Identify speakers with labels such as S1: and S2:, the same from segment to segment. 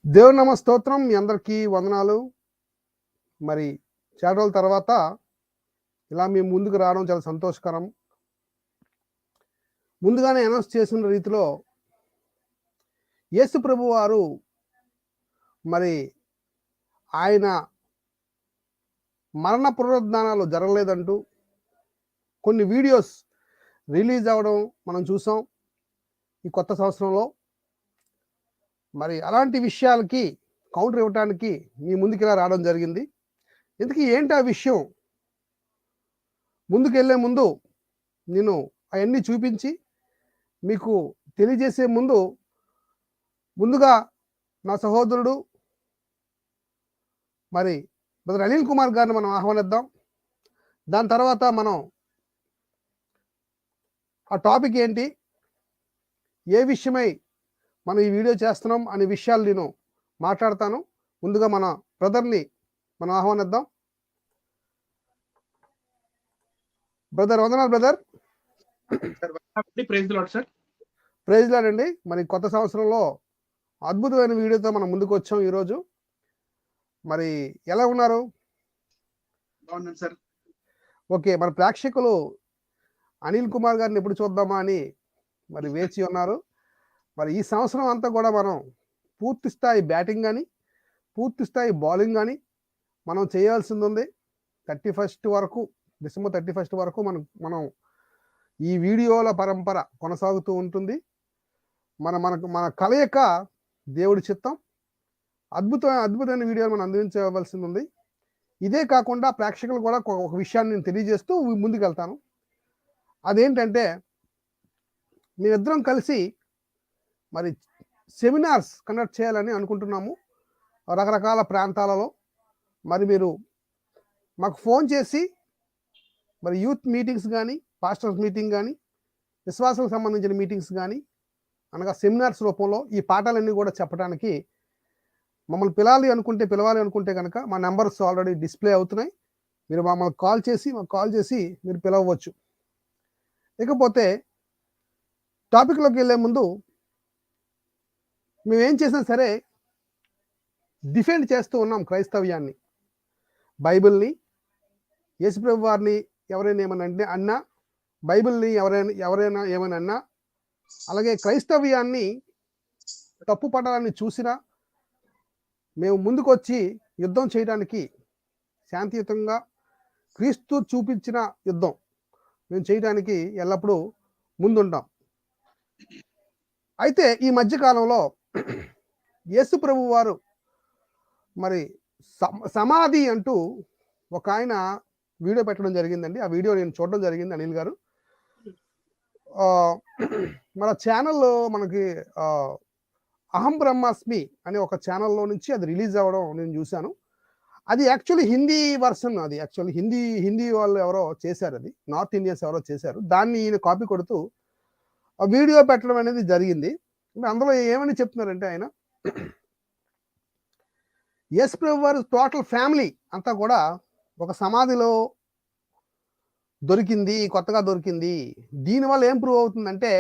S1: దేవుని నామ స్తోత్రం. మీ అందరికీ వందనాలు. మరి చాలా రోజుల తర్వాత ఇలా మీ ముందుకు రావడం చాలా సంతోషకరం. ముందుగానే అనౌన్స్ చేసిన రీతిలో యేసు ప్రభువారు మరి ఆయన మరణ పునరుద్ధానాలు జరగలేదంటూ కొన్ని వీడియోస్ రిలీజ్ అవ్వడం మనం చూసాం ఈ కొత్త సంవత్సరంలో. మరి అలాంటి విషయాలకి కౌంటర్ ఇవ్వటానికి మీ ముందుకు ఇలా రావడం జరిగింది. ఇంతకీ ఏంటి ఆ విషయం? ముందుకెళ్ళే ముందు నేను అవన్నీ చూపించి మీకు తెలియజేసే ముందుగా నా సహోదరుడు మరి బ్రదర్ అనిల్ కుమార్ గారిని మనం ఆహ్వానిద్దాం. దాని తర్వాత మనం ఆ టాపిక్ ఏంటి, ఏ విషయమై మనం ఈ వీడియో చేస్తున్నాం అనే విషయాలు నేను మాట్లాడతాను. ముందుగా మన బ్రదర్ని మనం ఆహ్వానిద్దాం. బ్రదర్ వందనాలు బ్రదర్. ప్రైజ్ లార్డ్ అండి. మరి కొత్త సంవత్సరంలో అద్భుతమైన వీడియోతో మనం ముందుకు వచ్చాం ఈరోజు. మరి ఎలా ఉన్నారు?
S2: బాగున్నాను సార్.
S1: ఓకే, మన ప్రేక్షకులు అనిల్ కుమార్ గారిని ఎప్పుడు చూద్దామా అని మరి వేచి ఉన్నారు. మరి ఈ సంవత్సరం అంతా కూడా మనం పూర్తి స్థాయి బ్యాటింగ్ కానీ పూర్తి స్థాయి బౌలింగ్ కానీ మనం చేయాల్సింది ఉంది. డిసెంబర్ 31 వరకు మనం ఈ వీడియోల పరంపర కొనసాగుతూ ఉంటుంది. మన కలయిక దేవుడి చిత్తం. అద్భుతమైన వీడియోలు మనం అందించవలసింది ఉంది. ఇదే కాకుండా ప్రేక్షకులు కూడా ఒక విషయాన్ని నేను తెలియజేస్తూ ముందుకు వెళ్తాను. అదేంటంటే మేమిద్దరం కలిసి మరి సెమినార్స్ కండక్ట్ చేయాలని అనుకుంటున్నాము రకరకాల ప్రాంతాలలో. మరి మీరు మాకు ఫోన్ చేసి మరి యూత్ మీటింగ్స్ కానీ, పాస్టర్స్ మీటింగ్ కానీ, విశ్వాసాలకు సంబంధించిన మీటింగ్స్ కానీ, అనగా సెమినార్స్ రూపంలో ఈ పాఠాలన్నీ కూడా చెప్పడానికి మమ్మల్ని పిలవాలి అనుకుంటే కనుక మా నెంబర్స్ ఆల్రెడీ డిస్ప్లే అవుతున్నాయి. మీరు మాకు కాల్ చేసి మీరు పిలవచ్చు. ఇకపోతే టాపిక్లోకి వెళ్ళే ముందు మేమేం చేసినా సరే డిఫెండ్ చేస్తూ ఉన్నాం క్రైస్తవ్యాన్ని, బైబిల్ని. యేసుప్రభు వారిని ఎవరైనా ఏమని అన్నా, బైబిల్ని ఎవరైనా ఏమని అన్నా, అలాగే క్రైస్తవ్యాన్ని తప్పు పడాలని చూసినా మేము ముందుకొచ్చి యుద్ధం చేయడానికి, శాంతియుతంగా క్రీస్తు చూపించిన యుద్ధం మేము చేయడానికి ఎల్లప్పుడూ ముందుంటాం. అయితే ఈ మధ్యకాలంలో యేసు ప్రభు వారు మరి సమాధి అంటూ ఒక ఆయన వీడియో పెట్టడం జరిగిందండి. ఆ వీడియో నేను చూడడం జరిగింది. అనిల్ గారు మన ఛానల్లో మనకి అహం బ్రహ్మాస్మి అనే ఒక ఛానల్లో నుంచి అది రిలీజ్ అవ్వడం నేను చూశాను. అది యాక్చువల్లీ హిందీ వర్షన్. అది యాక్చువల్లీ హిందీ వాళ్ళు ఎవరో చేశారు, అది నార్త్ ఇండియన్స్ ఎవరో చేశారు. దాన్ని ఈయన కాపీ కొడుతూ ఆ వీడియో పెట్టడం అనేది జరిగింది. అందులో ఏమని చెప్తున్నారంటే ఆయన యేసు ప్రభు వారు టోటల్ ఫ్యామిలీ అంతా కూడా ఒక సమాధిలో కొత్తగా దొరికింది. దీనివల్ల ఏం ప్రూవ్ అవుతుందంటే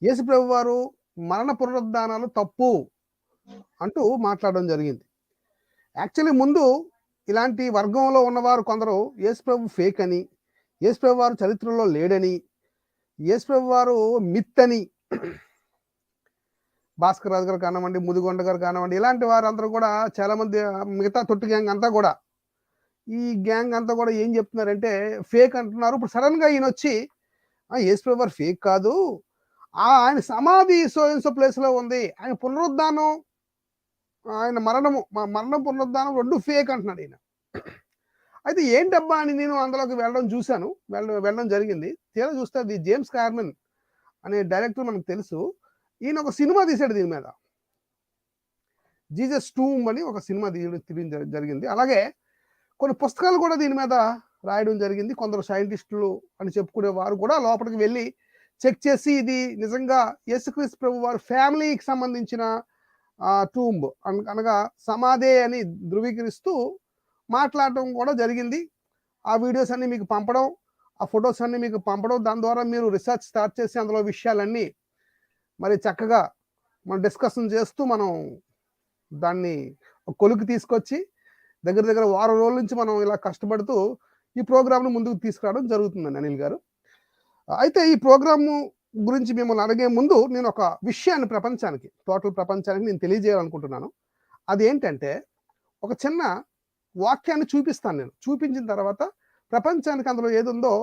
S1: యేసు ప్రభు వారు మరణ పునరుద్ధానాలు తప్పు అంటూ మాట్లాడడం జరిగింది. యాక్చువల్లీ ముందు ఇలాంటి వర్గంలో ఉన్నవారు కొందరు యేసు ప్రభు ఫేక్ అని, యేసు ప్రభు వారు చరిత్రలో లేడని, యేసు ప్రభు వారు మిత్ అని, భాస్కర్ రాజు గారు కానివ్వండి, ముదిగొండ గారు కానివ్వండి, ఇలాంటి వారందరూ కూడా చాలా మంది, మిగతా తొట్టి గ్యాంగ్ అంతా కూడా, ఈ గ్యాంగ్ అంతా కూడా ఏం చెప్తున్నారంటే ఫేక్ అంటున్నారు. ఇప్పుడు సడన్ గా ఈయన వచ్చి యేసు ప్రభు వారు ఫేక్ కాదు, ఆయన సమాధి సో ప్లేస్ లో ఉంది, ఆయన పునరుద్ధానం, ఆయన మరణం పునరుద్ధానం రెండు ఫేక్ అంటున్నాడు ఈయన. అయితే ఏంటబ్బా అని నేను అందులోకి వెళ్ళడం జరిగింది. తీరా చూస్తే అది జేమ్స్ కార్మెన్ అనే డైరెక్టర్ మనకు తెలుసు. ఈయన ఒక సినిమా తీశాడు దీని మీద, జీసస్ టూమ్ అని ఒక సినిమా తీయడం జరిగింది. అలాగే కొన్ని పుస్తకాలు కూడా దీని మీద రాయడం జరిగింది. కొందరు సైంటిస్టులు అని చెప్పుకునే వారు కూడా లోపలికి వెళ్ళి చెక్ చేసి ఇది నిజంగా యేసుక్రీస్తు ప్రభు వారి ఫ్యామిలీకి సంబంధించిన టూంబ్ అనగా సమాధే అని ధృవీకరిస్తూ మాట్లాడటం కూడా జరిగింది. ఆ వీడియోస్ అన్ని మీకు పంపడం, ఆ ఫొటోస్ అన్ని మీకు పంపడం, దాని ద్వారా మీరు రీసెర్చ్ స్టార్ట్ చేసి అందులో విషయాలన్నీ మరి చక్కగా మనం డిస్కషన్ చేస్తూ మనం దాన్ని కొలికి తీసుకొచ్చి దగ్గర దగ్గర వారం రోజుల నుంచి మనం ఇలా కష్టపడుతూ ఈ ప్రోగ్రామ్ను ముందుకు తీసుకురావడం జరుగుతుందండి అనిల్ గారు. అయితే ఈ ప్రోగ్రాము గురించి మిమ్మల్ని అడిగే ముందు నేను ఒక విషయాన్ని టోటల్ ప్రపంచానికి నేను తెలియజేయాలనుకుంటున్నాను. అదేంటంటే ఒక చిన్న వాక్యాన్ని చూపిస్తాను నేను. చూపించిన తర్వాత ప్రపంచానికి అందులో ఏదుందో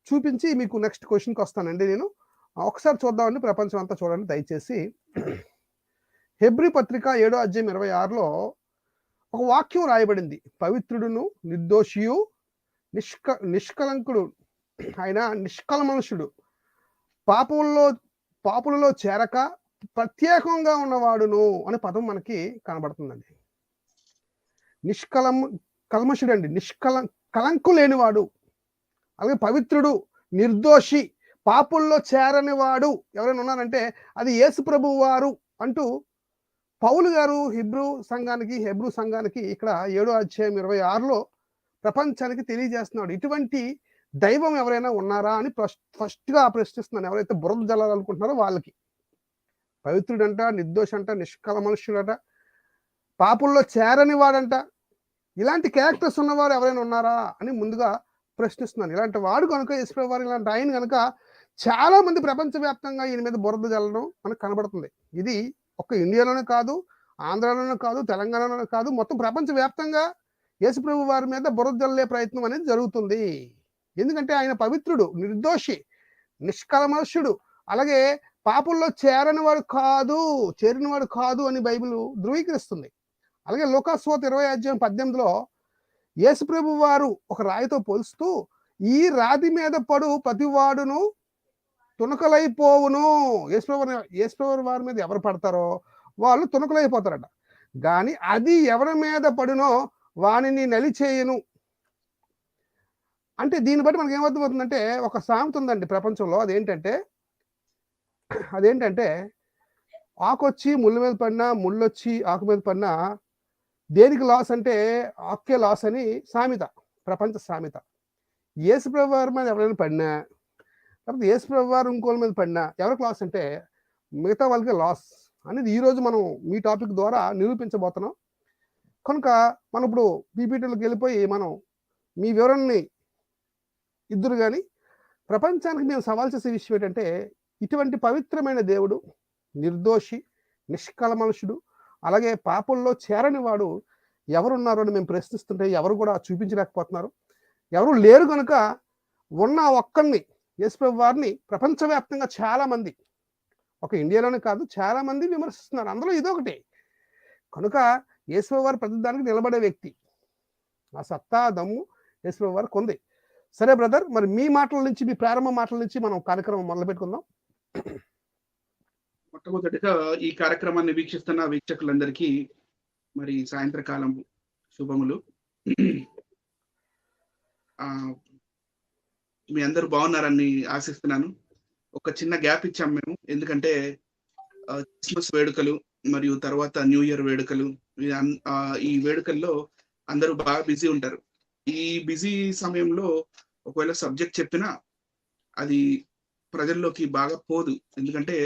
S1: చూపించి మీకు నెక్స్ట్ క్వశ్చన్కి వస్తానండి నేను. ఒకసారి చూద్దామండి, ప్రపంచం అంతా చూడండి దయచేసి. హెబ్రీ పత్రిక 7వ అధ్యాయం 26లో ఒక వాక్యం రాయబడింది. పవిత్రుడును నిర్దోషియు నిష్కలంకుడు ఆయన నిష్కల్మషుడు పాపులలో చేరక ప్రత్యేకంగా ఉన్నవాడును అనే పదం మనకి కనబడుతుందండి. కల్మషుడు అండి, కలంకు లేనివాడు. అలాగే పవిత్రుడు, నిర్దోషి, పాపుల్లో చేరని వాడు ఎవరైనా ఉన్నారంటే అది యేసు ప్రభువు వారు అంటూ పౌలు గారు హెబ్రూ సంఘానికి ఇక్కడ 7వ అధ్యాయం 26లో ప్రపంచానికి తెలియజేస్తున్నాడు. ఇటువంటి దైవం ఎవరైనా ఉన్నారా అని ఫస్ట్గా ప్రశ్నిస్తున్నాను. ఎవరైతే బురద జల్లాలనుకుంటున్నారో వాళ్ళకి. పవిత్రుడంట, నిర్దోషంట, నిష్కల్మషుడట, పాపుల్లో చేరని వాడంట. ఇలాంటి క్యారెక్టర్స్ ఉన్నవారు ఎవరైనా ఉన్నారా అని ముందుగా ప్రశ్నిస్తున్నాను. ఇలాంటి వాడు కనుక యేసుప్రభువు వారు, ఇలాంటి ఆయన కనుక చాలా మంది ప్రపంచవ్యాప్తంగా ఈయన మీద బురద జల్లడం మనకు కనబడుతుంది. ఇది ఒక్క ఇండియాలోనే కాదు, ఆంధ్రాలోనే కాదు, తెలంగాణలోనే కాదు, మొత్తం ప్రపంచవ్యాప్తంగా యేసుప్రభువు వారి మీద బురద జల్లే ప్రయత్నం అనేది జరుగుతుంది. ఎందుకంటే ఆయన పవిత్రుడు, నిర్దోషి, నిష్కల్మషుడు, అలాగే పాపుల్లో చేరినవాడు కాదు అని బైబిల్ ధృవీకరిస్తుంది. అలాగే లూకాసు వార్త 20వ అధ్యాయం 18లో యేసుప్రభువు వారు ఒక రాయితో పోల్చుతూ ఈ రాతి మీద పడు ప్రతివాడును తునకలైపోవును. యేసుప్రభువు వారి మీద ఎవరు పడతారో వాళ్ళు తునకలైపోతారట. కానీ అది ఎవరి మీద పడునో వానిని నలిచేయను. అంటే దీన్ని బట్టి మనకి ఏమర్థమవుతుందంటే ఒక సామెత ఉందండి ప్రపంచంలో. అదేంటంటే ఆకొచ్చి ముళ్ళ మీద పడినా, ముళ్ళొచ్చి ఆకు మీద పడినా దేనికి లాస్ అంటే ఆకే లాస్ అని సామెత, ప్రపంచ సామెత. యేసుప్రభువు వారి మీద ఎవరైనా పడినా, లేకపోతే యేసుప్రభువు వారు ఇంకోళ్ళ మీద పడినా ఎవరికి లాస్ అంటే మిగతా వాళ్ళకి లాస్ అనేది ఈరోజు మనం మీ టాపిక్ ద్వారా నిరూపించబోతున్నాం. కనుక మనం ఇప్పుడు పీపీటీలోకి వెళ్ళిపోయి మనం మీ వివరణని ఇద్దరు కానీ ప్రపంచానికి మేము సవాల్ చేసే విషయం ఏంటంటే ఇటువంటి పవిత్రమైన దేవుడు, నిర్దోషి, నిష్కల్మషుడు, అలాగే పాపుల్లో చేరని వాడు ఎవరున్నారో అని మేము ప్రశ్నిస్తుంటే ఎవరు కూడా చూపించలేకపోతున్నారు. ఎవరు లేరు కనుక ఉన్న ఒక్కరిని యేసుప్రభువు వారిని ప్రపంచవ్యాప్తంగా చాలా మంది, ఒక ఇండియాలోనే కాదు చాలా మంది విమర్శిస్తున్నారు. అందులో ఇదొకటి. కనుక యేసుప్రభువు వారు ప్రతిదానికి నిలబడే వ్యక్తి. ఆ సత్తా దమ్ము యేసుప్రభువు వారికి ఉంది. సరే బ్రదర్, మరి మీ మాటల నుంచి, మీ ప్రారంభ మాటల నుంచి మనం కార్యక్రమం మొదలు పెట్టుకుందాం.
S2: మొట్టమొదటిగా ఈ కార్యక్రమాన్ని వీక్షిస్తున్న వీక్షకులందరికీ మరి సాయంత్రకాలం శుభములు. మీ అందరూ బాగున్నారని ఆశిస్తున్నాను. ఒక చిన్న గ్యాప్ ఇచ్చాం మేము, ఎందుకంటే క్రిస్మస్ వేడుకలు మరియు తర్వాత న్యూ ఇయర్ వేడుకలు, ఈ వేడుకల్లో అందరూ బాగా బిజీ ఉంటారు. ఈ బిజీ సమయంలో ఒకవేళ సబ్జెక్ట్ చెప్పినా అది ప్రజల్లోకి బాగా పోదు. ఎందుకంటే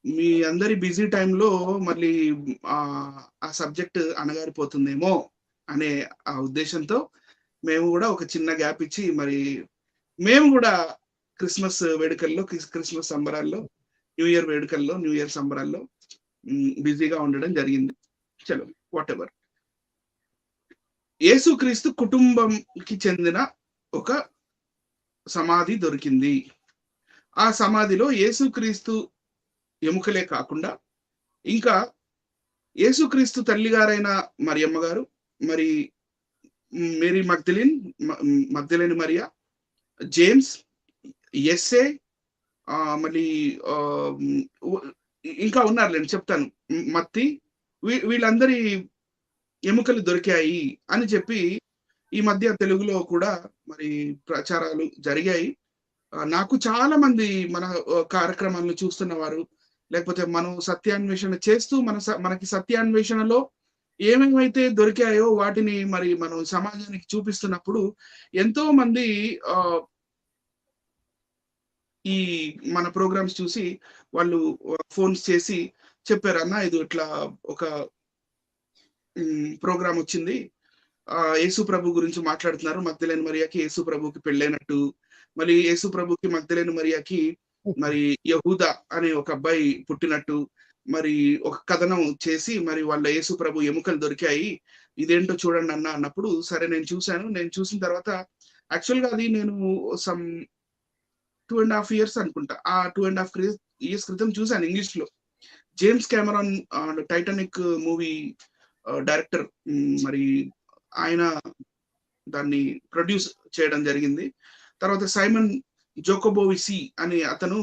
S2: మీ అందరి బిజీ టైంలో మళ్ళీ ఆ సబ్జెక్ట్ అణగారిపోతుందేమో అనే ఆ ఉద్దేశంతో మేము కూడా ఒక చిన్న గ్యాప్ ఇచ్చి మరి మేము కూడా క్రిస్మస్ వేడుకల్లో, క్రిస్మస్ సంబరాల్లో, న్యూ ఇయర్ వేడుకల్లో, న్యూ ఇయర్ సంబరాల్లో బిజీగా ఉండడం జరిగింది. చలో వాట్ ఎవర్. యేసుక్రీస్తు కుటుంబంకి చెందిన ఒక సమాధి దొరికింది. ఆ సమాధిలో యేసుక్రీస్తు ఎముకలే కాకుండా ఇంకా యేసుక్రీస్తు తల్లి గారైన మరియమ్మ గారు, మరి మేరీ మగ్దలేని మరియా, జేమ్స్, ఎస్ఏ, మళ్ళీ ఇంకా ఉన్నారు, నేను చెప్తాను, మత్తి, వీళ్ళందరి ఎముకలు దొరికాయి అని చెప్పి ఈ మధ్య తెలుగులో కూడా మరి ప్రచారాలు జరిగాయి. నాకు చాలా మంది మన కార్యక్రమాలను చూస్తున్న వారు, లేకపోతే మనం సత్యాన్వేషణ చేస్తూ మనకి సత్యాన్వేషణలో ఏమేమైతే దొరికాయో వాటిని మరి మనం సమాజానికి చూపిస్తున్నప్పుడు ఎంతో మంది ఈ మన ప్రోగ్రామ్స్ చూసి వాళ్ళు ఫోన్స్ చేసి చెప్పారు, అన్న ఇది ఇట్లా ఒక ప్రోగ్రామ్ వచ్చింది. యేసు ప్రభు గురించి మాట్లాడుతున్నారు. మగ్దలేని మరియాకి యేసు ప్రభుకి పెళ్ళైనట్టు, మళ్ళీ యేసు ప్రభుకి మగ్దలేని మరియాకి మరి యహూదా అనే ఒక అబ్బాయి పుట్టినట్టు, మరి ఒక కథనం చేసి మరి వాళ్ళ యేసు ప్రభు ఎముకలు దొరికాయి, ఇదేంటో చూడండి అన్నప్పుడు సరే నేను చూశాను. నేను చూసిన తర్వాత యాక్చువల్గా అది నేను సమ్ 2.5 years అనుకుంటా. ఆ 2.5 years క్రితం చూశాను ఇంగ్లీష్ లో. James Cameron Titanic movie director, మరి ఆయన దాన్ని ప్రొడ్యూస్ చేయడం జరిగింది. తర్వాత సైమన్ జోకోబోవిసి అనే అతను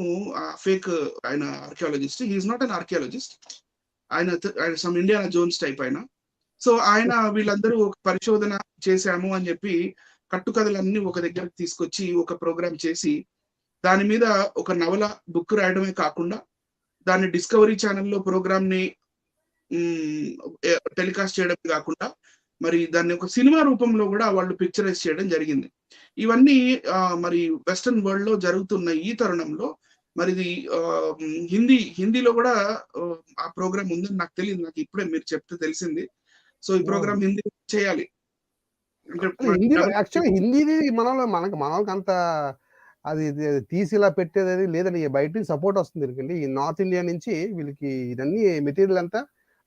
S2: ఫేక్, ఆయన archaeologist. He's not an archaeologist, ఆయన సమ్ ఇండియానా జోన్స్ టైప్ ఆయన. సో ఆయన వీళ్ళందరూ ఒక పరిశోధన చేశాము అని చెప్పి కట్టుకథలన్నీ ఒక దగ్గరకు తీసుకొచ్చి ఒక ప్రోగ్రామ్ చేసి దాని మీద ఒక నవల బుక్ రాయడమే కాకుండా దాన్ని డిస్కవరీ ఛానల్లో ప్రోగ్రామ్ ని టెలికాస్ట్ చేయడమే కాకుండా మరి దాన్ని ఒక సినిమా రూపంలో కూడా వాళ్ళు పిక్చరైజ్ చేయడం జరిగింది. ఇవన్నీ మరి వెస్టర్న్ వరల్డ్ లో జరుగుతున్న ఈ తరుణంలో మరి ఇది హిందీలో కూడా ఆ ప్రోగ్రామ్ ఉందని నాకు తెలియదు. నాకు ఇప్పుడే మీరు చెప్తే తెలిసింది. సో ఈ ప్రోగ్రామ్ హిందీ చేయాలి.
S1: యాక్చువల్లీ హిందీది మనకి అంత అది తీసి ఇలా పెట్టేది లేదండి. బయట నుంచి సపోర్ట్ వస్తుంది వీళ్ళకి. ఈ నార్త్ ఇండియా నుంచి వీళ్ళకి ఇదన్నీ మెటీరియల్ అంతా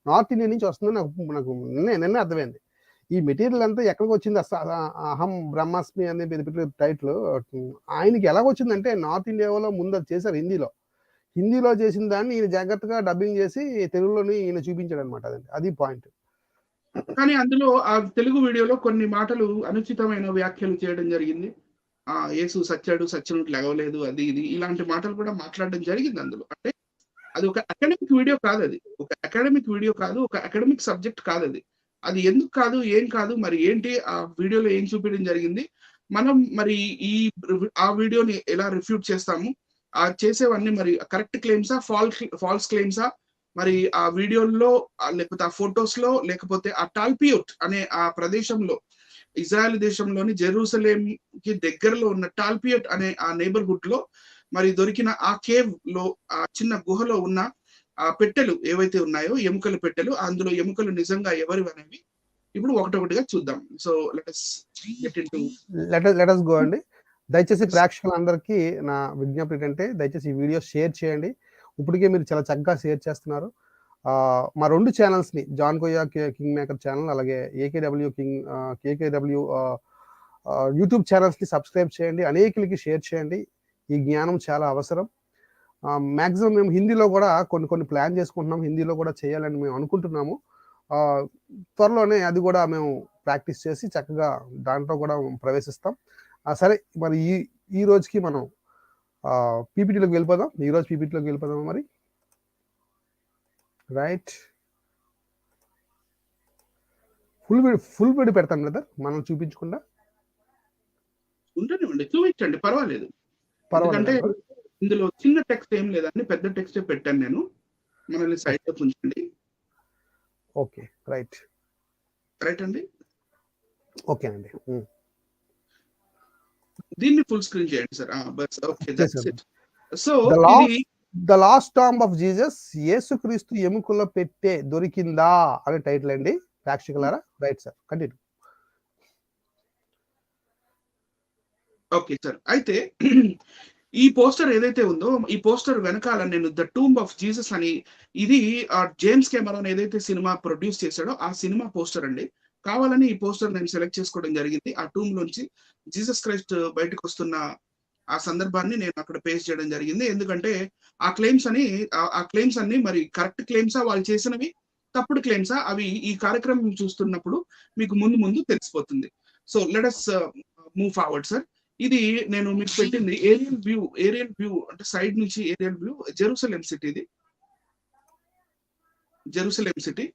S1: నార్త్ ఇండియా నుంచి వస్తుందని నాకు నిన్నే అర్థమైంది. ఈ మెటీరియల్ అంతా ఎక్కడికి వచ్చింది? అహం బ్రహ్మాస్మి అనే టైటిల్ ఆయనకి ఎలాగొచ్చిందంటే నార్త్ ఇండియాలో ముందు అది చేశారు హిందీలో చేసిన దాన్ని ఈయన జాగ్రత్తగా డబ్బింగ్ చేసి తెలుగులోని ఈయన చూపించాడు అనమాట. అది పాయింట్.
S2: కానీ అందులో ఆ తెలుగు వీడియోలో కొన్ని మాటలు అనుచితమైన వ్యాఖ్యలు చేయడం జరిగింది. యేసు సచ్చాడు, సచ్చినట్టు లెగవలేదు, అది ఇది ఇలాంటి మాటలు కూడా మాట్లాడడం జరిగింది అందులో. అంటే అది ఒక అకాడమిక్ వీడియో కాదు, ఒక అకాడమిక్ సబ్జెక్ట్ కాదు. అది ఎందుకు కాదు, ఏం కాదు, మరి ఏంటి ఆ వీడియోలో ఏం చూపించడం జరిగింది, మనం మరి ఆ వీడియోని ఎలా రిఫ్యూట్ చేస్తాము, ఆ చేసేవన్నీ మరి కరెక్ట్ క్లెయిమ్సా, ఫాల్స్ క్లెయిమ్సా, మరి ఆ వీడియోల్లో లేకపోతే ఆ ఫొటోస్ లో, లేకపోతే ఆ టాల్పియోట్ అనే ఆ ప్రదేశంలో, ఇజ్రాయెల్ దేశంలోని జెరూసలేం కి దగ్గరలో ఉన్న టాల్పియోట్ అనే ఆ నైబర్హుడ్ లో మరి దొరికిన ఆ కేవ్ లో, ఆ చిన్న గుహలో ఉన్న ఆ పెట్టెలు ఏవైతే ఉన్నాయో, ఎముకల పెట్టెలు, అందులో ఎముకలు నిజంగా ఎవరివి అనేవి ఇప్పుడు ఒకటొకటిగా చూద్దాం. సో
S1: లెట్ us go అండి. దయచేసి ప్రేక్షకులందరికీ నా విజ్ఞప్తి ఏంటంటే దయచేసి ఈ వీడియో షేర్ చేయండి. ఇప్పటికే మీరు చాలా చక్కగా షేర్ చేస్తున్నారు. మా 2 ఛానల్స్ని, జాన్ కొయ్య కింగ్ మేకర్ ఛానల్, అలాగే కేకేడబ్ల్యూ యూట్యూబ్ ఛానల్స్ని సబ్స్క్రైబ్ చేయండి. అనేకులకి షేర్ చేయండి. ఈ జ్ఞానం చాలా అవసరం. మ్యాక్సిమం మేము హిందీలో కూడా కొన్ని ప్లాన్ చేసుకుంటున్నాం. హిందీలో కూడా చేయాలని మేము అనుకుంటున్నాము. త్వరలోనే అది కూడా మేము ప్రాక్టీస్ చేసి చక్కగా దాంట్లో కూడా ప్రవేశిస్తాం. సరే, మరి ఈ రోజుకి మనం పీపీటీలోకి వెళ్ళిపోదాం. ఈరోజు పీపీటీలోకి వెళ్ళిపోదాం. మరి రైట్, ఫుల్ వీడియో పెడతాను బ్రదర్, మనం చూపించకుండా.
S2: చూపించండి, పర్వాలేదు. ఇందులో చిన్న టెక్స్ట్ ఏం లేదండి, పెద్ద టెక్స్ట్ పెట్టాను నేను. మనల్ని సైడ్ లో ఉంచండి.
S1: ఓకే, రైట్
S2: అండి.
S1: ఓకే అండి.
S2: దీన్ని ఫుల్ స్క్రీన్ చేయండి సార్. బస్ okay, that's it. So
S1: the last tomb of Jesus, యేసుక్రీస్తు ఎముకల పెట్టె దొరికిందా అనే టైటిల్ అండి ప్రేక్షకులారా. Right sir, continue.
S2: Okay sir, అయితే ఈ పోస్టర్ ఏదైతే ఉందో, ఈ పోస్టర్ వెనకాల నేను ద టూంబ్ ఆఫ్ జీసస్ అని, ఇది జేమ్స్ కెమెరాన్ ఏదైతే సినిమా ప్రొడ్యూస్ చేశాడో ఆ సినిమా పోస్టర్ అండి. కావాలని ఈ పోస్టర్ నేను సెలెక్ట్ చేసుకోవడం జరిగింది. ఆ టూంబ్ లోంచి జీసస్ క్రైస్ట్ బయటకు వస్తున్న ఆ సందర్భాన్ని నేను అక్కడ పేస్ట్ చేయడం జరిగింది. ఎందుకంటే ఆ క్లెయిమ్స్ అన్ని మరి కరెక్ట్ క్లెయిమ్సా, వాళ్ళు చేసినవి తప్పుడు క్లెయిమ్సా, అవి ఈ కార్యక్రమం చూస్తున్నప్పుడు మీకు ముందు తెలిసిపోతుంది. So let us move forward sir. ఇది నేను మీకు పెట్టింది ఏరియల్ వ్యూ అంటే సైడ్ నుంచి ఏరియల్ వ్యూ, జెరూసలేం సిటీ. ఇది జెరూసలేం సిటీ.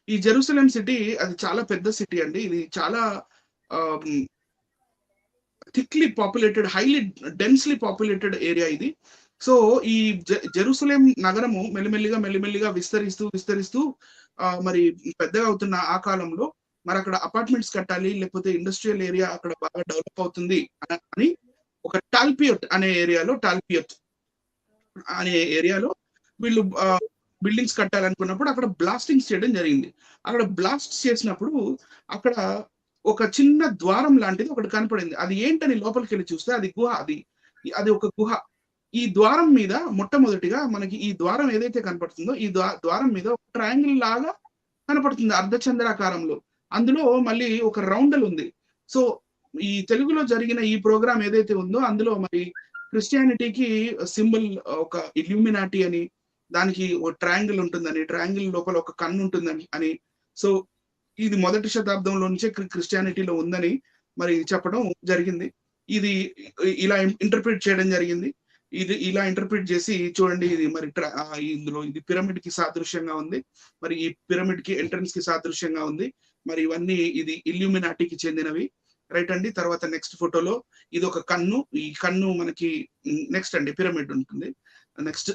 S2: ఈ జెరూసలేం సిటీ అది చాలా పెద్ద సిటీ అండి. ఇది చాలా thickly populated, highly densely populated area ఇది. సో ఈ జెరూసలేం నగరము మెల్లిమెల్లిగా విస్తరిస్తూ మరి పెద్దగా అవుతున్న ఆ కాలంలో మరి అక్కడ అపార్ట్మెంట్స్ కట్టాలి, లేకపోతే ఇండస్ట్రియల్ ఏరియా అక్కడ బాగా డెవలప్ అవుతుంది అని ఒక టాల్పియోట్ అనే ఏరియాలో వీళ్ళు బిల్డింగ్స్ కట్టాలనుకున్నప్పుడు అక్కడ బ్లాస్టింగ్స్ చేయడం జరిగింది. అక్కడ బ్లాస్ట్ చేసినప్పుడు అక్కడ ఒక చిన్న ద్వారం లాంటిది ఒకటి కనపడింది. అది ఏంటని లోపలికెళ్ళి చూస్తే అది గుహ. అది ఒక గుహ. ఈ ద్వారం మీద మొట్టమొదటిగా మనకి ఈ ద్వారం ఏదైతే కనపడుతుందో ఈ ద్వారం మీద ఒక ట్రయాంగిల్ లాగా కనపడుతుంది అర్ధచంద్రాకారంలో. అందులో మళ్ళీ ఒక రౌండల్ ఉంది. సో ఈ తెలుగులో జరిగిన ఈ ప్రోగ్రామ్ ఏదైతే ఉందో అందులో మరి క్రిస్టియానిటీకి సింబల్ ఒక ఇల్యూమినాటి అని, దానికి ఒక ట్రయాంగిల్ ఉంటుందని, ట్రయాంగిల్ లోపల ఒక కన్ను ఉంటుందని అని, సో ఇది మొదటి శతాబ్దంలో నుంచే క్రిస్టియానిటీలో ఉందని మరి చెప్పడం జరిగింది. ఇది ఇలా ఇంటర్ప్రిట్ చేయడం జరిగింది. ఇది ఇలా ఇంటర్ప్రిట్ చేసి చూడండి, ఇది మరి ఇందులో ఇది పిరమిడ్ కి సాదృశ్యంగా ఉంది, మరి ఈ పిరమిడ్ కి ఎంట్రన్స్ కి సాదృశ్యంగా ఉంది, మరి ఇవన్నీ ఇది ఇల్యూమినాటికి చెందినవి, రైట్ అండి. తర్వాత నెక్స్ట్ ఫోటోలో ఇది ఒక కన్ను, ఈ కన్ను మనకి నెక్స్ట్ అండి పిరమిడ్ ఉంటుంది. నెక్స్ట్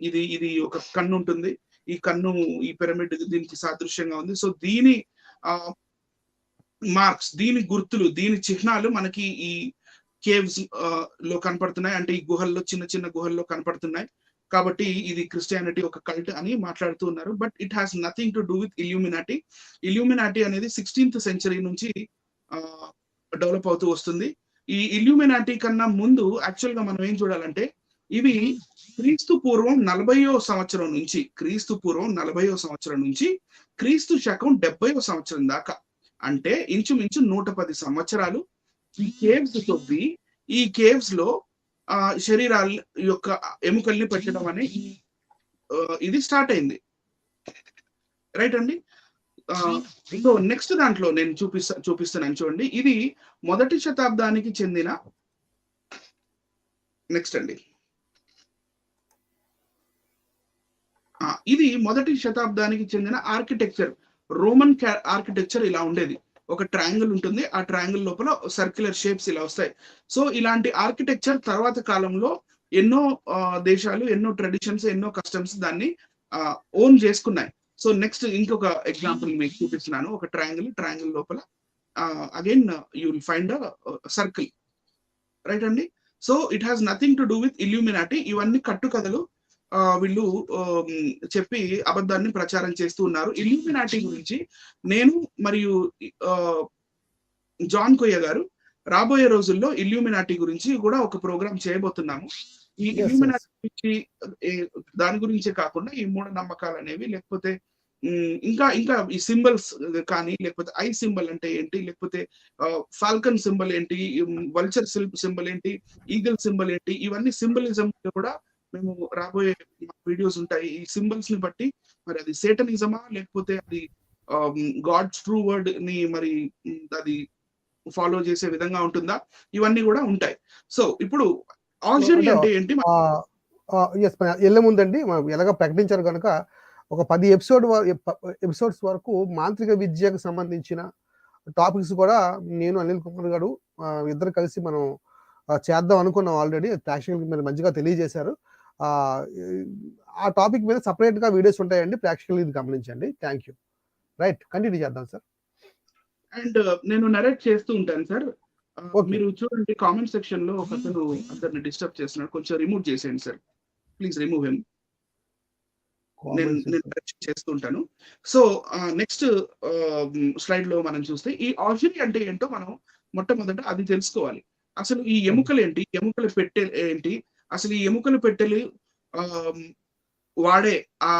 S2: ఇది ఒక కన్ను ఉంటుంది, ఈ కన్ను ఈ పిరమిడ్ దీనికి సాదృశ్యంగా ఉంది. సో దీని మార్క్స్, దీని గుర్తులు, దీని చిహ్నాలు మనకి ఈ కేవ్స్ లో కనపడుతున్నాయి. అంటే ఈ గుహల్లో, చిన్న చిన్న గుహల్లో కనపడుతున్నాయి. కాబట్టి ఇది క్రిస్టియానిటీ ఒక కల్ట్ అని మాట్లాడుతూ ఉన్నారు. But it has nothing to do with Illuminati. Illuminati అనేది 16th సెంచరీ నుంచి డెవలప్ అవుతూ వస్తుంది. ఈ ఇల్యూమినాటి కన్నా ముందు యాక్చువల్ గా మనం ఏం చూడాలంటే, ఇవి క్రీస్తు పూర్వం 40వ సంవత్సరం నుంచి క్రీస్తు శకం 70వ సంవత్సరం దాకా, అంటే ఇంచుమించు 110 సంవత్సరాలు ఈ కేవ్స్ తవ్వి ఈ కేవ్స్ లో శరీరాల యొక్క ఎముకల్ని పెట్టడం అనే ఇది స్టార్ట్ అయింది, రైట్ అండి. సో నెక్స్ట్ దాంట్లో నేను చూపిస్తున్నాను చూడండి. ఇది మొదటి శతాబ్దానికి చెందిన నెక్స్ట్ అండి. ఇది మొదటి శతాబ్దానికి చెందిన ఆర్కిటెక్చర్, రోమన్ ఆర్కిటెక్చర్ ఇలా ఉండేది. ఒక ట్రయాంగిల్ ఉంటుంది, ఆ ట్రయాంగిల్ లోపల సర్క్యులర్ షేప్స్ ఇలా వస్తాయి. సో ఇలాంటి ఆర్కిటెక్చర్ తర్వాత కాలంలో ఎన్నో దేశాలు, ఎన్నో ట్రెడిషన్స్, ఎన్నో కస్టమ్స్ దాన్ని ఓన్ చేసుకున్నాయి. సో నెక్స్ట్ ఇంకొక ఎగ్జాంపుల్ మీకు చూపిస్తున్నాను. ఒక ట్రయాంగిల్ లోపల again you will find a circle, right అండి. So it has nothing to do with Illuminati. ఇవన్నీ కట్టుకథలు వీళ్ళు చెప్పి అబద్ధాన్ని ప్రచారం చేస్తూ ఉన్నారు. ఇల్యూమినాటి గురించి నేను మరియు జాన్ కొయ్య గారు రాబోయే రోజుల్లో ఇల్యూమినాటి గురించి కూడా ఒక ప్రోగ్రామ్ చేయబోతున్నాము. ఈ ఇల్యూమినాటి గురించి, దాని గురించే కాకుండా ఈ మూఢనమ్మకాలు అనేవి, లేకపోతే ఇంకా ఈ సింబల్స్ కానీ, లేకపోతే ఐ సింబల్ అంటే ఏంటి, లేకపోతే ఫాల్కన్ సింబల్ ఏంటి, వల్చర్ సింబల్ ఏంటి, ఈగల్ సింబల్ ఏంటి, ఇవన్నీ సింబలిజం కూడా మేము రాబోయే వీడియోస్ ఉంటాయి. ఈ సింబల్స్ ని బట్టి మరి అది సేటనిజమా, లేకపోతే అది గాడ్స్ ట్రూ వర్డ్ ని మరి అది ఫాలో చేసే విధంగా ఉంటుందా, ఇవన్నీ కూడా ఉంటాయి. సో ఇప్పుడు ఆర్చరీ అంటే ఏంటి
S1: వెళ్ళే ముందండి, ఎలాగ ప్రకటించారు కనుక ఒక 10 ఎపిసోడ్స్ వరకు మాంత్రిక విద్యకు సంబంధించిన టాపిక్స్ కూడా నేను అనిల్ కుమార్ గారు ఇద్దరు కలిసి మనం చేద్దాం అనుకున్నాం ఆల్రెడీ. ప్రేక్షకులకు మీరు మంచిగా తెలియజేశారు. ఆ టాపిక్ మీద సపరేట్ గా వీడియోస్ ఉంటాయండి, ప్రేక్షకులు ఇది గమనించండి. Thank you. రైట్, కంటిన్యూ చేద్దాం సార్.
S2: అండ్ నేను నరేట్ చేస్తూ ఉంటాను సార్. మీరు చూడండి కామెంట్ సెక్షన్ లో ఒకతను అందరిని డిస్టర్బ్ చేస్తున్నాడు, కొంచెం రిమూవ్ చేసేయండి సార్, ప్లీజ్ రిమూవ్ హిమ్. నేను చేస్తూ ఉంటాను. సో నెక్స్ట్ స్లైడ్ లో మనం చూస్తే ఈ ఆర్చరీ అంటే ఏంటో మనం మొట్టమొదట అది తెలుసుకోవాలి. అసలు ఈ ఎముకలు ఏంటి, ఎముకల పెట్టె ఏంటి, అసలు ఈ ఎముకల పెట్టెలు వాడే ఆ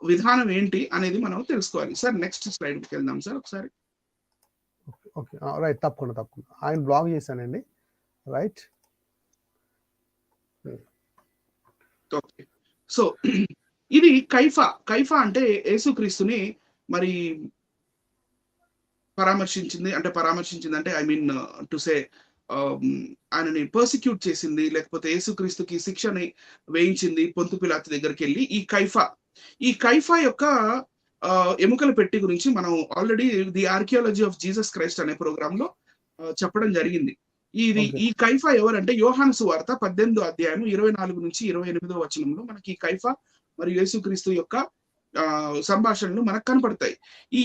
S2: విధానం ఏంటి అనేది మనం తెలుసుకోవాలి. సార్ నెక్స్ట్ స్లైడ్కి వెళ్దాం సార్ ఒకసారి.
S1: ఓకే, రైట్, తప్పకుండా ఆయన బ్లాగ్ చేశానండి. Right,
S2: okay. సో ఇది కైఫా అంటే యేసుక్రీస్తుని మరి పరామర్శించింది అంటే ఐ మీన్ టు సే ఆయనని పర్సిక్యూట్ చేసింది, లేకపోతే యేసుక్రీస్తుకి శిక్షని వేయించింది పొంతు పిలాతు దగ్గరికి వెళ్ళి. ఈ కైఫా యొక్క ఎముకల పెట్టి గురించి మనం already the archaeology of Jesus Christ అనే ప్రోగ్రామ్ లో చెప్పడం జరిగింది. ఈ కైఫా ఎవరంటే యోహాను సువార్త 18వ అధ్యాయం 24 నుంచి 28వ వచనంలో మనకి ఈ కైఫా మరియు యేసుక్రీస్తు యొక్క సంభాషణలు మనకు కనపడతాయి. ఈ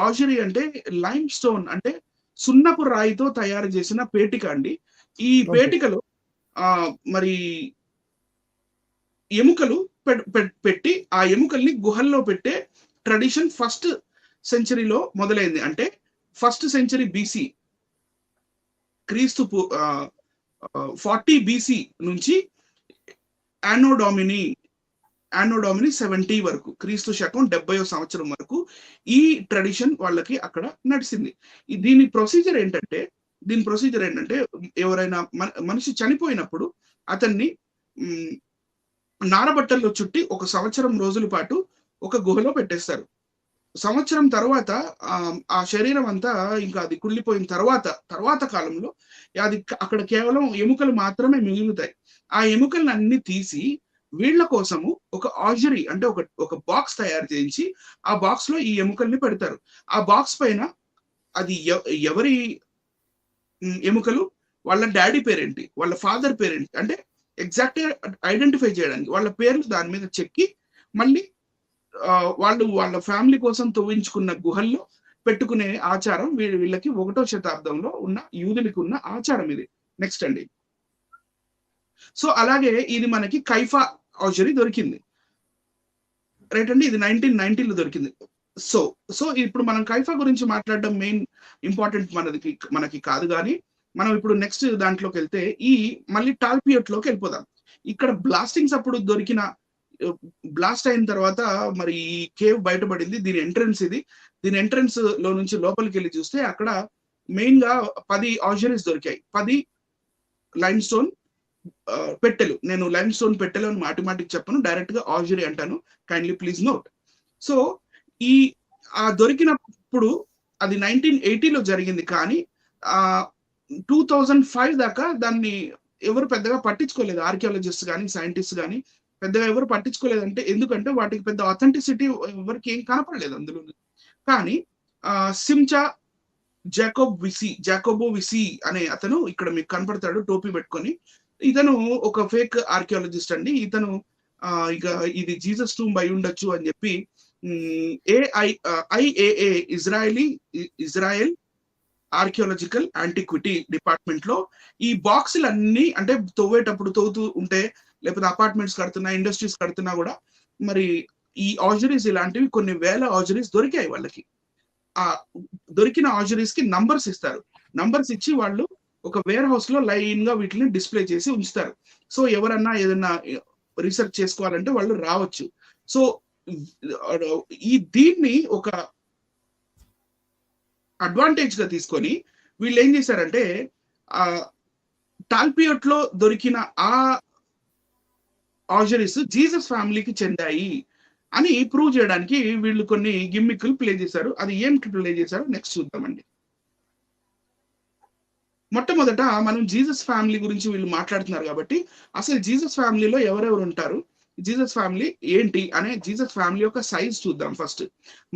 S2: ఆర్చరీ అంటే లైమ్ స్టోన్, అంటే సున్నపు రాయితో తయారు చేసిన పేటిక అండి. ఈ పేటికలో మరి ఎముకలు పెట్టి ఆ ఎముకల్ని గుహల్లో పెట్టే ట్రెడిషన్ ఫస్ట్ సెంచరీలో మొదలైంది. అంటే ఫస్ట్ సెంచరీ బీసీ, క్రీస్తు 40 బీసీ నుంచి యానో డామిని 70 వరకు, క్రీస్తు శకం 70వ సంవత్సరం వరకు ఈ ట్రెడిషన్ వాళ్ళకి అక్కడ నడిచింది. దీని ప్రొసీజర్ ఏంటంటే ఎవరైనా మనిషి చనిపోయినప్పుడు అతన్ని నారబట్టల్లో చుట్టి 1 సంవత్సరం రోజుల పాటు ఒక గుహలో పెట్టేస్తారు. సంవత్సరం తర్వాత ఆ శరీరం అంతా ఇంకా అది కుళ్ళిపోయిన తర్వాత కాలంలో అది అక్కడ కేవలం ఎముకలు మాత్రమే మిగులుతాయి. ఆ ఎముకలను అన్ని తీసి వీళ్ళ కోసము ఒక ఆజరీ అంటే ఒక బాక్స్ తయారు చేయించి ఆ బాక్స్ లో ఈ ఎముకల్ని పెడతారు. ఆ బాక్స్ పైన అది ఎవరి ఎముకలు, వాళ్ళ డాడీ పేరేంటి, వాళ్ళ ఫాదర్ పేరేంటి అంటే ఎగ్జాక్ట్ గా ఐడెంటిఫై చేయడానికి వాళ్ళ పేర్లు దాని మీద చెక్కి మళ్ళీ వాళ్ళు వాళ్ళ ఫ్యామిలీ కోసం తవ్వించుకున్న గుహల్లో పెట్టుకునే ఆచారం వీళ్ళకి 1వ శతాబ్దంలో ఉన్న యూదులకి ఉన్న ఆచారం ఇది. నెక్స్ట్ అండి. సో అలాగే ఇది మనకి కైఫా ఆజరీ దొరికింది, రైట్ అండి. ఇది 1990లో దొరికింది. సో ఇప్పుడు మనం కైఫా గురించి మాట్లాడడం మెయిన్ ఇంపార్టెంట్ మనకి కాదు, కానీ మనం ఇప్పుడు నెక్స్ట్ దాంట్లోకి వెళ్తే మళ్ళీ టాల్పియోట్ లోకి వెళ్ళిపోదాం. ఇక్కడ బ్లాస్టింగ్స్ అప్పుడు దొరికిన బ్లాస్ట్ అయిన తర్వాత మరి ఈ కేవ్ బయటపడింది. దీని ఎంట్రన్స్ లో నుంచి లోపలికి వెళ్ళి చూస్తే అక్కడ మెయిన్ గా 10 ఆజరీస్ దొరికాయి. 10 లైమ్ స్టోన్ పెట్టెలు. నేను లైమ్ స్టోన్ పెట్టెలు అని మాటికి చెప్పను, డైరెక్ట్ గా ఆజరీ అంటాను, కైండ్లీ ప్లీజ్ నోట్. సో దొరికినప్పుడు అది 1980లో జరిగింది, కానీ 2005 దాకా దాన్ని ఎవరు పెద్దగా పట్టించుకోలేదు. ఆర్కియాలజిస్ట్ కానీ సైంటిస్ట్ కానీ పెద్దగా ఎవరు పట్టించుకోలేదంటే ఎందుకంటే వాటికి పెద్ద అథెంటిసిటీ ఎవరికి ఏం కనపడలేదు అందులో. కానీ సిమ్చా జాకోబో విసి అనే అతను ఇక్కడ మీకు కనపడతాడు టోపీ పెట్టుకొని. ఇతను ఒక ఫేక్ ఆర్కియాలజిస్ట్ అండి. ఇతను ఇక ఇది జీసస్ టూంబ్ అయి ఉండొచ్చు అని చెప్పి IAA Israel archaeological antiquity department లో ఈ బాక్సులన్నీ అంటే తవ్వుతూ ఉంటే, లేకపోతే అపార్ట్మెంట్స్ కడుతున్నా, ఇండస్ట్రీస్ కడుతున్నా కూడా మరి ఈ ఆజరీస్ ఇలాంటివి కొన్ని వేల ఆజరీస్ దొరికాయి వాళ్ళకి. ఆ దొరికిన ఆజరీస్ కి నంబర్స్ ఇస్తారు. నంబర్స్ ఇచ్చి వాళ్ళు ఒక వేర్ హౌస్ లో లైన్ గా వీటిని డిస్ప్లే చేసి ఉంచుతారు. సో ఎవరన్నా ఏదన్నా రీసెర్చ్ చేసుకోవాలంటే వాళ్ళు రావచ్చు. సో దీన్ని ఒక అడ్వాంటేజ్ గా తీసుకొని వీళ్ళు ఏం చేశారంటే టాల్పియోట్ లో దొరికిన ఆ ఆజరీస్ జీసస్ ఫ్యామిలీకి చెందాయి అని ప్రూవ్ చేయడానికి వీళ్ళు కొన్ని గిమ్మిక్లు ప్లే చేశారు. అది ఏం ప్లే చేశారో నెక్స్ట్ చూద్దామండి. మొట్టమొదట మనం జీసస్ ఫ్యామిలీ గురించి వీళ్ళు మాట్లాడుతున్నారు కాబట్టి అసలు జీసస్ ఫ్యామిలీలో ఎవరెవరు ఉంటారు, జీసస్ ఫ్యామిలీ ఏంటి అనే జీసస్ ఫ్యామిలీ యొక్క సైజ్ చూద్దాం. ఫస్ట్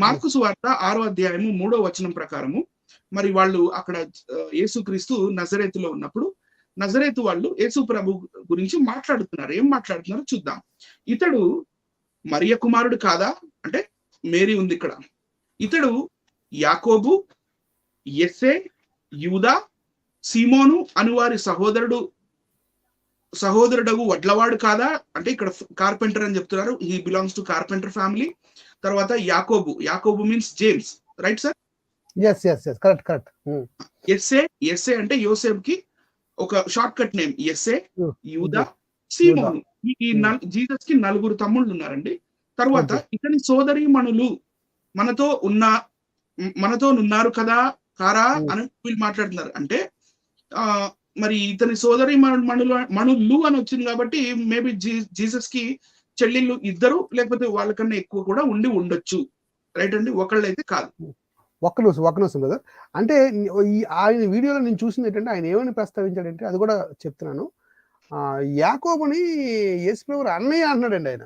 S2: మార్కు సువార్త 6వ అధ్యాయము 3వ వచనం ప్రకారము మరి వాళ్ళు అక్కడ యేసుక్రీస్తు నజరేతులో ఉన్నప్పుడు నజరేతు వాళ్ళు యేసు ప్రభు గురించి మాట్లాడుతున్నారు. ఏం మాట్లాడుతున్నారో చూద్దాం. ఇతడు మరియ కుమారుడు కాదా అంటే మేరీ ఉంది ఇక్కడ. ఇతడు యాకోబు, యెస్సే, యూదా, సీమోను అనువారి సహోదరుడు వడ్లవాడు కాదా అంటే ఇక్కడ కార్పెంటర్ అని చెప్తున్నారు. He belongs to carpenter family. తర్వాత యాకోబు means James, right sir?
S1: Correct.
S2: యెస్సే అంటే యోసేఫ్ కి ఒక షార్ట్ కట్ నేమ్. యెస్సే, యూదా, సీమోను. ఈ జీసస్ కి 4 తమ్ముళ్ళు ఉన్నారండి. తర్వాత ఇతని సోదరీమణులు మనతో ఉన్నారు కదా కారా అని వీళ్ళు మాట్లాడుతున్నారు. అంటే మరి ఇతని సోదరి మణులు అని వచ్చింది కాబట్టి మేబీ జీసస్ కి చెల్లెళ్ళు 2 లేకపోతే వాళ్ళకన్నా ఎక్కువ కూడా ఉండొచ్చు, రైట్ అండి? ఒకళ్ళు అయితే కాదు.
S1: ఒక్క నిమిషం బ్రదర్. అంటే ఆయన వీడియోలో నేను చూసింది ఏంటంటే ఆయన ఏమని ప్రస్తావించాడంటే అది కూడా చెప్తున్నాను. యాకోబుని యేసుప్రభు అన్నయ్య అంటున్నాడండి ఆయన.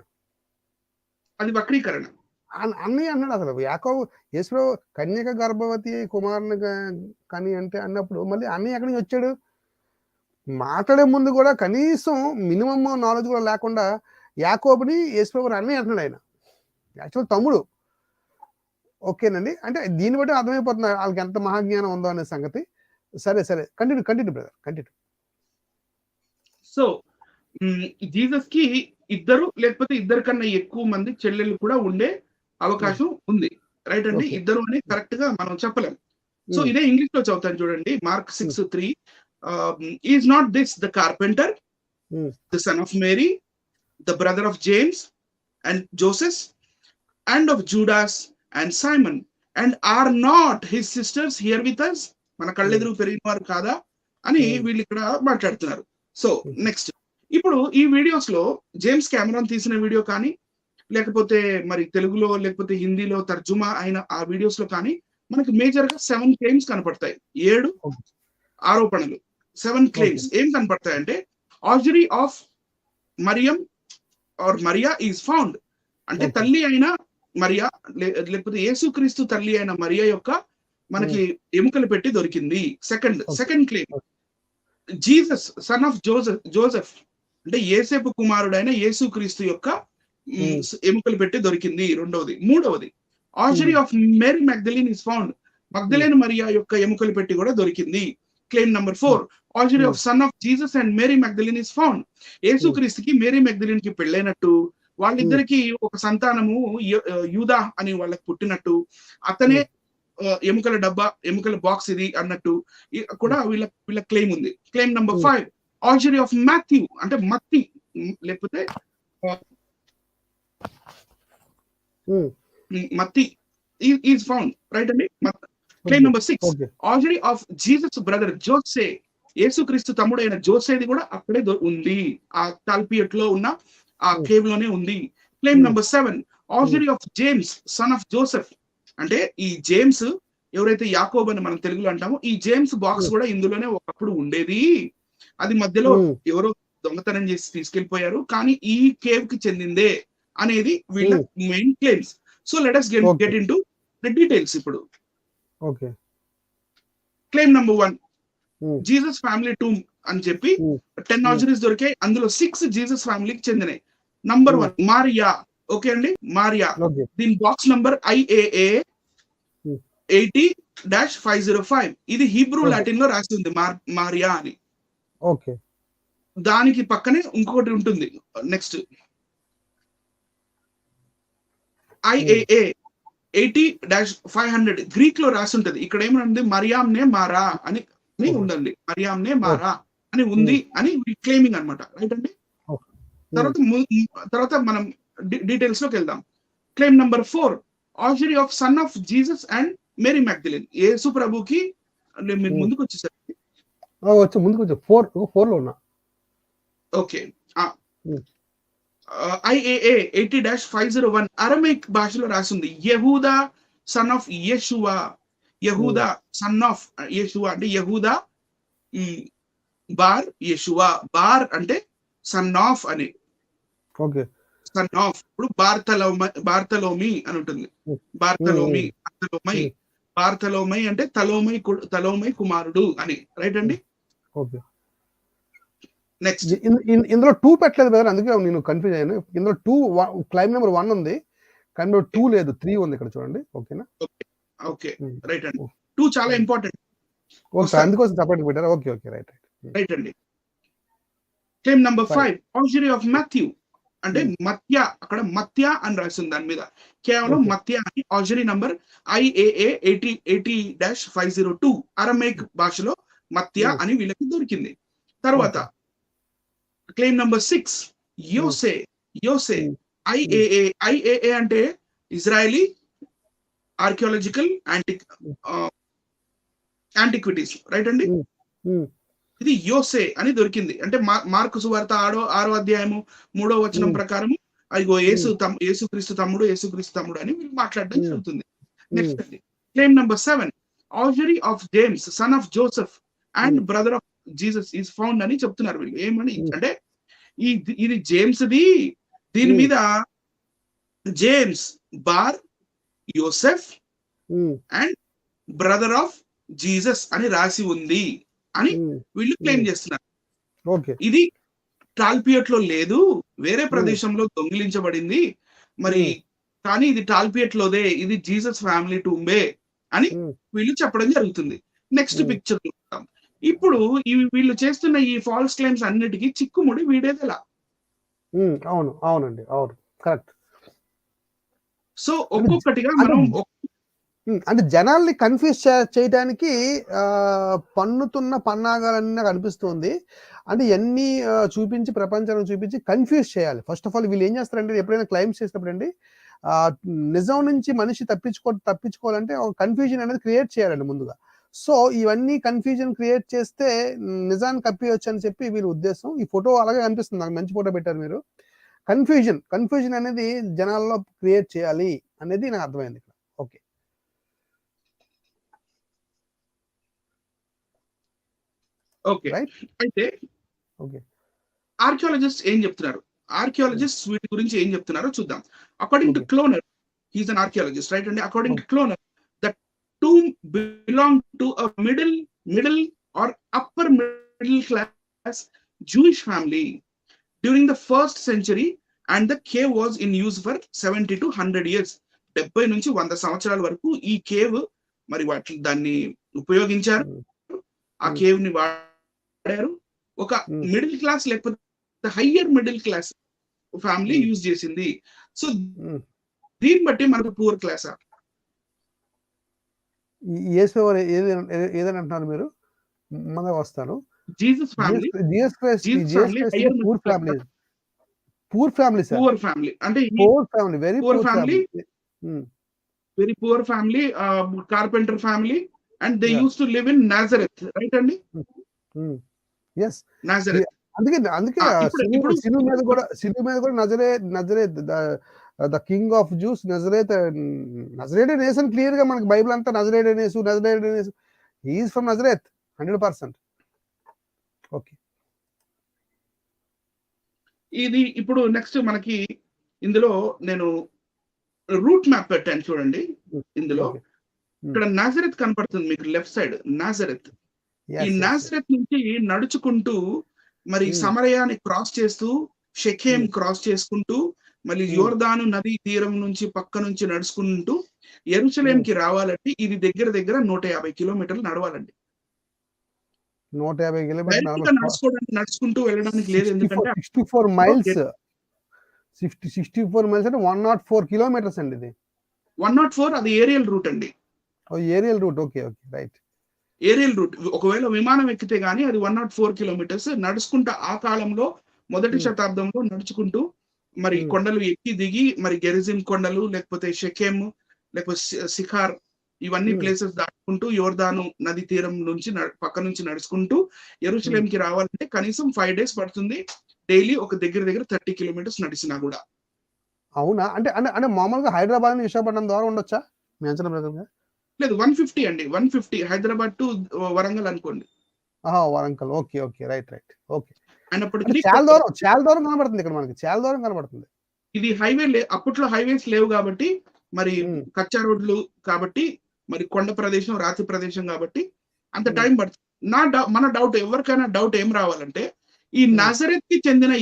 S2: అది వక్రీకరణ.
S1: అన్నయ్య అన్నాడు. అసలు యాకోబు యేసుప్రభు కన్యక గర్భవతి కుమారుని కని అంటే అన్నప్పుడు మళ్ళీ అన్నయ్య ఎక్కడి నుంచి వచ్చాడు? మాట్లాడే ముందు కూడా కనీసం మినిమం నాలెడ్జ్ కూడా లేకుండా యాకోబుని యేసుప్రభు అన్నయ్య అంటున్నాడు ఆయన. యాక్చువల్ తమ్ముడు. ఓకేనండి. అంటే దీన్ని బట్టి అర్థమైపోతుంది వాళ్ళకి ఎంత మహాజ్ఞానం ఉందో అనే సంగతి. సరే continue brother, continue.
S2: So Jesus కి ఇద్దరు లేకపోతే ఇద్దరు కన్నా ఎక్కువ మంది చెల్లెళ్ళు కూడా ఉండే అవకాశం ఉంది. రైట్ అండి.
S1: Okay.
S2: ఇద్దరు అని కరెక్ట్ గా మనం చెప్పలేం. So
S1: Hmm.
S2: ఇదే ఇంగ్లీష్ లో చదువుతాను చూడండి. Mark 6:3 is not this the carpenter,
S1: Hmm.
S2: The son of Mary, the brother of James and Joseph and of Judas and Simon and are not his sisters here with us. మన కళ్ళెదురు పెరిగిన వారు కాదా అని వీళ్ళు ఇక్కడ మాట్లాడుతున్నారు. సో నెక్స్ట్, ఇప్పుడు ఈ వీడియోస్ లో జేమ్స్ కెమెరాన్ తీసిన వీడియో కానీ లేకపోతే మరి తెలుగులో లేకపోతే హిందీలో తర్జుమా అయిన ఆ వీడియోస్ లో కానీ మనకి మేజర్ గా 7 క్లెయిమ్స్ కనపడతాయి. 7
S1: Okay.
S2: ఆరోపణలు, 7 క్లెయిమ్స్ ఏం కనపడతాయి అంటే ossuary of Mariam or Maria is found అంటే
S1: Okay.
S2: తల్లి అయిన మరియా లేకపోతే యేసుక్రీస్తు తల్లి అయిన మరియా యొక్క మనకి ఎముకలు పెట్టి దొరికింది. Second claim, Jesus son of Joseph అంటే యేసేపు కుమారుడైన యేసుక్రీస్తు యొక్క ఎముకలు పెట్టి దొరికింది. మూడవది ossuary of Mary Magdalene is found, Magdalene Maria యొక్క ఎముకలు పెట్టి కూడా దొరికింది. Claim number 4, ossuary of son of Jesus and Mary Magdalene is found, యేసుక్రీస్తుకి మేరీ మగ్దలిన్ కి పెళ్ళైనట్టు, వాళ్ళిద్దరికి ఒక సంతానము యూదా అని వాళ్ళకి పుట్టినట్టు, అతనే ఎముకల డబ్బా ఎముకల బాక్స్ ఇది అన్నట్టు కూడా వీళ్ళ క్లెయిమ్ ఉంది. Claim number 5, ossuary of Matthew అంటే మత్తి లేకపోతే మత్తి ఈజ్ ఫౌండ్. రైట్ అండి. Claim number 6, ossuary of Jesus brother Jose, యేసుక్రీస్తు తమ్ముడైన జోసేది కూడా అక్కడే ఉంది, ఆ తాల్పియట్ లో ఉన్న ఆ కేవ్ లోనే ఉంది. Claim number 7, ossuary of James son of Joseph అంటే ఈ జేమ్స్ ఎవరైతే యాకోబ్ అని మనం తెలుగులో అంటామో ఈ జేమ్స్ బాక్స్ కూడా ఇందులోనే ఒకప్పుడు ఉండేది, అది మధ్యలో ఎవరో దొంగతనం చేసి తీసుకెళ్లిపోయారు, కానీ ఈ కేవ్ కి చెందిందే అనేది వీళ్ళ main claims. So let us get into the details ఇప్పుడు.
S1: ఓకే.
S2: Claim number 1, Jesus family tomb అని చెప్పి 10 ఆర్జరీస్ దొరికాయి. అందులో 6 జీసస్ ఫ్యామిలీకి చెందినాయి. Number 1 Maria. ఓకే అండి, మారియా. దీని బాక్స్ నంబర్ IAA 80-505. ఇది హీబ్రూ లాటిన్ లో రాసి ఉంది మారియా అని.
S1: ఓకే.
S2: దానికి పక్కనే ఇంకొకటి ఉంటుంది. నెక్స్ట్ IAA 80-500 గ్రీక్ లో రాసి ఉంటది. ఇక్కడ ఏమనుంది, మరియామ్నే మారా అని ఉందండి. మరియామ్నే మారా అని ఉంది అని క్లెయిమింగ్ అనమాట. రైట్ అండి. తర్వాత మనం డీటెయిల్స్ లోకి వెళ్దాం. Claim number 4, ossuary of son of Jesus and Mary Magdalene, యేసు ప్రభుకి మీరు ముందుకు వచ్చేసరికి
S1: ముందుకు వచ్చి 4 లో ఉన్నా.
S2: ఓకే. IAA 80-501 అరమైక్ భాషలో రాసింది. Yehuda son of Yeshua, Yehuda son of Yeshua అంటే యహూదా బార్ యెషువా, బార్ అంటే సన్ ఆఫ్ అని.
S1: ఓకే.
S2: Son of. ఇప్పుడు బార్తలోమి అని ఉంటుంది. బార్తలోమై అంటే తలోమై కుమారుడు అని. రైట్ అండి.
S1: ఓకే.
S2: నెక్స్ట్,
S1: ఇందులో 2 పెట్టలేదు కదా, అందుకే నేను కన్ఫ్యూజ్ అయ్యాను. ఇందులో 2 క్లైమ్ నెంబర్ 1 ఉంది, కానీ 2 లేదు, 3 ఉంది ఇక్కడ చూడండి. ఓకేనా.
S2: ఓకే. రైట్ అండి. 2 చాలా ఇంపార్టెంట్.
S1: ఓకే, అందుకోసం సపరేట్ పెట్టారు. Okay okay. రైట్
S2: అండి. Claim number 5, ossuary of Matthew అంటే మత్య, అక్కడ మత్య అని రాసింది దాని మీద, కేవలం మత్య అని. ఆర్జరీ నంబర్ IAA 80-502 అరమైక్ భాషలో మత్య అని వీళ్ళకి దొరికింది. తర్వాత క్లెయిమ్ నంబర్ 6, యోసే IAA అంటే ఇజ్రాయలీ ఆర్కియాలజికల్ యాంటిక్విటీస్. రైట్ అండి. ఇది యోసే అని దొరికింది. అంటే మార్కు సువార్త 6వ అధ్యాయము 3వ వచనం ప్రకారం అదిగో యేసుక్రీస్తు తమ్ముడు అని మాట్లాడడం జరుగుతుంది. నెక్స్ట్ అండి, claim number 7, ossuary of James son of Joseph and brother of Jesus is found అని చెప్తున్నారు వీళ్ళు. ఏమని అంటే ఇది జేమ్స్ ది, దీని మీద James bar Yosef and brother of Jesus అని రాసి ఉంది అని వీళ్ళు క్లెయిమ్ చేస్తున్నారు. ఇది టాల్పియట్ లో లేదు, వేరే ప్రదేశంలో దొంగిలించబడింది మరి, కానీ ఇది టాల్పియట్ లోదే, ఇది జీసస్ ఫ్యామిలీ టూంబే అని వీళ్ళు చెప్పడం జరుగుతుంది. నెక్స్ట్ పిక్చర్ చూద్దాం. ఇప్పుడు వీళ్ళు చేస్తున్న ఈ ఫాల్స్ క్లెయిమ్స్ అన్నిటికీ చిక్కుముడి వీడేదెలా?
S1: అవును. అవునండి. అవును. కరెక్ట్.
S2: సో
S1: అంటే
S2: ఒక్కొక్కటిగా
S1: అంటే
S2: మనం
S1: అంటే జనాల్ని కన్‌ఫ్యూజ్ చేయటానికి పన్నుతున్న పన్నాగాలన్నీ నాకనిపిస్తుంది. అంటే ఇయన్నీ చూపించి ప్రపంచానికి చూపించి కన్‌ఫ్యూజ్ చేయాలి. ఫస్ట్ ఆఫ్ ఆల్ వీళ్ళేం చేస్తారంటే ఎప్పుడైనా క్లెయిమ్స్ చేసినప్పుడండి ఆహ్, నిజం నుంచి మనిషి తప్పించుకోవాలంటే ఒక కన్‌ఫ్యూజన్ అనేది క్రియేట్ చేయాలండి ముందుగా. సో, ఇవన్నీ కన్‌ఫ్యూజన్ క్రియేట్ చేస్తే నిజాన్ని కప్పియొచ్చని చెప్పి వీళ్ళ ఉద్దేశం. ఈ ఫోటో అలాగే కనిపిస్తుంది. నాకు మంచి ఫోటో పెట్టారు మీరు. కన్‌ఫ్యూజన్ అనేది జనాల్లో క్రియేట్ చేయాలి అనేది నాకు అర్థమైంది ఇక్కడ. ఓకే.
S2: ఓకే.
S1: రైట్?
S2: అయితే
S1: ఓకే.
S2: ఆర్కియాలజిస్ట్స్ ఏం చెప్తున్నారు?
S1: హ్మ్.
S2: ఆర్కియాలజిస్ట్స్ వీటి గురించి ఏం చెప్తున్నారో చూద్దాం. According to
S1: okay.
S2: Kloner, he is an archaeologist right అండి. According to
S1: okay.
S2: Kloner, the tomb belonged to a middle or upper middle class Jewish family during the first century, and the cave was in use for 70 to 100 years. 70 నుంచి 100 సంవత్సరాల వరకు ఈ cave మరి దాన్ని ఉపయోగించారు.
S1: హ్మ్.
S2: ఆ
S1: హ్మ్.
S2: కేవ్ ని వాడారు. ఒక
S1: హ్మ్.
S2: మిడిల్ క్లాస్ లేకపోతే హయ్యర్ మిడిల్ క్లాస్ ఫ్యామిలీ
S1: హ్మ్.
S2: యూజ్ చేసింది. సో
S1: హ్మ్.
S2: దీన్ని బట్టి మనకు పూర్ క్లాసా?
S1: యేసువారు ఏదని అంటున్నారు మీరు? ముందుగా వస్తాను.
S2: Jesus family, Jesus
S1: Jesus
S2: family
S1: Christ ఇది
S2: హయ్యర్ మిడిల్
S1: పూర్
S2: క్లాసా?
S1: Family. Poor family sir.
S2: Poor family. అంటే ఈ
S1: poor family. Very
S2: poor
S1: poor
S2: family,
S1: family. Hmm.
S2: Very poor family, carpenter family, and they
S1: yeah!
S2: Used to live in Nazareth right అండి?
S1: Hmm. హ్మ్. Yes. ఈ
S2: Nazareth.
S1: అందుకే అందుకే
S2: ఇప్పుడు ఇప్పుడు
S1: సిలువ మీద కూడా Nazareth the king of Jews నజరేడనేసని క్లియర్‌గా మనకి బైబిల్ అంతా నజరేడనేసు he is from Nazareth 100%. Okay.
S2: ఇది ఇప్పుడు నెక్స్ట్ మనకి ఇందులో నేను రూట్ మ్యాప్ పెట్టాను చూడండి.
S1: హ్మ్.
S2: ఇందులో
S1: ఓకే. హ్మ్.
S2: ఇక్కడ నాజరెత్ కనపడుతుంది మీకు లెఫ్ట్ సైడ్ నాజరెత్. ఈ
S1: యెస్.
S2: నాజరెత్ నుంచి నడుచుకుంటూ మరి
S1: హ్మ్.
S2: సమరయాన్ని క్రాస్ చేస్తూ షెకెం
S1: హ్మ్.
S2: క్రాస్ చేసుకుంటూ మళ్ళీ
S1: హ్మ్.
S2: యోర్దాను నదీ తీరం నుంచి పక్క నుంచి నడుచుకుంటూ
S1: హ్మ్.
S2: యెరూషలేంకి రావాలంటే ఇది దగ్గర దగ్గర 150 కిలోమీటర్లు నడవాలండి.
S1: 150 కిలోమీటర్లు
S2: డైరెక్ట్‌గా నడుచుకుంటూ వెళ్ళడానికి లేదు. ఎందుకంటే
S1: 64 మైల్స్. 64 మైల్స్ అంటే 104 కిలోమీటర్స్ అండి ఇది.
S2: 104 అది ఏరియల్ రూట్ అండి.
S1: Oh! Aerial route. Okay. Right.
S2: Aerial route. ఒకవేళ విమానం ఎక్కితే గాని అది 104 కిలోమీటర్స్ నడుచుకుంటా ఆ కాలంలో మొదటి
S1: హ్మ్.
S2: శతాబ్దంలో నడుచుకుంటూ మరి
S1: హ్మ్.
S2: కొండలు ఎక్కి దిగి మరి గెరిజిం కొండలు లేకపోతే షెకెం లేకపోతే సిఖార్ ఇవన్నీ
S1: హ్మ్.
S2: ప్లేసెస్ దాటుకుంటూ యోర్దాను నది తీరం నుంచి పక్క నుంచి నడుచుకుంటూ
S1: హ్మ్.
S2: యెరూషలేంకి రావాలంటే కనీసం 5 డేస్ పడుతుంది. డైలీ ఒక దగ్గర దగ్గర 30 కిలోమీటర్స్ నడిసినా గూడా.
S1: అవునా? అంటే అంటే అంటే మామూలుగా హైదరాబాద్ నుంచి విశాఖపట్నం ద్వారా ఉండొచ్చా? మీ అంచనా ప్రకారంగా?
S2: లేదు 150 అండి. 150 హైదరాబాద్ టు వరంగల్ అనుకోండి.
S1: ఆహా! వరంగల్. ఓకే. రైట్. ఓకే. అంటే
S2: అయినప్పటికీ
S1: చాలా దూరం కనబడుతుంది ఇక్కడ మనకి. చాలా దూరం కనబడుతుంది.
S2: ఇది అప్పట్లో హైవేస్ లేవు గాబట్టి, మరి
S1: హ్మ్.
S2: కచ్చా రోడ్లు కాబట్టి, మరి కొండ ప్రదేశం, రాతి ప్రదేశం గాబట్టి, అంత
S1: హ్మ్.
S2: టైం పడుతుంది. మన డౌట్ ఎవరికైనా డౌట్ ఏం రావాలంటే, ఈ
S1: హ్మ్.
S2: నాజరెత్‌కి చెందిన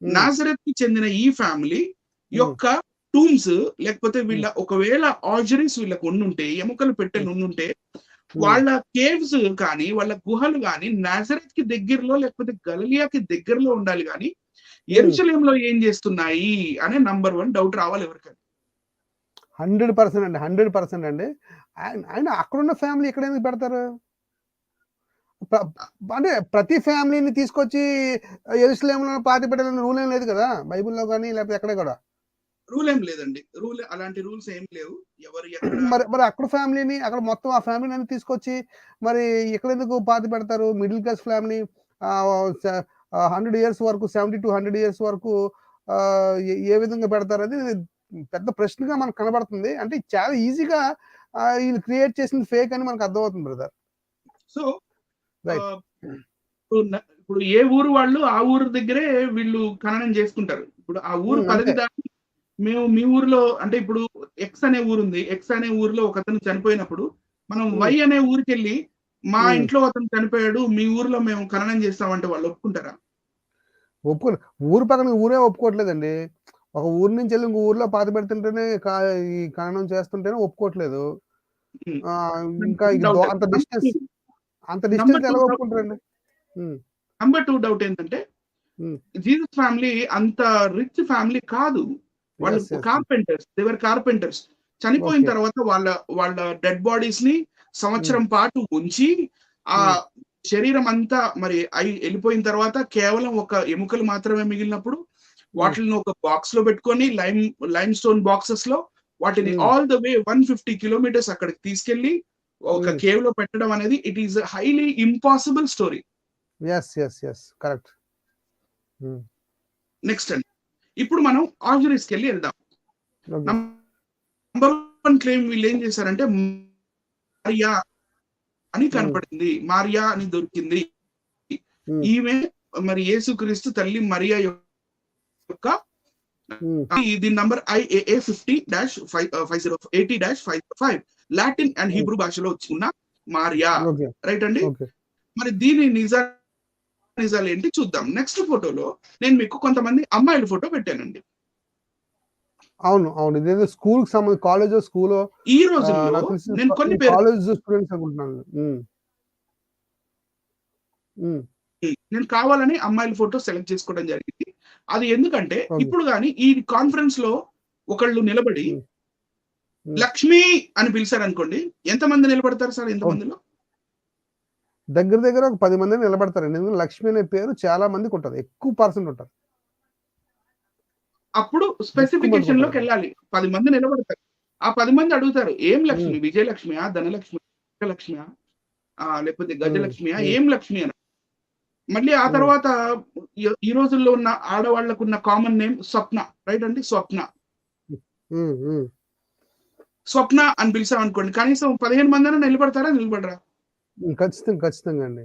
S1: హ్మ్.
S2: నాజరెత్‌కి చెందిన ఈ ఫ్యామిలీ
S1: హ్మ్.
S2: యొక్క టూమ్స్ లేకపోతే
S1: హ్మ్.
S2: ఒకవేళ ఆర్చరీస్ వీళ్ళకి ఉండుంటే, ఎముకలు
S1: హ్మ్.
S2: పెట్టెలు ఉండుంటే,
S1: హ్మ్.
S2: వాళ్ళ కేవ్స్ కానీ, వాళ్ళ గుహలు గాని నాజరెత్‌కి దగ్గరలో లేకపోతే గలిలియాకి దగ్గరలో ఉండాలి గాని,
S1: హ్మ్.
S2: యెరూషలేంలో ఏం జేస్తున్నాయి అనే నంబర్ 1 డౌట్ రావాలి ఎవరికైనా.
S1: 100% అండి. అయినా అక్కడున్న ఫ్యామిలీ ఇక్కడెందుకు పెడతారు? ప్ర అంటే ప్రతి ఫ్యామిలీని తీసుకొచ్చి యెరూషలేములో పాతిపెట్టాలని రూల్ ఏం లేదు కదా! బైబిల్‌లో గాని లేకపోతే ఎక్కడ కూడా.
S2: రూల్ ఏం లేదండి. అలాంటి రూల్స్ ఏం లేవు. ఎవరు ఎక్కడ
S1: మరి అక్కడ ఫ్యామిలీని అక్కడ మొత్తం ఆ ఫ్యామిలీని తీసుకొచ్చి మరి ఇక్కడెందుకు పాతిపెడతారు? మిడిల్ క్లాస్ ఫ్యామిలీ 100 ఇయర్స్ వరకు 70-100 ఇయర్స్ వరకు ఏ విధంగా పెడతారది పెద్ద ప్రశ్నగా మనకు కనబడుతుంది. అంటే చాలా ఈజీగా ఈళ్ళు క్రియేట్ చేసింది ఫేక్ అని మనకు అర్థమవుతుంది బ్రదర్.
S2: So,
S1: right.
S2: ఆహ్, ఇప్పుడు ఏ ఊరు వాళ్ళు ఆ ఊరు దగ్గరే వీళ్ళు ఖననం జేసుకుంటారు. ఇప్పుడు ఆ ఊరు పరిధి
S1: అంతే.
S2: దాటి మేము మీ ఊరిలో అంటే ఇప్పుడు ఎక్స్ అనే ఊరుంది. ఎక్స్ అనే ఊరిలో ఒకతను చనిపోయినప్పుడు, మనం
S1: హ్మ్.
S2: వై అనే ఊరికెళ్ళి, మా
S1: హ్మ్.
S2: ఇంట్లో అతను చనిపోయాడు. మీ ఊర్లో మేము ఖననం చేస్తామంటే వాళ్ళు ఒప్పుకుంటారా?
S1: ఒప్పుకోరు. ఊరు పక్కన ఊరే ఒప్పుకోవట్లేదండి. ఒక ఊరు నుంచెళ్ళి ఇంకో ఊర్లో పాతిపెడుతుంటేనే ఈ ఖననం చేస్తుంటేనే ఒప్పుకోవట్లేదు.
S2: హ్మ్.
S1: ఇంకా
S2: నంబర్ 2 డౌట్ అది.
S1: అంత డిస్టెన్స్
S2: నంబర్ 2
S1: ఎలా
S2: డౌట్
S1: ఒప్పుకుంటారండి? హ్మ్.
S2: నంబర్ 2 డౌట్ ఏంటంటే, జీసస్ ఫ్యామిలీ అంత రిచ్ ఫ్యామిలీ కాదు. వాళ్ళు కార్పెంటర్స్, దేవర్ కార్పెంటర్స్. చనిపోయిన తర్వాత వాళ్ళ డెడ్ బాడీస్ ని సంవత్సరం పాటు ఉంచి ఆ శరీరం అంతా మరి వెళ్ళిపోయిన తర్వాత కేవలం ఒక ఎముకలు మాత్రమే మిగిలినప్పుడు వాటిని ఒక బాక్స్ లో పెట్టుకొని లైమ్ స్టోన్ బాక్సెస్ లో వాటిని ఆల్ ద వే 150 కిలోమీటర్స్ అక్కడికి తీసుకెళ్లి ఒక కేవ్ లో పెట్టడం అనేది it is highly impossible story.
S1: Correct.
S2: Next అండి, ఇప్పుడు మనం ఆర్జరీస్కి వెళ్ళి వెళ్దాం. నంబర్ 1 క్లెయిమ్ వీళ్ళు ఏం చేశారంటే మరియా అని కనపడింది, మరియా అని దొరికింది. ఈమె మరి యేసుక్రీస్తు తల్లి మరియా యొక్క ఇది number IAA 50-80-505 Latin and Hebrew భాషలో ఉన్న మరియా, రైట్ అండి. మరి దీని నిజాలు ఏంటి చూద్దాం. నెక్స్ట్ ఫోటోలో నేను మీకు కొంతమంది అమ్మాయిల ఫోటో పెట్టానండి.
S1: అవును అవును, ఇదేదో స్కూల్ కి సంబంధించి కాలేజ్ స్కూల్
S2: ఈ రోజుల్లో నేను కొన్ని
S1: కాలేజ్ స్టూడెంట్స్ అనుకుంటున్నాను.
S2: నేను కావాలని అమ్మాయిల ఫోటో సెలెక్ట్ చేసుకోవడం జరిగింది. అది ఎందుకంటే ఇప్పుడు కానీ ఈ కాన్ఫరెన్స్ లో ఒకళ్ళు నిలబడి లక్ష్మి అని పిలిచారు అనుకోండి, ఎంతమంది నిలబడతారు సార్? ఎంతమందిలో
S1: దగ్గర ఒక 10 మంది నిలబడతారండి. ఎందుకంటే లక్ష్మి అనే పేరు చాలా మందికి ఉంటుంది, ఎక్కువ పర్సెంట్ ఉంటారు.
S2: అప్పుడు స్పెసిఫికేషన్ లోకి వెళ్ళాలి. 10 మంది నిలబడతారు. ఆ 10 మంది అడుగుతారు, ఏం లక్ష్మి? విజయలక్ష్మియా, ధనలక్ష్మి, లక్ష్మియా, లేకపోతే గజలక్ష్మియా, ఏం లక్ష్మి అని. మళ్ళీ ఆ తర్వాత ఈ రోజుల్లో ఉన్న ఆడవాళ్లకున్న కామన్ నేమ్ స్వప్న, రైట్ అండి. స్వప్న అని పిలిచాం అనుకోండి, కనీసం 15 మంది నిలబడతారా? నిలబడరా?
S1: ఖచ్చితంగా అండి.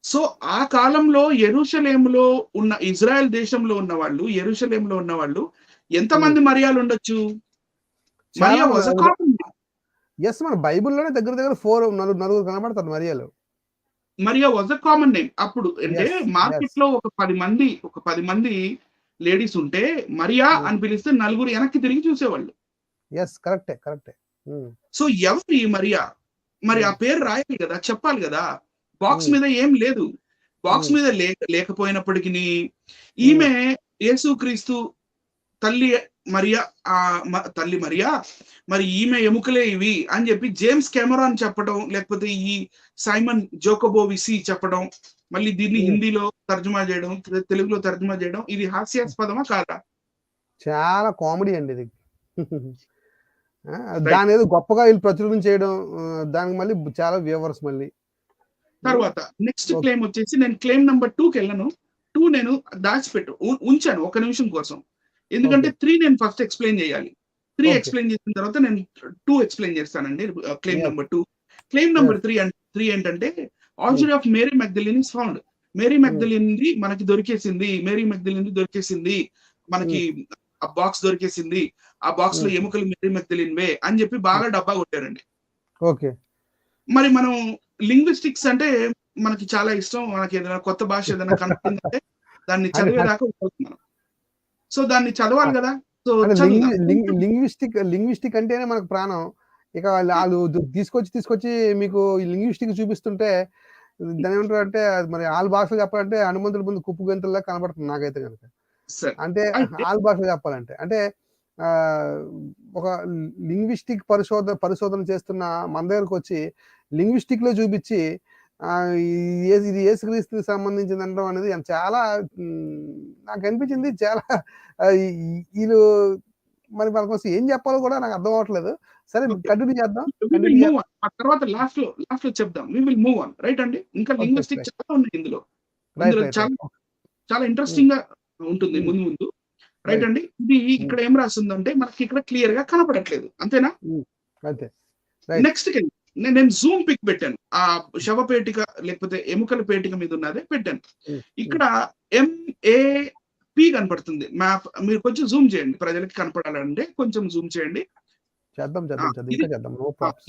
S2: సో ఆ కాలంలో యెరూషలేములో ఉన్న ఇజ్రాయెల్ దేశంలో ఉన్న వాళ్ళు, యెరూషలేములో ఉన్న వాళ్ళు ఎంతమంది మరియాలు ఉండొచ్చు? Maria was a common name.
S1: మన బైబిల్లోనే దగ్గర 4 నలుగురు కనబడతారు మరియాలు.
S2: Maria was a common name. అప్పుడు అంటే మార్కెట్ లో ఒక 10 మంది లేడీస్ ఉంటే మరియా అని పిలిస్తే నలుగురు వెనక్కి తిరిగి చూసేవాళ్ళు.
S1: కరెక్టే.
S2: సో ఎవరు ఈ మరియా? మరి ఆ పేరు రాయాలి కదా, చెప్పాలి కదా. బాక్స్ మీద ఏం లేదు. బాక్స్ మీద లేకపోయినప్పటికీ ఈమె యేసుక్రీస్తు తల్లి మరియా మరి ఈమె ఎముకలే ఇవి అని చెప్పి జేమ్స్ కెమెరాన్ చెప్పడం, లేకపోతే ఈ సైమన్ జోకబోవిసి చెప్పడం, మళ్ళీ దీన్ని హిందీలో తర్జుమా చేయడం, తెలుగులో తర్జుమా చేయడం, ఇది హాస్యాస్పదమా కాదా?
S1: చాలా కామెడీ అండి ఇది. దాని ఏదో గొప్పగా వీళ్ళు ప్రచురణ చేయడం, దానికి మళ్ళీ చాలా వ్యూవర్స్. మళ్ళీ
S2: తర్వాత నెక్స్ట్ క్లెయిమ్ వచ్చేసి, నేను క్లెయిమ్ నెంబర్ 2కి వెళ్ళను. 2 నేను దాచిపెట్టు ఉంచాను ఒక నిమిషం కోసం. ఎందుకంటే 3 నేను ఫస్ట్ ఎక్స్ప్లెయిన్ చేయాలి. 3 ఎక్స్ప్లెయిన్ చేసిన తర్వాత నేను 2 ఎక్స్ప్లెయిన్ చేస్తానండి. Claim number 2. క్లెయిమ్ నెంబర్ 3 ఏంటంటే ossuary of Mary Magdalene is found. Mary Magdalene మనకి దొరికేసింది. మేరీ మగ్దలిన్ దొరికేసింది, మనకి ఆ బాక్స్ దొరికేసింది. ఆ బాక్స్ లో ఎముకలు మేరీ మగ్దలిన్ వే అని చెప్పి బాగా డబ్బా కొట్టారండి. మరి మనం లింగ్విస్టిక్స్ అంటే మనకి చాలా ఇష్టం. మనకి ఏదైనా కొత్త భాష ఏదైనా కనపడిందంటే దాన్ని చదివేదాకా మనం. సో దాన్ని చదవాలి కదా. సో
S1: లింగ్విస్టిక్ అంటేనే మనకు ప్రాణం. ఇక వాళ్ళు తీసుకొచ్చి మీకు లింగ్విస్టిక్ చూపిస్తుంటే దాని ఏమంటారు అంటే, మరి వాళ్ళ భాషలో చెప్పాలంటే హనుమంతుడి ముందు కుప్పు గంతుల్లా కనబడుతుంది నాకైతే కనుక. అంటే వాళ్ళ భాషలో చెప్పాలంటే అంటే ఒక లింగ్విస్టిక్ పరిశోధన చేస్తున్న మన దగ్గరకు వచ్చి లింగ్విస్టిక్ లో చూపించి ఇది యేసుక్రీస్తుకి సంబంధించింది అనడం అనేది చాలా నాకు అనిపించింది. చాలా వీళ్ళు మరి మన కోసం ఏం చెప్పాలో కూడా నాకు అర్థం అవ్వట్లేదు. సరే, కంటిన్యూ చేద్దాం.
S2: తర్వాత లాస్ట్ లో చెప్దాం. We will move on, right అండి. ఇంకా లింగ్విస్టిక్ చాలా ఉన్నాయి ఇందులో. చాలా ఇంట్రెస్టింగ్ గా ఉంటుంది ముందు, రైట్ అండి. ఇది ఇక్కడ ఏం రాస్తుందంటే మనకి ఇక్కడ క్లియర్ గా కనపడట్లేదు, అంతేనా? నెక్స్ట్ నేను జూమ్ పిక్ పెట్టాను. ఆ శవపేటిక లేకపోతే ఎముకల పేటిక మీద ఉన్నదే పెట్టాను. ఇక్కడ MAP కనపడుతుంది మ్యాప్. మీరు కొంచెం జూమ్ చేయండి, ప్రజలకి కనపడాలంటే కొంచెం జూమ్ చేయండి.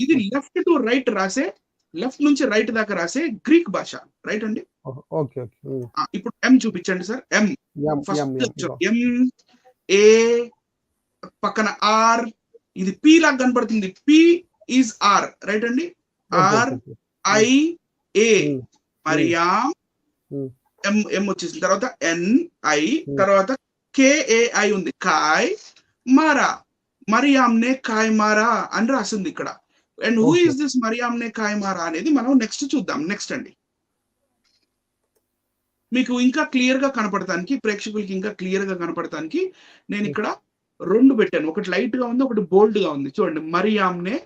S2: ఇది లెఫ్ట్ టు రైట్ రాసే, లెఫ్ట్ నుంచి రైట్ దాకా రాసే గ్రీక్ భాష, రైట్ అండి. ఇప్పుడు M చూపించండి సార్. M ఫస్ట్ MA పక్కన R, ఇది P లాగా కనపడుతుంది. P ఈజ్ R, రైట్ అండి. RIA మరియా ఎం వచ్చేసింది, తర్వాత NI, తర్వాత KAI ఉంది, కాయ్ మారా, మరియామ్నే కాయ్ మారా అని రాసింది ఇక్కడ. And who
S1: Okay.
S2: Is this Mariamne kai Mara అనేది మనం నెక్స్ట్ చూద్దాం. నెక్స్ట్ అండి, మీకు ఇంకా క్లియర్ గా కనపడటానికి, ప్రేక్షకులకి ఇంకా క్లియర్ గా కనపడటానికి నేను ఇక్కడ 2 పెట్టాను. ఒకటి లైట్ గా ఉంది, ఒకటి బోల్డ్ గా ఉంది. చూడండి, మరియామ్నే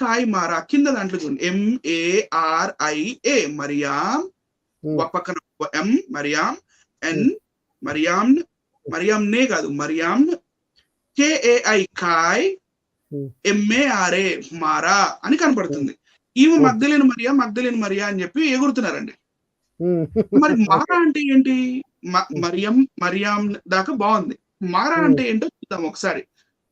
S2: కాయ్ మారా, కింద దాంట్లో చూడండి MARIA మరియాం, పక్కన M మరియాం, N మరియామ్నే కాదు మరియాం, KAI కాయ్, MARA మారా అని కనపడుతుంది. ఈమె మగ్దలేని మరియా అని చెప్పి ఎగురుతున్నారండి. మరి మారా అంటే ఏంటి? మరియాం దాకా బాగుంది. మారా అంటే ఏంటో చూద్దాం ఒకసారి.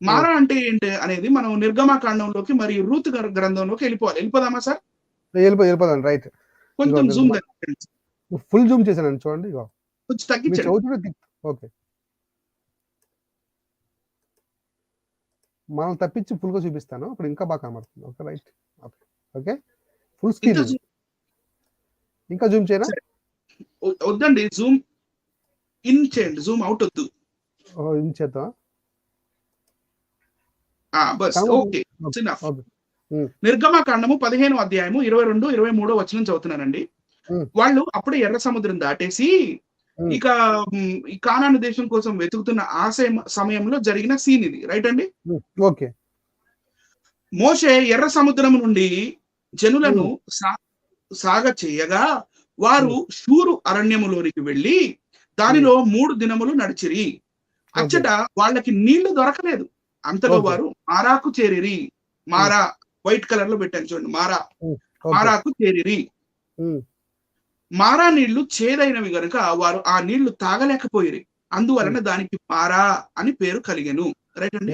S2: మారా అంటే ఏంటి అనేది మనం నిర్గమకాండంలోకి మరియు రూతు గ్రంథంలోకి వెళ్ళిపోదామా సార్?
S1: వెళ్ళిపోదాం. రైట్,
S2: కొంచెం జూమ్
S1: ఫుల్ జూమ్ చేశాను చూడండి,
S2: కొంచెం తగ్గించండి.
S1: ఓకే, మనం తప్పించి ఫుల్ గా చూపిస్తాను, అప్పుడు ఇంకా బాగా కనబడుతుంది. Okay, right, okay, full screen. ఇంకా జూమ్ చేయనా?
S2: వద్దండి, జూమ్ ఇన్ చేయండి, జూమ్ అవుట్ వద్దు.
S1: ఇన్ చేద్దాం.
S2: బస్ ఓకే, నిర్గమకాండము 15వ అధ్యాయము 22, 23 వచనం చదువుతున్నానండి. వాళ్ళు అప్పుడే ఎర్ర సముద్రం దాటేసి ఇక ఈ కానాను దేశం కోసం వెతుకుతున్న ఆ సమయంలో జరిగిన సీన్ ఇది, రైట్ అండి?
S1: ఓకే.
S2: మోషే ఎర్ర సముద్రం నుండి జనులను సాగ చేయగా వారు షూరు అరణ్యములోనికి వెళ్లి దానిలో 3 దినములు నడిచిరి. అచ్చట వాళ్ళకి నీళ్లు దొరకలేదు. అంతలో వారు మారాకు చేరిరి. మారా వైట్ కలర్ లో పెట్టాను చూడండి, మారాకు చేరిరి. మారా నీళ్లు చేదైనవి గనుక వారు ఆ నీళ్లు తాగలేకపోయిరి. అందువలన దానికి మారా అని పేరు కలిగెను, రైట్ అండి?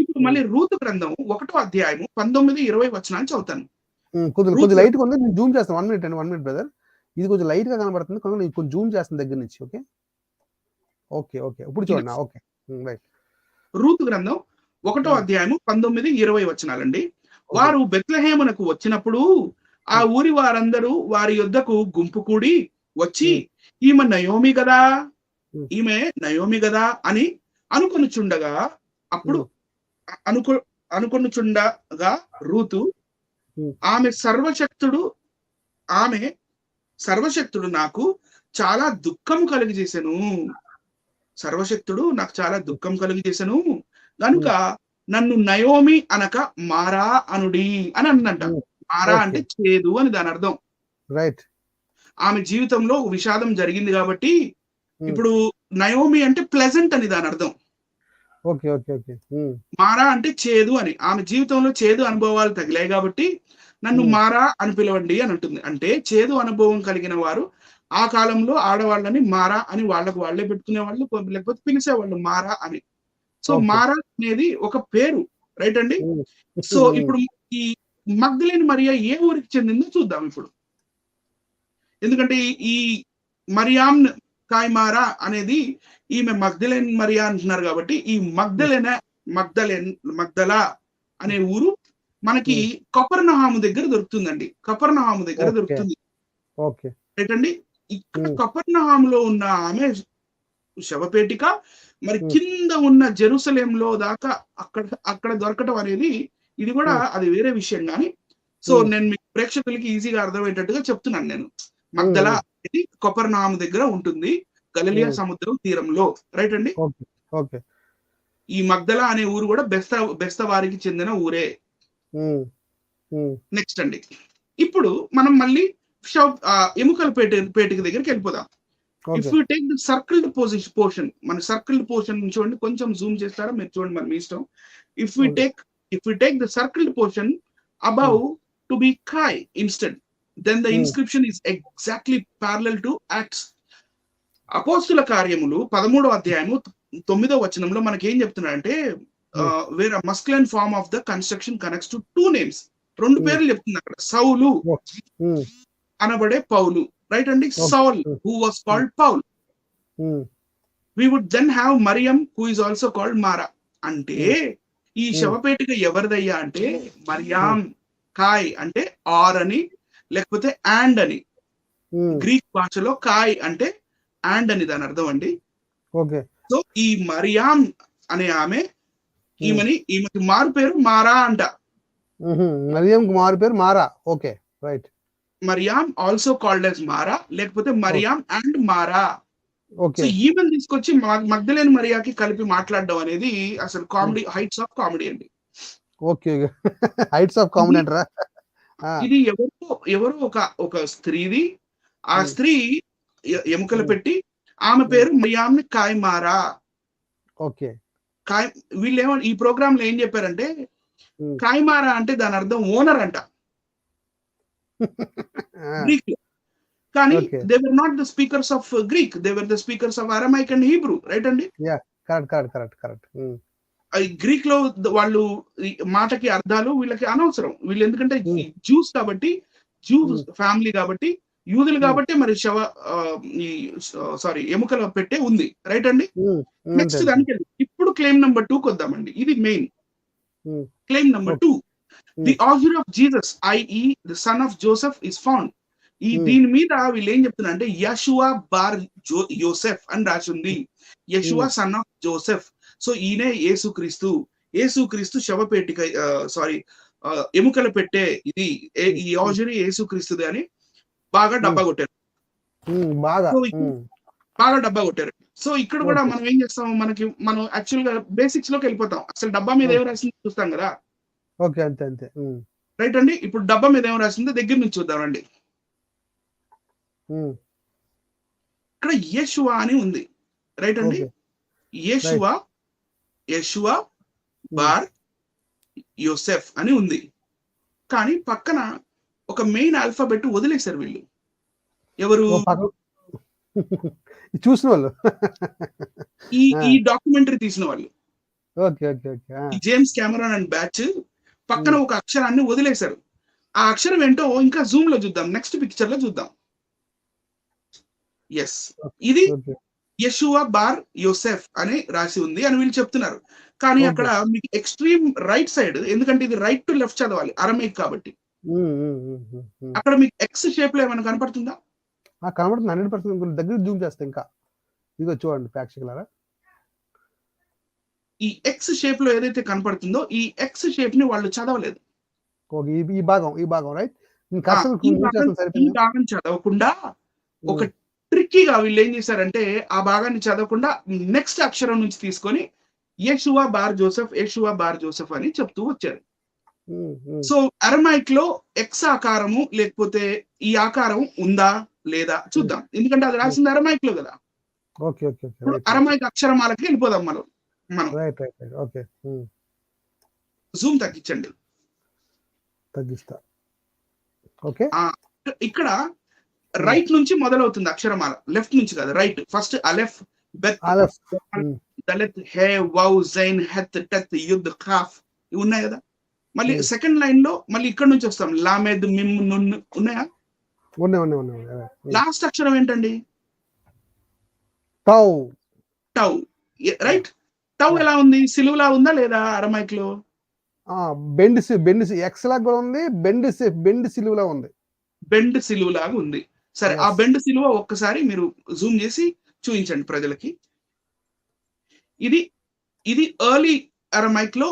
S2: ఇప్పుడు మళ్ళీ రూతు గ్రంథం 1వ అధ్యాయము 19, 20 వచనాలు చదువుతాను.
S1: కొంచెం లైట్ గా ఉంది, నేను జూమ్ చేస్తాను. 1 minute బ్రదర్, ఇది కొంచెం లైట్ గా కనబడుతుంది, కొంచెం జూమ్ చేస్తాను దగ్గర నుంచి. ఓకే ఓకే ఓకే, ఇప్పుడు చూడండి. Okay, right.
S2: రూతు గ్రంథం 1వ అధ్యాయము 19, 20 వచనాలండి. వారు బెత్లెహేమునకు వచ్చినప్పుడు ఆ ఊరి వారందరూ వారి యొద్దకు గుంపు కూడి వచ్చి ఈమె నయోమి గదా అని అనుకొనుచుండగా, అప్పుడు అనుకొనుచుండగా రూతు ఆమె సర్వశక్తుడు నాకు చాలా దుఃఖం కలిగజేశాను. సర్వశక్తుడు నాకు చాలా దుఃఖం కలిగజేశాను కనుక నన్ను నయోమి అనక మారా అనుడి అని అన్నంట. మారా అంటే చేదు అని దాని అర్థం.
S1: రైట్.
S2: ఆమె జీవితంలో విషాదం జరిగింది కాబట్టి ఇప్పుడు నయోమి అంటే ప్లెజెంట్ అని దాని అర్థం.
S1: Okay okay okay.
S2: మారా అంటే చేదు అని. ఆమె జీవితంలో చేదు అనుభవాలు తగిలాయి కాబట్టి నన్ను మారా అని పిలవండి అని అంటుంది. అంటే చేదు అనుభవం కలిగిన వారు ఆ కాలంలో ఆడవాళ్ళని మారా అని వాళ్ళకు వాళ్ళే పెట్టుకునే వాళ్ళు, లేకపోతే పిలిచేవాళ్ళు మారా అని. సో మారా అనేది ఒక పేరు, రైట్ అండి? సో ఇప్పుడు ఈ మగ్దలేని మరియా ఏ ఊరికి చెందిందో చూద్దాం ఇప్పుడు. ఎందుకంటే ఈ మరియాం కాయ్ మారా అనేది ఈమె మగ్దలేని మరియా అంటున్నారు కాబట్టి ఈ మగ్దలా అనే ఊరు మనకి కపెర్నహూము దగ్గర దొరుకుతుందండి. కపెర్నహూము దగ్గర దొరుకుతుంది, రైట్ అండి? ఇక్కడ కపెర్నహూములో ఉన్న ఆమె శవపేటిక మరి కింద ఉన్న జెరూసలేంలో దాకా అక్కడ దొరకటం అనేది ఇది కూడా అది వేరే విషయం. కానీ సో నేను మీకు ప్రేక్షకులకి ఈజీగా అర్థమయ్యేటట్టుగా చెప్తున్నాను. నేను మగ్దలా అనేది కపెర్నహూము దగ్గర ఉంటుంది, గలిలయ సముద్రం తీరంలో, రైట్ అండి? ఈ మగ్దలా అనే ఊరు కూడా బెస్త వారికి చెందిన ఊరే. నెక్స్ట్ అండి, ఇప్పుడు మనం మళ్ళీ ఎముకల పేటిక దగ్గరికి వెళ్ళిపోదాం. If you take the circled portion, మన సర్కిల్డ్ పోర్షన్ చూడండి, కొంచెం జూమ్ చేస్తారా మీరు చూడండి, మరి మీ ఇష్టం. If you take the circled portion above to be kai instead, then the inscription is exactly parallel to Acts. అపోస్తుల కార్యములు 13వ అధ్యాయము 9వ వచనంలో మనకి ఏం చెప్తున్నాడంటే wear a masculine form of the construction connects to 2 names. 2 పేర్లు చెప్తుంది అక్కడ. సౌలు అనబడే పౌలు, రైట్ అండి? Saul who was called Paul. We would then have Mariam who is also called Mara. అంటే ఈ శవపేటిక ఎవరిదయ్యా అంటే మరియాం, కాయ్ అంటే ఆర్ అని లేకపోతే అండ్ అని, గ్రీక్ భాషలో కాయ్ అంటే అండ్ అని దాని అర్థం అండి.
S1: ఓకే.
S2: సో ఈ మరియాం అనే ఆమె ఈమెకి మారు పేరు మారా అంట.
S1: మరియంకు మారు పేరు Mara. Okay, right.
S2: Mariam also called as Mara, లేకపోతే Mariam and Mara. So
S1: okay.
S2: ఈమెను తీసుకొచ్చి మగ్దలేని మరియాకి కలిపి మాట్లాడడం అనేది అసలు కామెడీ, హైట్స్ ఆఫ్ కామెడీ అండి.
S1: ఓకే. హైట్స్ ఆఫ్ కామెడీ అంటారా?
S2: ఇది ఎవరో ఒక స్త్రీది. ఆ స్త్రీ ఎముకలు పెట్టి ఆమె పేరు మరియాంని కాయ్ మారా.
S1: ఓకే.
S2: వీళ్ళు ఈ ప్రోగ్రామ్ లో ఏం చెప్పారంటే కాయ్మారా అంటే దాని అర్థం ఓనర్ అంట గ్రీక్ లో. కానీ they were not the speakers of Greek, they were the speakers of Aramaic and Hebrew, right అండి?
S1: కరెక్ట్.
S2: గ్రీక్ లో వాళ్ళు మాటకి అర్థాలు వీళ్ళకి అనవసరం. వీళ్ళు ఎందుకంటే జ్యూస్ కాబట్టి, జ్యూస్ ఫ్యామిలీ కాబట్టి, యూదులు కాబట్టి మరి ఎముకల పెట్టే ఉంది, రైట్ అండి? నెక్స్ట్ దానికి ఇప్పుడు క్లెయిమ్ నెంబర్ 2 వద్దామండి. ఇది main claim number 2. The author of Jesus i.e. The son of Joseph is found. దీని మీద వీళ్ళు ఏం చెప్తున్నారు అంటే యషువా బార్ యోసెఫ్ అని రాసి ఉంది. యషువా సన్ ఆఫ్ జోసెఫ్. సో ఈయనే యేసుక్రీస్తు శవపేటిక ఎముకల పెట్టే ఇది ఈ ఆజరీ యేసుక్రీస్తుది అని బాగా డబ్బా కొట్టారు. బాగా డబ్బా కొట్టారు. సో ఇక్కడ కూడా మనం ఏం చేస్తాం, మనం యాక్చువల్ గా బేసిక్స్ లోకి వెళ్ళిపోతాం. అసలు డబ్బా మీద ఏం రాసింది చూస్తాం కదా.
S1: ఓకే, అంతే.
S2: రైట్ అండి. ఇప్పుడు డబ్బా మీద ఏం రాసిందో దగ్గర నుంచి చూద్దామండి. ఇక్కడ యెషువా అని ఉంది, రైట్ అండి? యెషువా బార్ యోసెఫ్ అని ఉంది. కానీ పక్కన ఒక మెయిన్ ఆల్ఫాబెట్ వదిలేశారు వీళ్ళు. ఎవరు?
S1: చూసిన వాళ్ళు,
S2: ఈ డాక్యుమెంటరీ తీసిన వాళ్ళు. జేమ్స్ కెమెరాన్ అండ్ బ్యాచ్ పక్కన ఒక అక్షరాన్ని వదిలేశారు. ఆ అక్షరం ఏంటో ఇంకా జూమ్ లో చూద్దాం, నెక్స్ట్ పిక్చర్ లో చూద్దాం. ఎస్, ఇది యెషువా బార్ యోసెఫ్ అని రాసి ఉంది అని వీళ్ళు చెప్తున్నారు. కానీ అక్కడ మీకు ఎక్స్ట్రీమ్ రైట్ సైడ్, ఎందుకంటే ఇది రైట్ టు లెఫ్ట్ చదవాలి అరమైక్ కాబట్టి, అక్కడ మీకు ఎక్స్ షేప్ లో ఏమైనా కనపడుతుందా?
S1: కనబడుతుంది. 100% దగ్గర జూమ్ చేస్తే ఇంకా ఇదిగో చూడండి ప్రేక్షకులారా.
S2: ఈ ఎక్స్ షేప్ లో ఏదైతే కనపడుతుందో ఈ ఎక్స్ షేప్ ని వాళ్ళు చదవలేదు.
S1: ఈ భాగం రైట్.
S2: ఈ భాగం చదవకుండా ఒక ట్రిక్కీగా వీళ్ళు ఏం చేశారంటే ఆ భాగాన్ని చదవకుండా నెక్స్ట్ అక్షరం నుంచి తీసుకొని యెషువా బార్ జోసెఫ్ అని చెప్తూ వచ్చారు. సో అరమైక్ లో ఎక్స్ ఆకారము లేకపోతే ఈ ఆకారం ఉందా లేదా చూద్దాం, ఎందుకంటే అది రాసింది అరమైక్ లో కదా. అరమైక్ అక్షరమాలకి వెళ్ళిపోదాం మనం. జూమ్ తగ్గించండి. ఇక్కడ రైట్ నుంచి మొదలవుతుంది అక్షరమాల, లెఫ్ట్ నుంచి కాదు, రైట్. ఫస్ట్ అలెఫ్, బెత్, దలెత్, హే, వౌ, జైన్, హెత్, టెత్, యుద్, ఖాఫ్ ఇవి ఉన్నాయి కదా. మళ్ళీ సెకండ్ లైన్ లో మళ్ళీ ఇక్కడ నుంచి వస్తాం, లామెద్, మిమ్, నున్ ఉన్నాయా? లాస్ట్ అక్షరం ఏంటండి?
S1: టౌ.
S2: రైట్. టౌ ఎలా ఉంది? సిలువలా ఉందా లేదా అరమైక్ లో?
S1: బెండ్ ఎక్స్ లాగా కూడా ఉంది, బెండ్ సిలువలా ఉంది.
S2: బెండ్ సిలువలాగా ఉంది. సరే, ఆ బెండ్ సిలువ ఒక్కసారి మీరు జూమ్ చేసి చూపించండి ప్రజలకి. ఇది ఎర్లీ అరమైక్ లో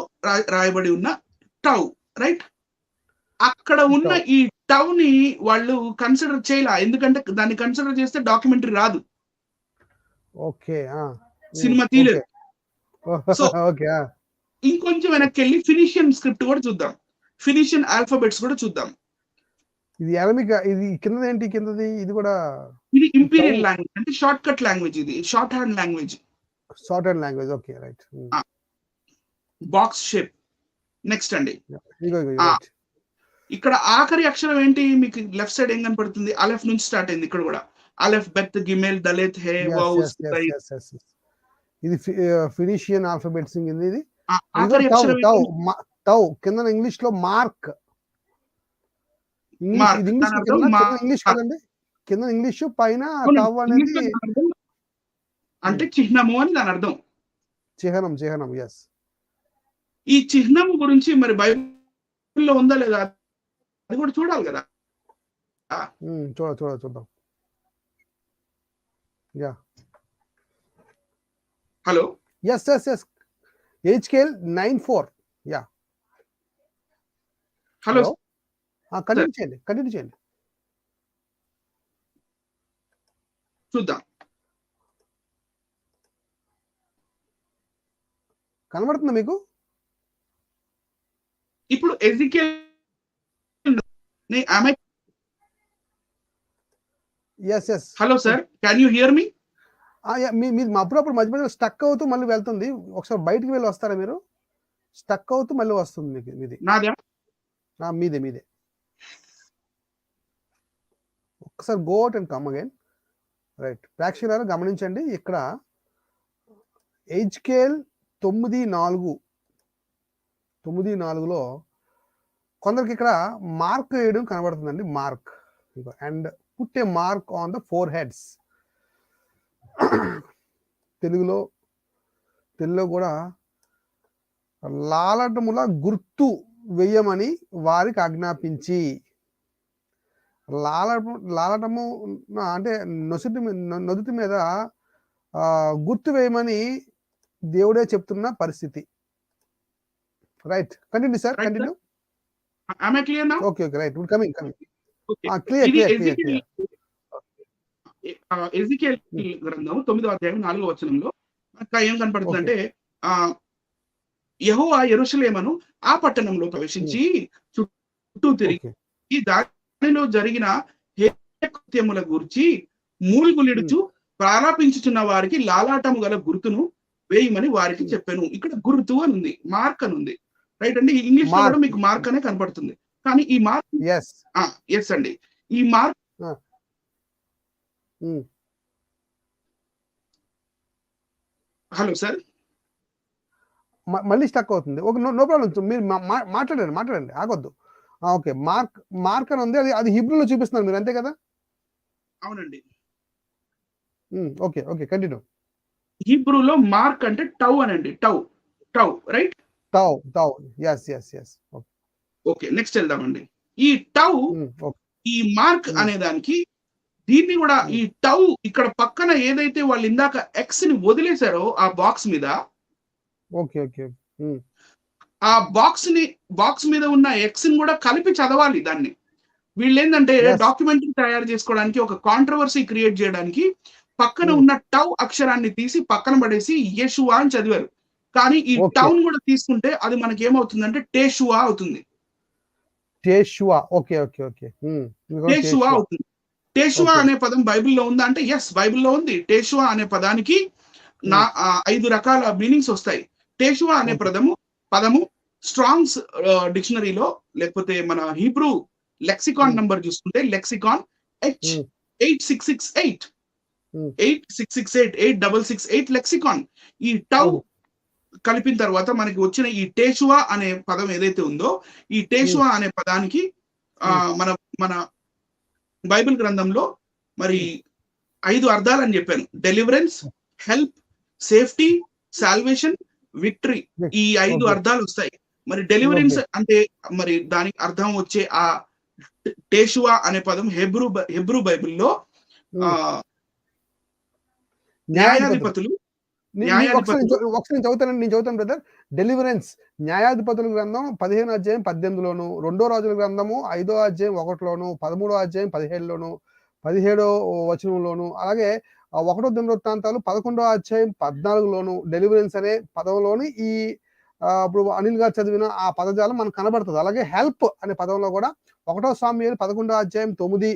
S2: రాయబడి ఉన్న టౌ, రైట్? అక్కడ ఉన్న ఈ టౌ ని వాళ్ళు కన్సిడర్ చేయాల, ఎందుకంటే దాన్ని కన్సిడర్ చేస్తే డాక్యుమెంటరీ రాదు, సినిమా తీయలేదు. సో ఇంకొంచెం వెనక్కి వెళ్ళి ఫినిషియన్ స్క్రిప్ట్ కూడా చూద్దాం, ఫినిషియన్ ఆల్ఫాబెట్స్ కూడా చూద్దాం.
S1: ఇది అరమిక్, ఇది కిందది ఇది కూడా
S2: ఇది ఇంపీరియల్ లాంగ్వేజ్, అంటే షార్ట్ కట్ లాంగ్వేజ్, ఇది short hand language.
S1: Okay, right.
S2: Box shape. Next అండి, ఇక్కడ ఆఖరి అక్షరం ఏంటి మీకు లెఫ్ట్ సైడ్ ఏం కనపడుతుంది? అలెఫ్ నుంచి స్టార్ట్ అయింది. ఇక్కడ కూడా అలెఫ్, బెత్, గిమెల్, దలెత్, హే, వౌ.
S1: ఇది ఫినిషియన్ ఆల్ఫాబెట్స్. ఇది
S2: ఆఖరి అక్షరం
S1: టౌ కింద ఇంగ్లీష్ లో మార్క్. ఇంగ్లీష్ కదండి, కింద ఇంగ్లీష్, పైన టౌ అనేది
S2: అంటే చిహ్నము అని దాని అర్థం.
S1: చిహ్నం. ఎస్.
S2: ఈ చిహ్నం గురించి మరి బైబిల్లో ఉందా లేదా అది కూడా చూడాలి కదా.
S1: చూద్దాం. Yeah
S2: hello
S1: yes yes yes HKL 94 yeah
S2: hello
S1: hello continue చేయండి
S2: చూద్దాం.
S1: కనబడుతుందా మీకు?
S2: ఇప్పుడు ఎజికేల్
S1: yes yes
S2: hello sir, can you hear me?
S1: మీరు అప్పుడప్పుడు మధ్య మధ్యలో స్టక్ అవుతూ మళ్ళీ వెళ్తుంది. ఒకసారి బయటికి వెళ్ళి వస్తారా మీరు? స్టక్ అవుతూ మళ్ళీ వస్తుంది మీకు. మీది
S2: నాదా?
S1: మీదే ఒకసారి go out and come again. Right, ప్రేక్షకులారా గమనించండి, ఇక్కడ హెచ్కేఎల్ 94లో కొందరికి ఇక్కడ మార్క్ వేయడం కనబడుతుందండి. Mark and put a mark on the 4 heads. తెలుగులో కూడా లాలటముల గుర్తు వేయమని వారికి ఆజ్ఞాపించి. లాలటము అంటే నొదుటి మీద గుర్తు వేయమని దేవుడే చెప్తున్న పరిస్థితి. Right, continue sir, continue.
S2: Am I clear now?
S1: Okay right, coming
S2: Okay.
S1: Clear
S2: ఇది
S1: క్లియర్.
S2: ఎజికేల్ గ్రంథం 9వ అధ్యాయం 4వ వచనంలో అక్కడ ఏం కనపడుతుందంటే, యెహోవా యెరూషలేమును ఆ పట్టణంలో ప్రవేశించి చుట్టూ తిరిగి దానిలో జరిగిన కృత్యముల గురించి మూలుగులిడుచు ప్రారంభించుచున్న వారికి లాలాటము గల గుర్తును వేయమని వారికి చెప్పాను. ఇక్కడ గుర్తు అని ఉంది, మార్క్ అని ఉంది. రైట్ అండి, ఇంగ్లీష్ లో కూడా మీకు మార్క్ అనే కనపడుతుంది. కానీ ఈ మార్క్ ఎస్ అండి, ఈ మార్క్ హలో సార్,
S1: మళ్ళీ స్టక్ అవుతుంది. ఓకే, నో ప్రాబ్లం, మీరు మాట్లాడండి, ఆగొద్దు. ఓకే, మార్క్ అని ఉంది, అది హిబ్రూలో చూపిస్తున్నారు మీరు, అంతే కదా?
S2: అవునండి.
S1: Okay continue.
S2: హిబ్రూలో మార్క్ అంటే టౌ అనండి, tau right?
S1: Tau yes.
S2: Okay, next వెళ్దామండి. ఈ టౌ, ఈ మార్క్ అనే దానికి దీన్ని కూడా ఈ టౌ ఇక్కడ పక్కన ఏదైతే వాళ్ళు ఇందాక ఎక్స్ ని వదిలేశారో ఆ బాక్స్ మీద, ఆ బాక్స్ మీద ఉన్న ఎక్స్ ని కూడా కలిపి చదవాలి. దాన్ని వీళ్ళు ఏంటంటే డాక్యుమెంటరీ తయారు చేసుకోవడానికి, ఒక కాంట్రవర్సీ క్రియేట్ చేయడానికి పక్కన ఉన్న టౌ అక్షరాన్ని తీసి పక్కన పడేసి యెషువా అని చదివారు. కానీ ఈ టౌన్ కూడా తీసుకుంటే అది మనకి ఏమవుతుందంటే టేషువా అవుతుంది. టేషువా అవుతుంది. టేషువా అనే పదం బైబిల్లో ఉందా అంటే ఎస్, బైబిల్లో ఉంది. టేషువా అనే పదానికి 5 రకాల మీనింగ్స్ వస్తాయి. టేషువా అనే పదము స్ట్రాంగ్స్ డిక్షనరీలో, లేకపోతే మన హీబ్రూ లెక్సికాన్ నంబర్ చూసుకుంటే లెక్సికాన్ H8668 8668 లెక్సికాన్. ఈ టౌ కలిపిన తర్వాత మనకి వచ్చిన ఈ టేషువా అనే పదం ఏదైతే ఉందో, ఈ టేషువా అనే పదానికి మన బైబిల్ గ్రంథంలో మరి 5 అర్థాలని చెప్పాను. Deliverance, help, safety, salvation, victory, ఈ 5 అర్థాలు వస్తాయి. మరి డెలివరెన్స్ అంటే మరి దానికి అర్థం వచ్చే ఆ టేషువా అనే పదం హెబ్రూ బైబిల్లో న్యాయాధిపతులు.
S1: ఒకసారి నేను చదువుతాను బ్రదర్. డెలివరెన్స్, న్యాయాధిపతుల గ్రంథం 15వ అధ్యాయం 18లోను, 2వ రాజుల గ్రంథము 5వ అధ్యాయం 1లోను, 13వ అధ్యాయం 17లోను, 17వ వచనంలోను, అలాగే 1వ దినవృత్తాంతాలు 11వ అధ్యాయం 14లోను డెలివరెన్స్ అనే పదంలోని ఈ ఇప్పుడు అనిల్ గారు చదివిన ఆ పదజాలం మనకు కనబడుతుంది. అలాగే హెల్ప్ అనే పదంలో కూడా 1వ సామ్యుయేలు 11వ అధ్యాయం 9,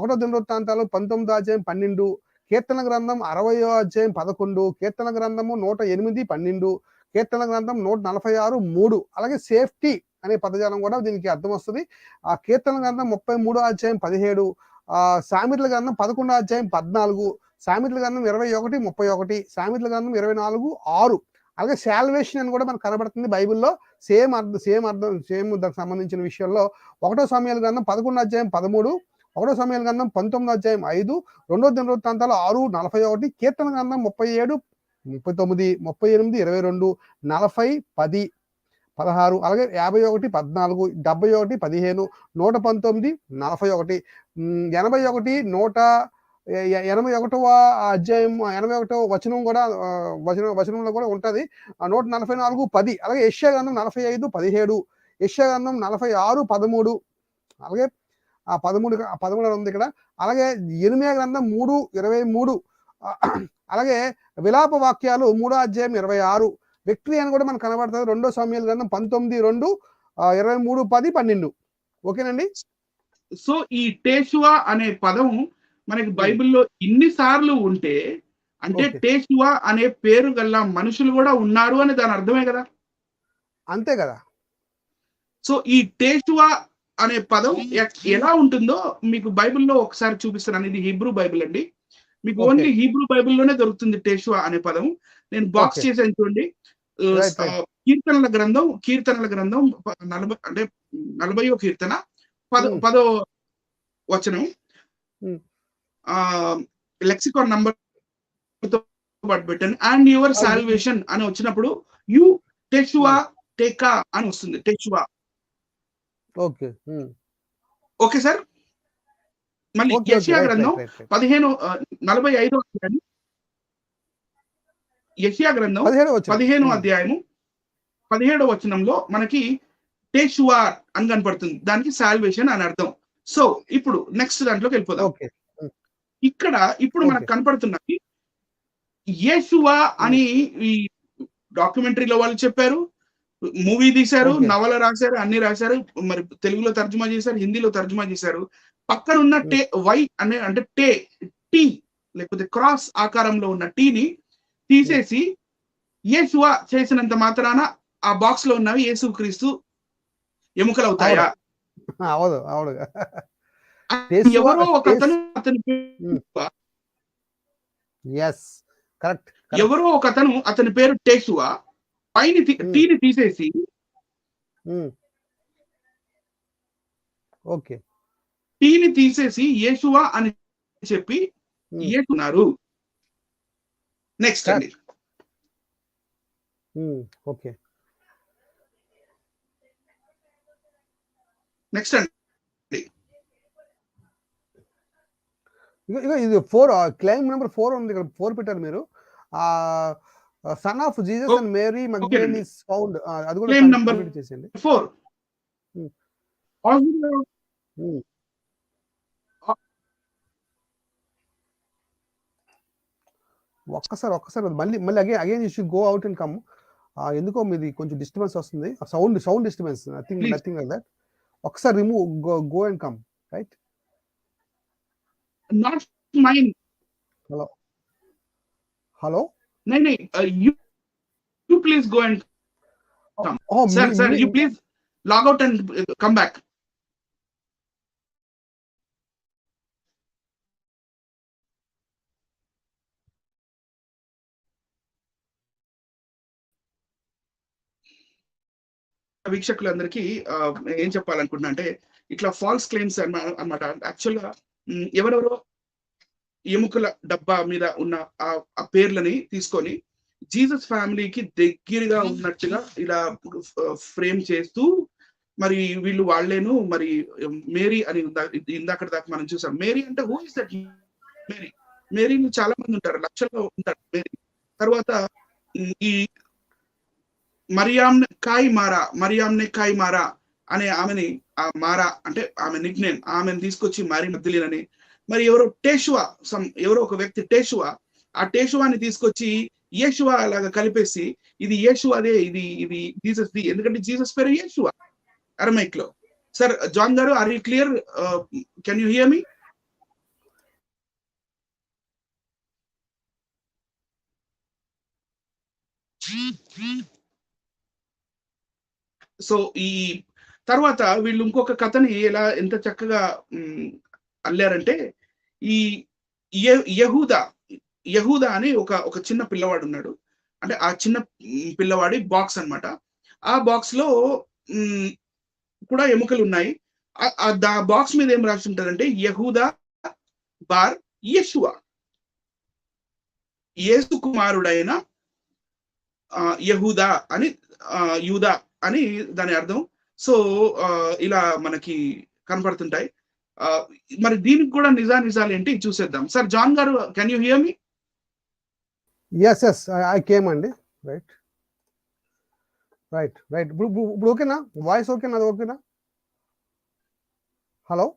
S1: 1వ దినవృత్తాంతాలు 19వ అధ్యాయం 12, కీర్తన గ్రంథం 60వ అధ్యాయం 11, కీర్తన గ్రంథము 108, 12, కీర్తన గ్రంథం 146, 3. అలాగే సేఫ్టీ అనే పదజాలం కూడా దీనికి అర్థం వస్తుంది. ఆ కీర్తన గ్రంథం 33వ అధ్యాయం 17, సామెతల గ్రంథం 11వ అధ్యాయం 14, సామెతల గ్రంథం 21, 31, సామెతల గ్రంథం 24, 6. అలాగే సాల్వేషన్ అని కూడా మనకు కనబడుతుంది బైబిల్లో. సేమ్ దానికి సంబంధించిన విషయంలో 1వ సామ్యుయేలు గ్రంథం 11వ అధ్యాయం 13, 1వ సామ్యుయేలు గ్రంథం 19వ అధ్యాయం 5, 2వ దినవృత్తాంతాలు 6, 41, కీర్తన గ్రంథం 37, 39, 38, 22, 40, 10, 16, అలాగే 51, 14, 71, 15, 119, 41, 81, 81వ అధ్యాయం 81వ వచనం కూడా వచనంలో కూడా ఉంటుంది. 144:10 అలాగే యెషయా గ్రంథం 45:17 యెషయా గ్రంథం 46:13 అలాగే 13 ఉంది ఇక్కడ. అలాగే యిర్మీయా గ్రంథం 3:23 అలాగే విలాప వాక్యాలు 3వ అధ్యాయం 26 విక్టరీ అని కూడా మనకు కనబడుతుంది. 2 సమూయేలు గ్రంథం 19:2 23:10 12 ఓకేనండి.
S2: సో ఈ టేషువా అనే పదం మనకి బైబిల్లో ఇన్ని సార్లు ఉంటే అంటే టేషువా అనే పేరు గల మనుషులు కూడా ఉన్నారు అని దాని అర్థమే కదా.
S1: అంతే కదా.
S2: సో ఈ టేషువా అనే పదం ఎలా ఉంటుందో మీకు బైబిల్లో ఒకసారి చూపిస్తాను. ఇది హీబ్రూ బైబిల్ అండి. మీకు ఓన్లీ హీబ్రూ బైబిల్లోనే దొరుకుతుంది టేషువా అనే పదం. నేను బాక్స్ చేసాను చూడండి. కీర్తనల గ్రంథం 40 అంటే 40వ కీర్తన 10వ వచనం లెక్సికాన్ నంబర్ తో పాటు పెట్టాను. అండ్ యువర్ సాల్వేషన్ అని వచ్చినప్పుడు యు టెషువా టేకా అని వస్తుంది. టెషువా ఓకే సార్. మళ్ళీ యెషయా గ్రంథం 45వ అధ్యాయం యెషయా గ్రంథం 15వ అధ్యాయము 17వ వచనంలో మనకి టేషువా అని కనపడుతుంది. దానికి సాల్వేషన్ అని అర్థం. సో ఇప్పుడు నెక్స్ట్ దాంట్లోకి వెళ్ళిపోదాం. ఇక్కడ ఇప్పుడు మనకు కనపడుతున్నది యేషువా అని ఈ డాక్యుమెంటరీలో వాళ్ళు చెప్పారు, మూవీ తీశారు, నవల రాశారు, అన్ని రాశారు. మరి తెలుగులో తర్జుమా చేశారు, హిందీలో తర్జుమా చేశారు. పక్కన ఉన్న వై అనే అంటే టీ లేకపోతే క్రాస్ ఆకారంలో ఉన్న టీని తీసేసి యేషువా చేసినంత మాత్రాన ఆ బాక్స్ లో ఉన్నవి యేసుక్రీస్తు ఎముకలు అవుతాయా? ఎవరో ఒక అతను అతని పేరు టేషువా పైన టీని తీసేసి యేషువా అని చెప్పి యేసున్నారు. నెక్స్ట్ అండి. నెక్స్ట్ అండి.
S1: ఇది 4 క్లెయిమ్ నెంబర్ 4 ఉంది ఇక్కడ. 4 పెట్టారు మీరు. Son of Jesus and Mary Magdalene is found. అది కూడా కంప్లీట్ చేసేయండి.
S2: 4
S1: ఒక్కసారి మళ్ళీ again you should go out and come. ఎందుకో మీది కొంచెం డిస్టర్బెన్స్ వస్తుంది. Sound disturbance. Nothing like that. ఒకసారి remove go and come. Right.
S2: Not mine.
S1: Hello.
S2: No. You please go and come. Sir, you please log out and come back. వీక్షకులందరికీ ఏం చెప్పాలనుకుంటున్నా అంటే ఇట్లా falls claims అన్నమాట. యాక్చువల్గా ఎవరెవరో ఎముకల డబ్బా మీద ఉన్న ఆ పేర్లని తీసుకొని జీసస్ ఫ్యామిలీకి దగ్గరగా ఉన్నట్టుగా ఇలా ఫ్రేమ్ చేస్తూ మరి వీళ్ళు వాళ్ళేను మరి మేరీ అని ఇందాక దాకా మనం చూసాం. మేరీ అంటే హూ ఇస్ దట్? మేరీని చాలా మంది ఉంటారు, లక్షల్లో ఉంటారు మేరీ. తర్వాత ఈ మరియామ్నే కాయ్ మారా అనే ఆమెని, ఆ మారా అంటే ఆమె నిక్ నేమ్, ఆమెను తీసుకొచ్చి మారీ మగ్దలేన్ అని, మరి ఎవరో ఒక వ్యక్తి టేషువా, ఆ టేషువాని తీసుకొచ్చి యేషువా లాగా కలిపేసి ఇది యేషువాదే, ఇది జీసస్ ది, ఎందుకంటే జీసస్ పేరు యేషువా అరమైక్ లో. సార్ జాన్ గారు, are you clear? Can you hear me? So ఈ తర్వాత వీళ్ళు ఇంకొక కథని ఎంత చక్కగా అల్లారంటే, ఈ యహూదా అని ఒక చిన్న పిల్లవాడు ఉన్నాడు. అంటే ఆ చిన్న పిల్లవాడి బాక్స్ అన్నమాట. ఆ బాక్స్ లో కూడా ఎముకలు ఉన్నాయి. ఆ బాక్స్ మీద ఏం రాసి ఉంటదంటే యహూదా బార్ యెషువా, యేసు కుమారుడైన యహూదా అని, యూదా అని దాని అర్థం. సో ఇలా మనకి కనపడుతుంటాయి. మరి దీనికి కూడా నిజాలు ఏంటి చూసేద్దాం. సార్ జాన్ గారు, can you hear me?
S1: Yes I came అండి. రైట్ రైట్ రైట్ ఇప్పుడు ఓకేనా? వాయిస్ ఓకేనా? అది ఓకేనా? హలో,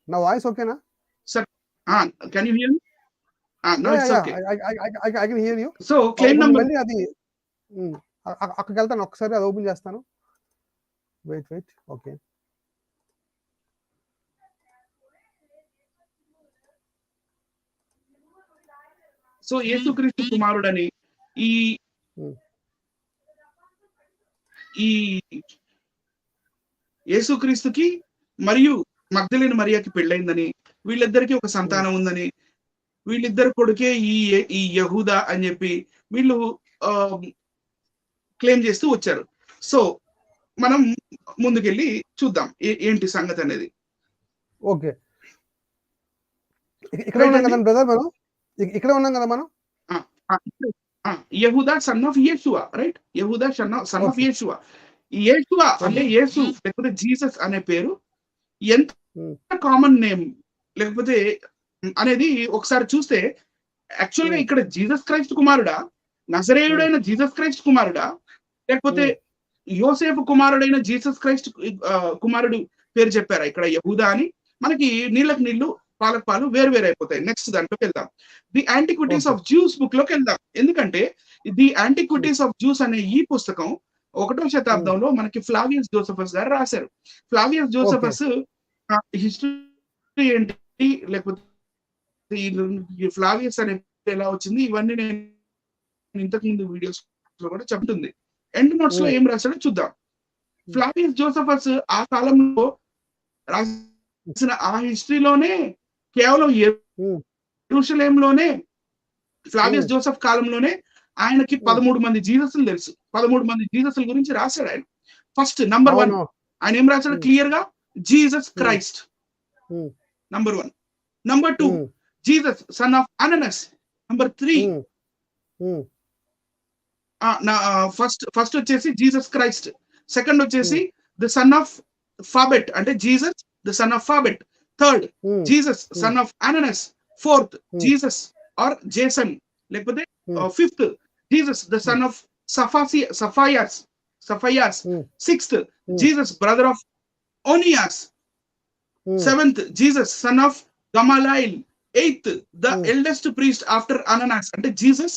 S1: నా వాయిస్ ఓకేనా?
S2: Sir can you hear me? No it's okay.
S1: I can hear you.
S2: So claim number
S1: మళ్ళీ అది అక్కడికి వెళ్తాను, ఒకసారి అది ఓపెన్ చేస్తాను. Wait okay.
S2: సో యేసుక్రీస్తు కుమారుడని ఈ ఈ యేసుక్రీస్తుకి మరియు మగ్దలేని మరియకి పెళ్ళైందని, వీళ్ళిద్దరికి ఒక సంతానం ఉందని, వీళ్ళిద్దరు కొడుకే ఈ యహూదా అని చెప్పి వీళ్ళు క్లెయిమ్ చేస్తూ వచ్చారు. సో మనం ముందుకెళ్ళి చూద్దాం ఏంటి సంగతి అనేది.
S1: ఓకే, ఇక్కడ ఉన్నాం కదా బ్రదర్, మనం ఇక్కడ ఉన్నాం కదా మనం.
S2: Yehuda son of Yeshua, right? Yehuda son of Yeshua. Yeshua అంటే యేసు లేకపోతే జీసస్ అనే పేరు ఎంత కామన్ నేమ్ లేకపోతే అనేది ఒకసారి చూస్తే, యాక్చువల్ గా ఇక్కడ జీసస్ క్రైస్ట్ కుమారుడా, నజరేయుడైన జీసస్ క్రైస్ట్ కుమారుడా, లేకపోతే యోసేపు కుమారుడైన జీసస్ క్రైస్ట్ కుమారుడు పేరు చెప్పారా ఇక్కడ యహూదా అని? మనకి నీళ్ళకి నీళ్లు పాలకు పాలు వేరు వేరు అయిపోతాయి. నెక్స్ట్ దాంట్లోకి వెళ్దాం, the antiquities of juice book లోకి వెళ్దాం. ఎందుకంటే ది యాంటిక్విటీస్ ఆఫ్ జ్యూస్ అనే ఈ పుస్తకం 1వ శతాబ్దంలో మనకి ఫ్లావియస్ జోసెఫస్ గారు రాశారు. ఫ్లావియస్ జోసెఫస్ హిస్టరీ ఏంటి, లేకపోతే ఫ్లావియస్ అనే ఎలా వచ్చింది, ఇవన్నీ నేను ఇంతకు ముందు వీడియోస్ లో కూడా చెప్తుంది. ఎండ్ నోట్స్ లో ఏం రాశాడో చూద్దాం. ఫ్లావియస్ జోసెఫస్ ఆ కాలంలో రాసిన ఆ హిస్టరీలోనే కేవలం యెరూషలేంలోనే ఫ్లావియస్ జోసెఫ్ కాలంలోనే ఆయనకి 13 మంది జీసస్లు తెలుసు. 13 మంది జీసస్ల గురించి రాశాడు ఆయన. ఫస్ట్ నంబర్ 1 ఆయన ఏం రాశాడు క్లియర్ గా? Jesus Christ number 1. Number 2 Jesus son of Ananus. Number 3 first వచ్చేసి జీసస్ క్రైస్ట్. సెకండ్ వచ్చేసి ద సన్ ఆఫ్ ఫాబెట్ అంటే Jesus the son of Phabet. Third Jesus son of Ananus. Fourth Jesus or Jason లేకపోతే fifth Jesus the son of Sapphias. Sixth Jesus brother of Onias. Seventh Jesus son of Gamaliel. Eighth the eldest priest after Ananus అంటే Jesus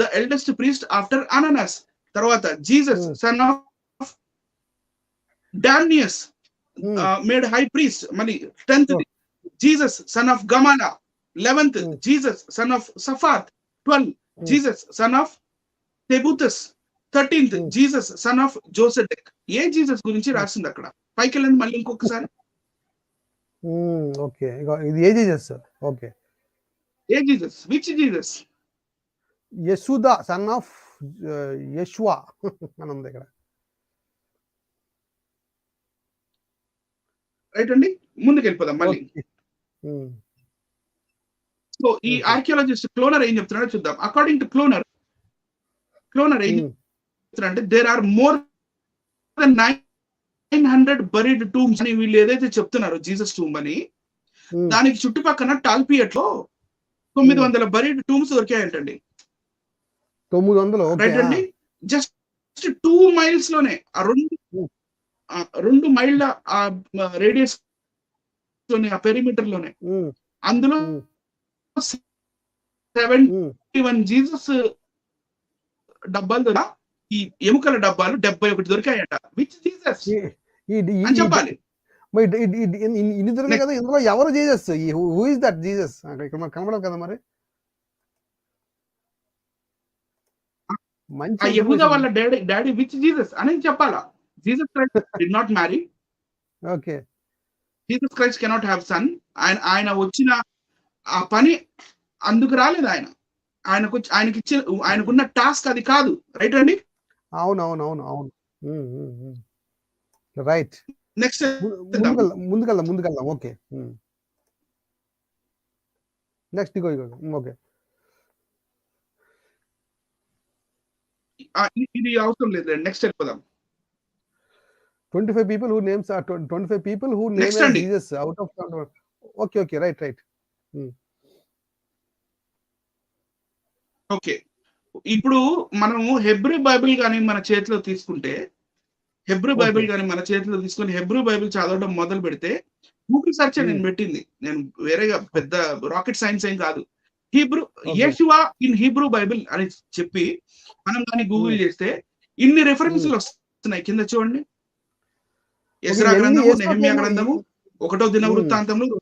S2: the eldest priest after అననాస్. తర్వాత Jesus son of Damneus made high priest. మళ్ళీ 10th Jesus son of Gamala. 11th Jesus son of Saphat. 12 Jesus son of Thebuthis. 13th Jesus son of Josedech. ఏ Jesus గురించి రాసింది అక్కడ? పైకి వెళ్ళండి మళ్ళీ ఇంకొకసారి.
S1: ఓకే, ఇది ఏ జీసస్? ఓకే,
S2: ఏ Jesus? Which Jesus?
S1: Yehuda son of Yeshua అని ఉంది ఇక్కడ.
S2: రైట్ అండి, ముందుకు వెళ్ళిపోదాం మళ్ళీ. సో ఈ ఆర్కియాలజిస్ట్ క్లోనర్ ఏం చెప్తున్నాడో చూద్దాం. అకార్డింగ్ టు క్లోనర్ ఏం చెప్తున్నా అంటే there are more than 900 buried tombs అని వీళ్ళు ఏదైతే చెప్తున్నారో జీసస్ టూమ్ అని, దానికి చుట్టుపక్కల టాల్పియట్ లో 900 బరీడ్ టూమ్స్ దొరికాయంటండి.
S1: 900
S2: రైట్ అండి, జస్ట్ 2 miles లోనే ఆ 2 మైళ్ళ రేడియస్ లోనే, ఆ పెరిమీటర్ లోనే, అందులో 71 జీసస్ డబ్బాలు, ఈ ఎముకల డబ్బాలు 71 దొరికాయట. విచ్ జీసస్ అని చెప్పాలి.
S1: ఇన్ని దొరికాయి కదా, ఇందులో ఎవరు Jesus? Who is that Jesus? ఇక్కడ మనకు కనబడదు కదా మరి.
S2: ఆ యెహూదా వాళ్ళ డాడీ విచ్ జీసస్ అనేది చెప్పాలా. Jesus Christ did not marry.
S1: Okay,
S2: Jesus Christ cannot have son. ఆయన వచ్చిన ఆ పని అందుకు రాలేదు. ఆయనకున్న టాస్క్ అది కాదు. రైట్ అండి?
S1: అవును. రైట్,
S2: నెక్స్ట్
S1: ముందుకెళ్దాం. ఓకే, నెక్స్ట్ ఇగో ఓకే.
S2: ఇది అవసరం లేదు, నెక్స్ట్ వెళ్ళిపోదాం.
S1: 25 people who names are 25 people who name
S2: Next
S1: as
S2: అండి.
S1: Jesus out of okay, right.
S2: Okay. ఇప్పుడు మనము హెబ్రీ బైబిల్ గాని మన చేతిలో తీసుకుంటే, హెబ్రీ బైబిల్
S1: Okay.
S2: గాని మన చేతిలో తీసుకొని హెబ్రీ బైబిల్ చదవడం మొదలు పెడితే గూగుల్ సెర్చ్ నేను పెట్టింది. నేను వేరేగా పెద్ద రాకెట్ సైన్స్ ఏం కాదు. Hebrew
S1: Okay.
S2: Yeshua in Hebrew Bible అని చెప్పి మనం దాన్ని గూగుల్ చేస్తే ఇన్ని రెఫరెన్స్‌లు వస్తున్నాయి. కింద చూడండి. ఎజ్రా
S1: ఇవన్నీ
S2: గ్రంథము,
S1: యేసు
S2: నెహెమ్యా
S1: ప్రభువు
S2: గ్రంథము, ఒకటో దినవృత్తాంతములు,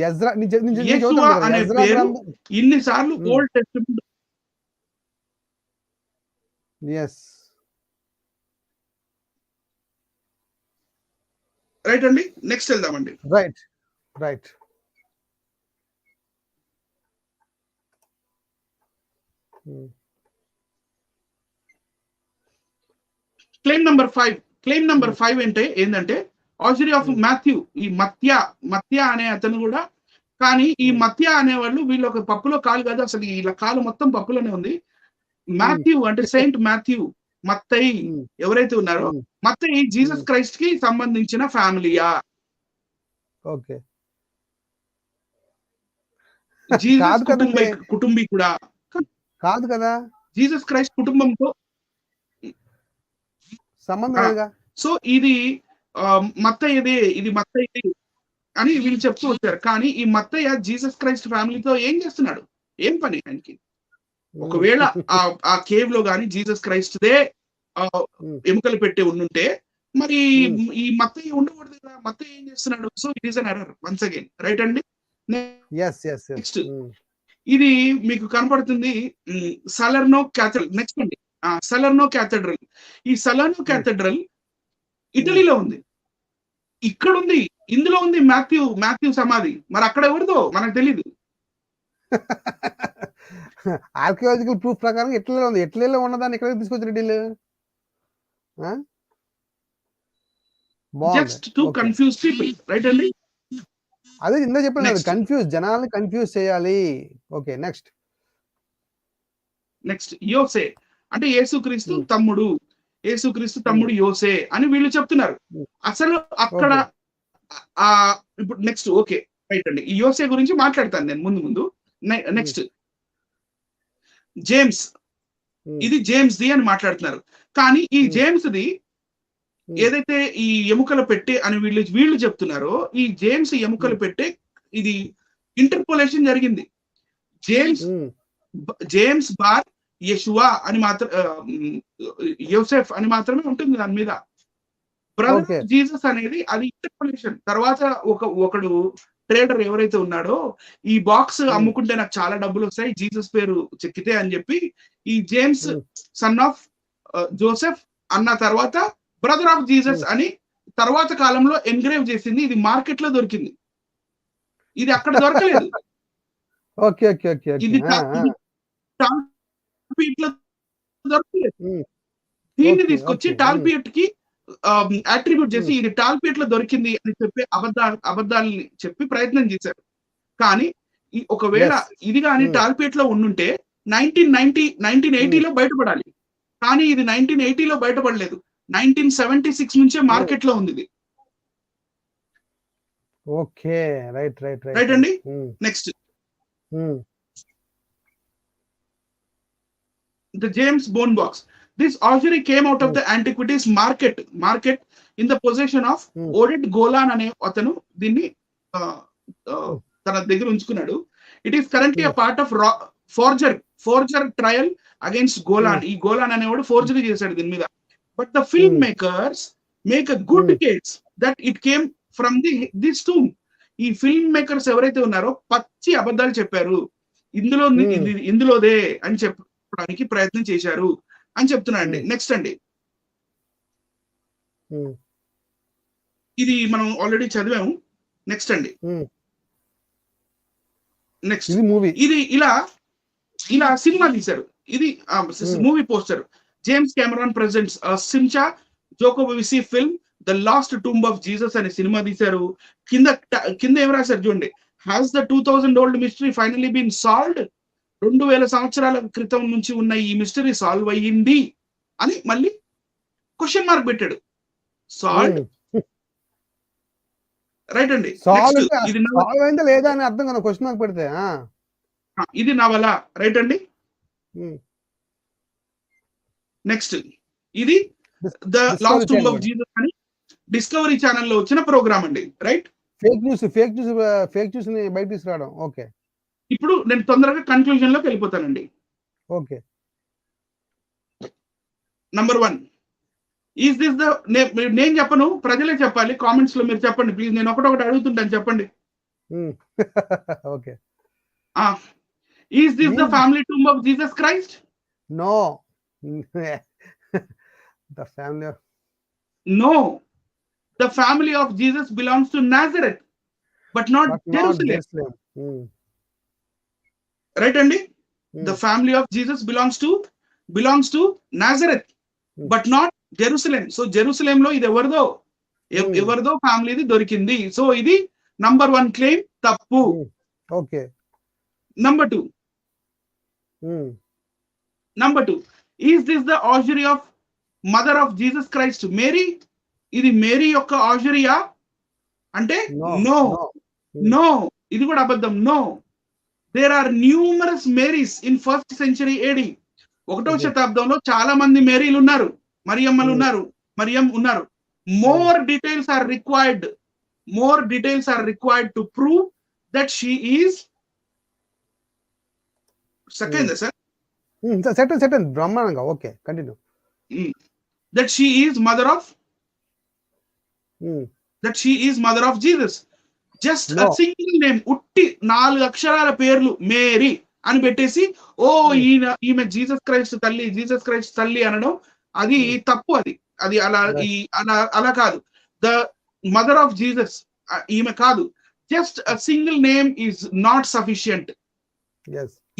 S1: ఎజ్రా నేను
S2: యెషువా
S1: చదువుతాను కదా,
S2: అనే
S1: ఎజ్రా
S2: పేరు
S1: గ్రంథం.
S2: ఇన్ని సార్లు ఓల్డ్ టెస్టమెంట్.
S1: yes
S2: రైట్ అండి. నెక్స్ట్ వెళ్దామండి.
S1: right
S2: క్లెయిమ్ నెంబర్ 5 ఏంటంటే ఆసిరీ ఆఫ్ మాథ్యూ. ఈ మత్య అనే అతను కూడా, కానీ ఈ మత్య అనేవాళ్ళు వీళ్ళు ఒక పప్పులో కాలు కాదు, అసలు ఇలా కాలు మొత్తం పప్పులోనే ఉంది. మాథ్యూ అంటే సెయింట్ మాథ్యూ, మత్తయి ఎవరైతే ఉన్నారో మత్తయి జీసస్ క్రైస్ట్ కి సంబంధించిన ఫ్యామిలీయా?
S1: ఓకే.
S2: జీసస్ కుటుంబీకుడా?
S1: కాదు కదా,
S2: జీసస్ క్రైస్ట్ కుటుంబంతో
S1: సంబంధం లేదుగా.
S2: సో ఇది ఇది మత్తయ్యది అని వీళ్ళు చెప్తూ వచ్చారు. కానీ ఈ మత్తయ్య జీసస్ క్రైస్ట్ ఫ్యామిలీతో ఏం చేస్తున్నాడు? ఏం పని ఆయనకి? ఒకవేళ ఆ కేవ్ లో గాని జీసస్ క్రైస్ట్ దే ఎముకలు పెట్టి ఉండుంటే మరి ఈ మత్తయ్య ఉండకూడదు కదా. మత్తయ్య ఏం చేస్తున్నాడు? So it is an error once again. Right అండి. నెక్స్ట్ ఇది మీకు కనపడుతుంది సలర్నో క్యాథడ్రల్. నెక్స్ట్ అండి సలర్నో క్యాథడ్రల్. ఈ సలర్నో క్యాథడ్రల్ ఇటలీలో ఉంది. ఇక్కడ ఉంది, ఇందులో ఉంది మాథ్యూ సమాధి. మరి అక్కడ ఎవరిదో మనకు తెలీదు.
S1: ఆర్కియాలజికల్ ప్రూఫ్ ప్రకారం ఇటలీలో ఉంది. ఇటలీలో ఉన్నదాన్ని ఎక్కడికి తీసుకొచ్చారు వీళ్ళు?
S2: Just to confuse people. Right అండి.
S1: అదే ఇందా చెప్పాను, జనాల్ని కన్ఫ్యూజ్ చేయాలి. ఓకే.
S2: నెక్స్ట్ యోసే అంటే యేసుక్రీస్తు తమ్ముడు, యోసే అని వీళ్ళు చెప్తున్నారు. అసలు అక్కడ ఇప్పుడు నెక్స్ట్ ఓకే రైట్ అండి. ఈ యోసే గురించి మాట్లాడతాను నేను ముందు. నెక్స్ట్ జేమ్స్, ఇది జేమ్స్ ది అని మాట్లాడుతున్నారు. కానీ ఈ జేమ్స్ ది ఏదైతే ఈ ఎముకలు పెట్టే అని వీళ్ళు చెప్తున్నారో, ఈ జేమ్స్ ఎముకలు పెట్టే ఇది ఇంటర్పోలేషన్ జరిగింది. జేమ్స్ బార్ యెషువా అని యోసెఫ్ అని మాత్రమే ఉంటుంది దాని మీద. బ్రదర్ జీసస్ అనేది అది ఇంటర్పోలేషన్. తర్వాత ఒకడు ట్రేడర్ ఎవరైతే ఉన్నాడో, ఈ బాక్స్ అమ్ముకుంటే నాకు చాలా డబ్బులు వస్తాయి జీసస్ పేరు చెక్కితే అని చెప్పి ఈ జేమ్స్ సన్ ఆఫ్ జోసెఫ్ అన్న తర్వాత బ్రదర్ ఆఫ్ జీసస్ అని తర్వాత కాలంలో ఎంగ్రేవ్ చేసింది. ఇది మార్కెట్ లో దొరికింది, ఇది అక్కడ దొరకలేదు. ఇది దీన్ని తీసుకొచ్చి టాల్పియట్ కి అట్రిబ్యూట్ చేసి ఇది టాల్పియట్ లో దొరికింది అని చెప్పి అబద్ధాలని చెప్పి ప్రయత్నం చేశారు. కానీ ఒకవేళ ఇది కానీ టాల్పియట్ లో ఉండుంటే 1980లో బయటపడాలి. కానీ ఇది 1980లో బయటపడలేదు, 1976 నుంచే మార్కెట్ లో ఉంది ఇది.
S1: ఓకే.
S2: రైట్ అండి. Next the James bone box. This ossuary came out of the antiquities market in the possession of Oded Golan అనే అతను దీన్ని తన దగ్గర ఉంచుకున్నాడు. It is currently a part of forger trial against Golan. ఈ Golan అనేవాడు forgery చేశాడు దీని మీద. But the filmmakers make a good case that it came from this tomb. ఈ ఫిల్మ్ మేకర్స్ ఎవరైతే ఉన్నారో పచ్చి అబద్ధాలు చెప్పారు, ఇందులోదే అని చెప్పడానికి ప్రయత్నం చేశారు అని చెప్తున్నారండి. నెక్స్ట్ అండి, ఇది మనం ఆల్రెడీ చదివాము. నెక్స్ట్ అండి, నెక్స్ట్ ఇది ఇలా సినిమా తీశారు. ఇది movie poster. James Cameron presents Simcha Jacobovici film the lost tomb of Jesus అనే సినిమా తీశారు. కింద ఏం రాశారు చూడండి, has the 2000 old mystery finally been solved. 2000 సంవత్సరాల క్రితం నుంచి ఉన్న ఈ మిస్టరీ సాల్వ్ అయ్యింది అని మళ్ళీ క్వశ్చన్ మార్క్ పెట్టాడు. సాల్ట్ రైట్ అండి.
S1: సాల్వ్
S2: నెక్స్ట్ ఇది
S1: సాల్వ్ అయిందా లేదా అని అర్థం కదా క్వశ్చన్ మార్క్ పెడితే.
S2: ఇది నవల రైట్ అండి. నెక్స్ట్ ఇది the lost tomb of Jesus అని డిస్కవరీ ఛానల్లో వచ్చిన ప్రోగ్రామ్ అండి. రైట్.
S1: ఫేక్ న్యూస్ ని బయట తీసుకురావడం. ఓకే,
S2: ఇప్పుడు నేను తొందరగా కన్క్లూజన్ లోకి వెళ్ళిపోతానండి.
S1: Okay.
S2: Number 1, is this the నేను చెప్పను, ప్రజలే చెప్పాలి. కామెంట్స్ లో మీరు చెప్పండి ప్లీజ్. నేను ఒకటొకటి అడుగుతుంటాను, చెప్పండి.
S1: Okay.
S2: Is this the family tomb of Jesus Christ?
S1: No. The family of
S2: no. The family of Jesus belongs to Nazareth but not Jerusalem. Right అండి. The family of Jesus belongs to Nazareth but not Jerusalem. So Jerusalem లో ఇది ఎవరిదో ఫ్యామిలీది దొరికింది. So ఇది number 1 claim తప్పు.
S1: Okay.
S2: Number 2, is this the ossuary of mother of Jesus Christ Mary? ఇది Mary యొక్క ఆజరియా అంటే నో. ఇది కూడా అబద్ధం. No. There are numerous Marys in 1st century AD. 1వ శతాబ్దంలో చాలా మంది మేరీలు ఉన్నారు, మరియమ్మలు ఉన్నారు, మరియం ఉన్నారు. More details are required to prove that she is second
S1: బ్రహ్మాండంగా. Okay, continue.
S2: That she is mother of Jesus. Just a single name, ఉట్టి 4 అక్షరాల పేర్లు మేరీ అని పెట్టేసి ఈమె జీసస్ క్రైస్ట్ తల్లి అనడం అది తప్పు. అది అలా కాదు. ద మదర్ ఆఫ్ జీసస్ ఈమె కాదు. Just a single name is not sufficient.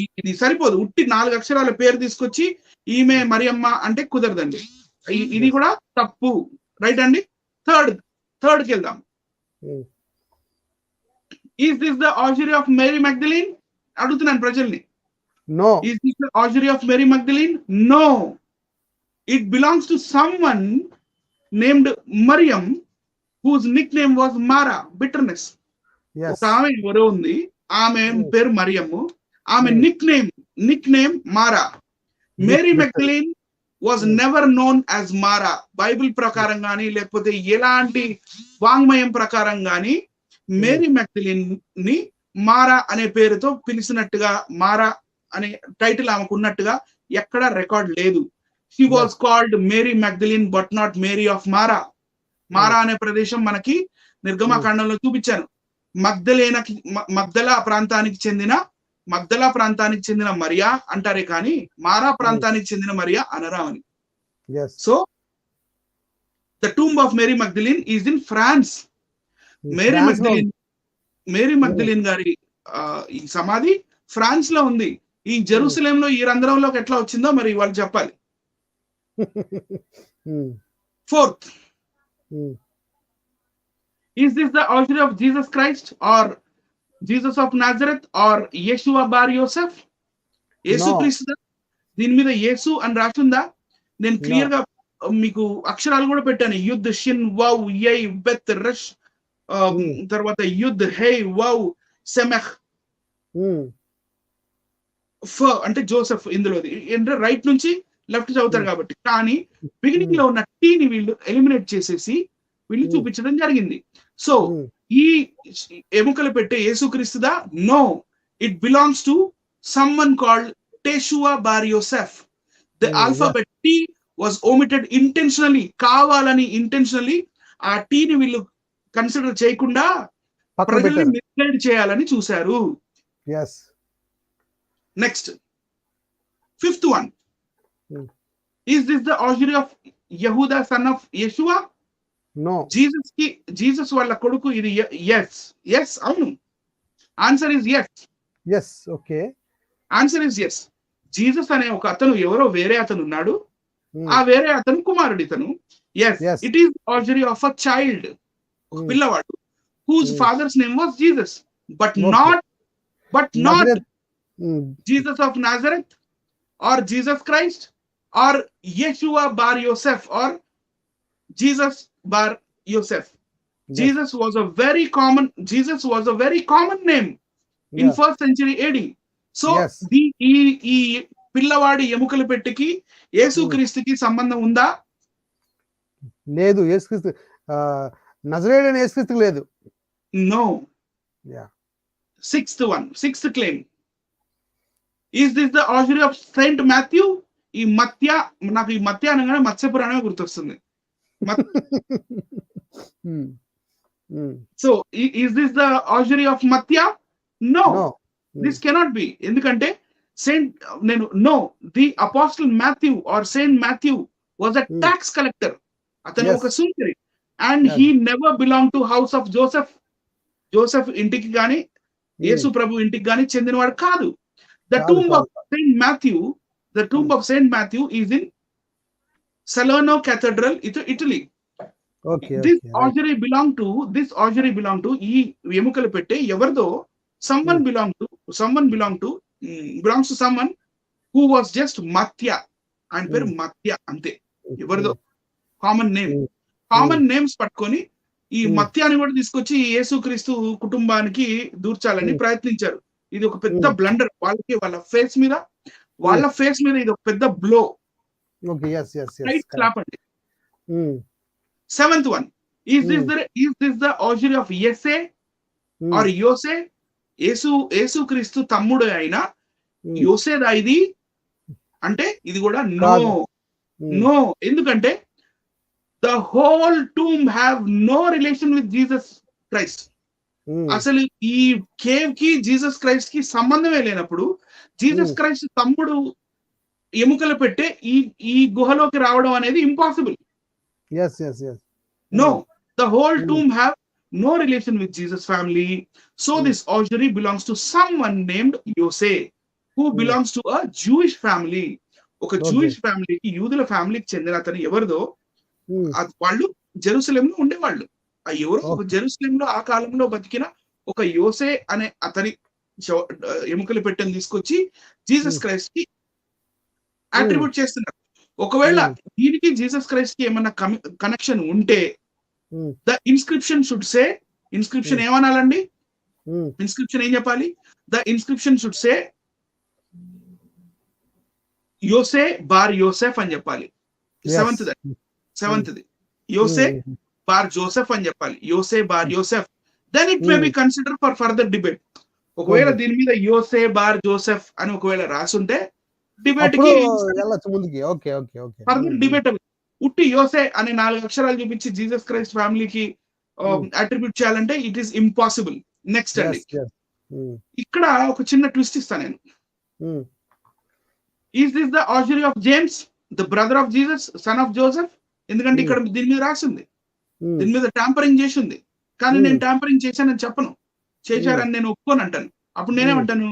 S2: ఇది సరిపోదు. ఉట్టి 4 అక్షరాల పేరు తీసుకొచ్చి ఈమె మరియమ్మ అంటే కుదరదండి. ఇది కూడా తప్పు. రైట్ అండి. థర్డ్కి వెళ్దాం. Is this the ossuary of Mary Magdalene? అడుగుతున్నాను ప్రజల్ని.
S1: No.
S2: Is this the ossuary of Mary Magdalene? No. It belongs to someone named Mariam whose nick name was Mara, bitterness. ఒక ఆమె ఎవరో ఉంది, ఆమె పేరు మరియమ్ము, ఆమె nick name Mara. Mary Magdalene was never known as Mara. Bible ప్రకారం కానీ లేకపోతే ఎలాంటి వాంగ్మయం ప్రకారం కానీ మేరీ మగ్దలీన్ ని మారా అనే పేరుతో పిలిచినట్టుగా, మారా అనే టైటిల్ ఆమెకు ఉన్నట్టుగా ఎక్కడ రికార్డ్ లేదు. She was called Mary Magdalene but not Mary of Mara. Mara అనే ప్రదేశం మనకి నిర్గమకాండంలో చూపించాను. మగ్దలా ప్రాంతానికి చెందిన మరియా అంటారే కానీ మారా ప్రాంతానికి చెందిన మరియా అనరా అని. So the tomb of Mary Magdalene is in France. Mary Magdalene గారి ఈ సమాధి ఫ్రాన్స్ లో ఉంది. ఈ జెరూసలేం లో ఈ రంధ్రంలోకి ఎట్లా వచ్చిందో మరి వాళ్ళు చెప్పాలి. 4th, is this the ossuary of Jesus Christ or Jesus of Nazareth or Yeshua bar Yosef? యేసు క్రీస్తు. దీని మీద యేసు అని రాసిందా? నేను క్లియర్ గా మీకు అక్షరాలు కూడా పెట్టాను. యుద్, షిన్, వౌ, యై, బెత్, రష్, తర్వాత యుద్, హే, వౌ, సెమెహ్, ఫ అంటే జోసెఫ్. ఇందులో రైట్ నుంచి లెఫ్ట్ చదువుతారు కాబట్టి. కానీ బిగినింగ్ లో ఉన్న టీని వీళ్ళు ఎలిమినేట్ చేసేసి వీళ్ళు చూపించడం జరిగింది. సో ఈ ఎముకలు పెట్టే యేసుక్రీస్తుదా? No. It belongs to someone called Teshua bar Yosef. The alphabet T was omitted intentionally. కావాలని ఇంటెన్షనలీ ఆ టీని వీళ్ళు కన్సిడర్ చేయకుండా ప్రజల్ని మిస్గైడ్ చేయాలని చూశారు. Next 5th one, is this the ossuary of Yehuda son of Yeshua?
S1: No.
S2: Jesus వాళ్ళ కొడుకు ఇది. ఎస్ అవును. Answer is yes.
S1: Okay.
S2: Answer is yes. Jesus అనే ఒక అతను, ఎవరో వేరే అతను ఉన్నాడు. ఆ వేరే అతను కుమారుడు ఇతను. It is ossuary of a child, పిల్లవాడు, whose father's name was Jesus but not Jesus of Nazareth or Jesus Christ or Yeshua bar Yosef or Jesus bar Yosef.
S1: Yes.
S2: Jesus was a very common name in
S1: Yeah.
S2: 1st century AD. So
S1: Yes.
S2: ఈ పిల్లవాడి ఎముకల పెట్టికి యేసుక్రీస్తుకి సంబంధం ఉందా?
S1: లేదు. యేసుక్రీస్తు నజరేయుడైన యేసుక్రీస్తుకి లేదు.
S2: No.
S1: Yeah.
S2: Sixth claim. Is this the augury of Saint Matthew? నాకు ఈ మత్య అనగానే మత్స్య పురాణమే గుర్తొస్తుంది. So is this the augury of Matthew? No. This cannot be. ఎందుకంటే the apostle Matthew or Saint Matthew was a tax collector. అతను ఒక సుంకరి. And he never belonged to house of Joseph. Joseph ఇంటికి గాని యేసు ప్రభు ఇంటికి గాని చెందినవాడు కాదు. The tomb of Saint Matthew is in Salerno Cathedral, Italy.
S1: Okay.
S2: This augury belong to ఈ ఎముకలు పెట్టే ఎవరిదో someone belongs to someone who was just Matya. ఆయన పేరు మత్య అంతే. ఎవరిదో కామన్ నేమ్స్ పట్టుకొని ఈ మత్యాన్ని కూడా తీసుకొచ్చి యేసుక్రీస్తు కుటుంబానికి దూర్చాలని ప్రయత్నించారు. ఇది ఒక పెద్ద బ్లండర్. వాళ్ళ ఫేస్ మీద ఇది ఒక పెద్ద బ్లో. రైట్ క్లాప్ అండి. 7th one. Is this the augury of Yese or Yose? యేసుక్రీస్తు తమ్ముడు అయిన యోసేదా ఇది అంటే ఇది కూడా నో. ఎందుకంటే the whole tomb have no relation with Jesus Christ. అసలు ఈ కేవ్ కి జీసస్ క్రైస్ట్ కి సంబంధమే లేనప్పుడు జీసస్ క్రైస్ట్ తమ్ముడు ఎముకలు పెట్టే ఈ గుహలోకి రావడం అనేది impossible. No, the whole tomb have no relation with Jesus family. So this augury belongs to someone named Yose, who belongs to a Jewish family. ఒక జూయిష్ ఫ్యామిలీకి, యూదుల ఫ్యామిలీకి చెందిన అతను ఎవరిదో వాళ్ళు జెరూసలేంలో ఉండేవాళ్ళు. ఆ ఎవరో ఒక జెరూసలేంలో ఆ కాలంలో బతికిన ఒక యోసే అనే అతని ఎముకలు పెట్టని తీసుకొచ్చి జీసస్ క్రైస్ట్ కి అట్రిబ్యూట్ చేస్తున్నారు. ఒకవేళ దీనికి జీసస్ క్రైస్ట్ కి ఏమన్నా కనెక్షన్ ఉంటే ద ఇన్స్క్రిప్షన్ ఏమనాలండి? ఇన్స్క్రిప్షన్ ఏం చెప్పాలి? The inscription should say Yose bar Yosef అని చెప్పాలి. సెవెంత్ యోసే బార్ జోసెఫ్ అని చెప్పాలి. Yose bar Yosef. Then it may be consider for further debate. ఒకవేళ దీని మీద యోసే బార్ జోసెఫ్ అని ఒకవేళ రాసుంటే డిబేట్ కి ఫర్దర్ డిబేట్. ఉట్టి యోసే అనే 4 అక్షరాలు చూపించి జీసస్ క్రైస్ట్ ఫ్యామిలీకి అట్రిబ్యూట్ చేయాలంటే ఇట్ ఈస్ ఇంపాసిబుల్. నెక్స్ట్ అండి, ఇక్కడ ఒక చిన్న ట్విస్ట్ ఇస్తాను నేను. Is this the ossuary of James, the brother of Jesus, son of Joseph? ఎందుకంటే ఇక్కడ దీని మీద రాసింది, దీని మీద ట్యాంపరింగ్ చేసి ఉంది. కానీ నేను ట్యాంపరింగ్ చేశానని చెప్పను, చేశారని నేను ఒప్పుకొని అంటాను. అప్పుడు నేనేమంటాను,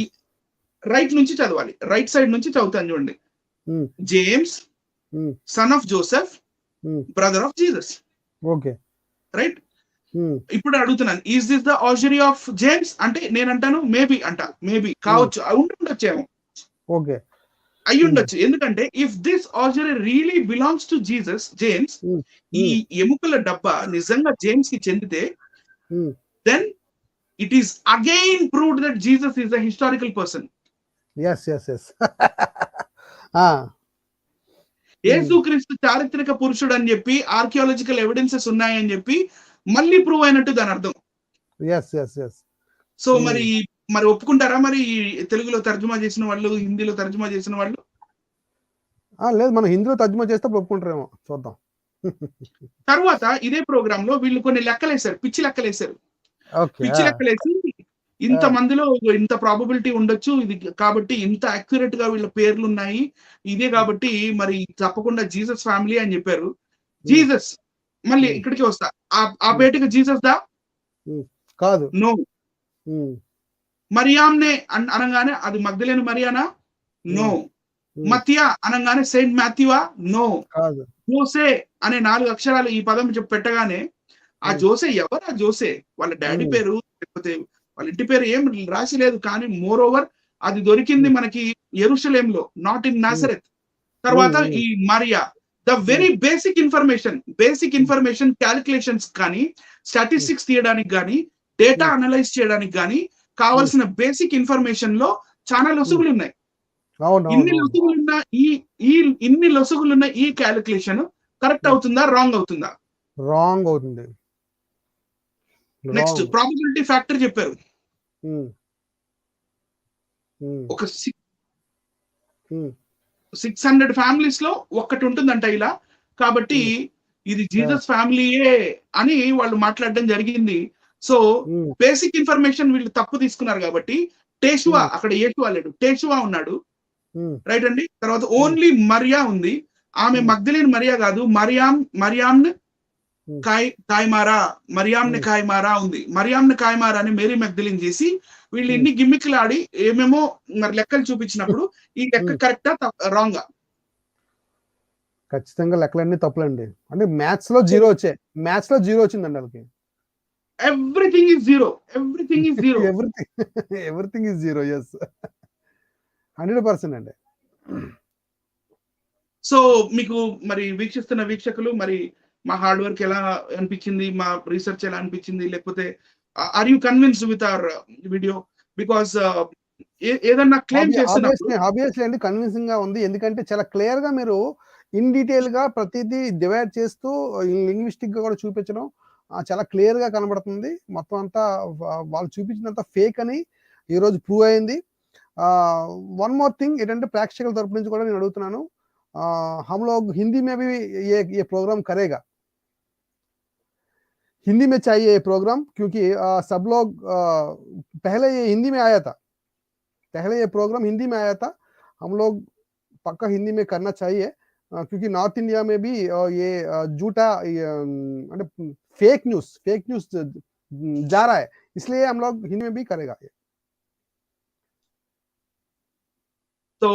S2: ఈ రైట్ నుంచి చదవాలి, రైట్ సైడ్ నుంచి చదువుతాను చూడండి. James son of Joseph, brother of Jesus.
S1: Okay
S2: right. ఇప్పుడు అడుగుతున్నాను, is this the ossuary of James అంటే నేను అంటాను మేబీ మేబీ కావచ్చు, ఉండొచ్చేమో.
S1: ఓకే,
S2: అయి ఉండొచ్చు. ఎందుకంటే if this ossuary really belongs to Jesus, James, ఈ ఎముకల డబ్బా నిజంగా జేమ్స్ కి చెందితే then it is again proved that Jesus is a historical person. యేసుక్రీస్తు చారిత్రక పురుషుడు అని చెప్పి ఆర్కియాలజికల్ ఎవిడెన్సెస్ ఉన్నాయని చెప్పి మళ్ళీ ప్రూవ్ అయినట్టు దాని అర్థం. సో మరి ఒప్పుకుంటారా మరి తెలుగులో తర్జుమా చేసిన వాళ్ళు, హిందీలో తర్జుమా చేసిన వాళ్ళు?
S1: లేదు, మనం హిందీలో తర్జుమా చేస్తే ఒప్పుకుంటారేమో, చూద్దాం.
S2: తర్వాత ఇదే ప్రోగ్రామ్ లో వీళ్ళు కొన్ని లెక్కలేసారు, పిచ్చి లెక్కలేసారు. పిచ్చి లెక్కలేసి ఇంత మందిలో ఇంత ప్రాబబిలిటీ ఉండొచ్చు, ఇది కాబట్టి ఇంత అక్యురేట్ గా వీళ్ళ పేర్లు ఉన్నాయి, ఇదే కాబట్టి మరి తప్పకుండా జీసస్ ఫ్యామిలీ అని చెప్పారు. జీసస్, మళ్ళీ ఇక్కడికి వస్తా, ఆ పేటకి జీసస్ దా
S1: కాదు,
S2: నో. మరియాంనే అనగానే అది మగ్దలేని మరియానా? నో. మత్యా అనగానే సెయింట్ మాథ్యూవా? నో. జోసే అనే 4 అక్షరాలు ఈ పదం పెట్టగానే ఆ జోసే ఎవరు? ఆ జోసే వాళ్ళ డాడీ పేరు, లేకపోతే వాళ్ళ ఇంటి పేరు ఏం రాసి లేదు. కానీ మోర్ ఓవర్ అది దొరికింది మనకి యెరూషలేంలో, నాట్ ఇన్ నాజరెత్. తర్వాత ఈ Mariya, the very basic information calculations కానీ, స్టాటిస్టిక్స్ తీయడానికి కానీ, డేటా అనలైజ్ చేయడానికి కానీ కావాల్సిన బేసిక్ ఇన్ఫర్మేషన్ లో చాలా లొసుగులు ఉన్నాయి. ఇన్ని లొసుగులున్న ఈ క్యాలిక్యులేషన్ కరెక్ట్ అవుతుందా, రాంగ్ అవుతుందా?
S1: రాంగ్ అవుతుంది.
S2: నెక్స్ట్ ప్రాబబిలిటీ ఫ్యాక్టర్ చెప్పారు. ఒక 600 ఫ్యామిలీస్ లో ఒక్కటి ఉంటుందంట ఇలా. కాబట్టి ఇది జీసస్ ఫ్యామిలీయే అని వాళ్ళు మాట్లాడడం జరిగింది. సో బేసిక్ ఇన్ఫర్మేషన్ వీళ్ళు తప్పు తీసుకున్నారు కాబట్టి టేషువా, అక్కడ యేషువా లేడు, టేషువా ఉన్నాడు, రైట్ అండి. తర్వాత ఓన్లీ మరియా ఉంది. ఆమె మగ్దలేని మరియా కాదు, మరియామ్ని కాయమారా ఉంది. మరియామ్ని కాయమారా అని మేరీ మగ్దలిన్ చేసి వీళ్ళు ఇన్ని గిమ్మిక్లు ఆడి ఏమేమో మరి లెక్కలు చూపించినప్పుడు ఈ లెక్క కరెక్టా రాంగా?
S1: ఖచ్చితంగా లెక్కలన్నీ తప్పులండి. అంటే మ్యాథ్స్ లో జీరో వచ్చాయి. మ్యాథ్స్ లో జీరో వచ్చిందండి వాళ్ళకి.
S2: Everything is zero. Everything
S1: is zero. yes 100% అండి.
S2: సో మీకు మరి వీక్షిస్తున్న వీక్షకులు మరి మా హార్డ్ వర్క్ ఎలా అనిపించింది, మా రీసెర్చ్ ఎలా అనిపించింది, లేకపోతే are you convinced with our video? Because ఏదన్నా క్లెయిమ్ చేస్తున్నప్పుడు
S1: ఆబ్వియస్లీ అండి కన్విన్సింగ్ గా ఉంది. ఎందుకంటే చాలా క్లియర్ గా మీరు ఇన్ డీటెయిల్ గా ప్రతిదీ డివైడ్ చేస్తూ లింగ్విస్టిక్ గా కూడా చూపించడం చాలా క్లియర్ గా కనబడుతుంది. మొత్తం అంతా వాళ్ళు చూపించినంత ఫేక్ అని ఈ రోజు ప్రూవ్ అయింది. వన్ మోర్ థింగ్ ఏంటంటే ప్రేక్షకుల తరపు నుంచి కూడా నేను అడుగుతున్నాను, हम लोग हिंदी में भी ये प्रोग्राम करेगा, हिंदी में चाहिए ये प्रोग्राम, क्योंकि सब लोग पहले ये हिंदी में आया था, पहले ये प्रोग्राम हिंदी में आया था. हम लोग पक्का हिंदी में करना चाहिए, क्योंकि नॉर्थ इंडिया में भी ये झूठा फेक न्यूज जा रहा है, इसलिए हम लोग हिंदी में भी करेगा.
S2: तो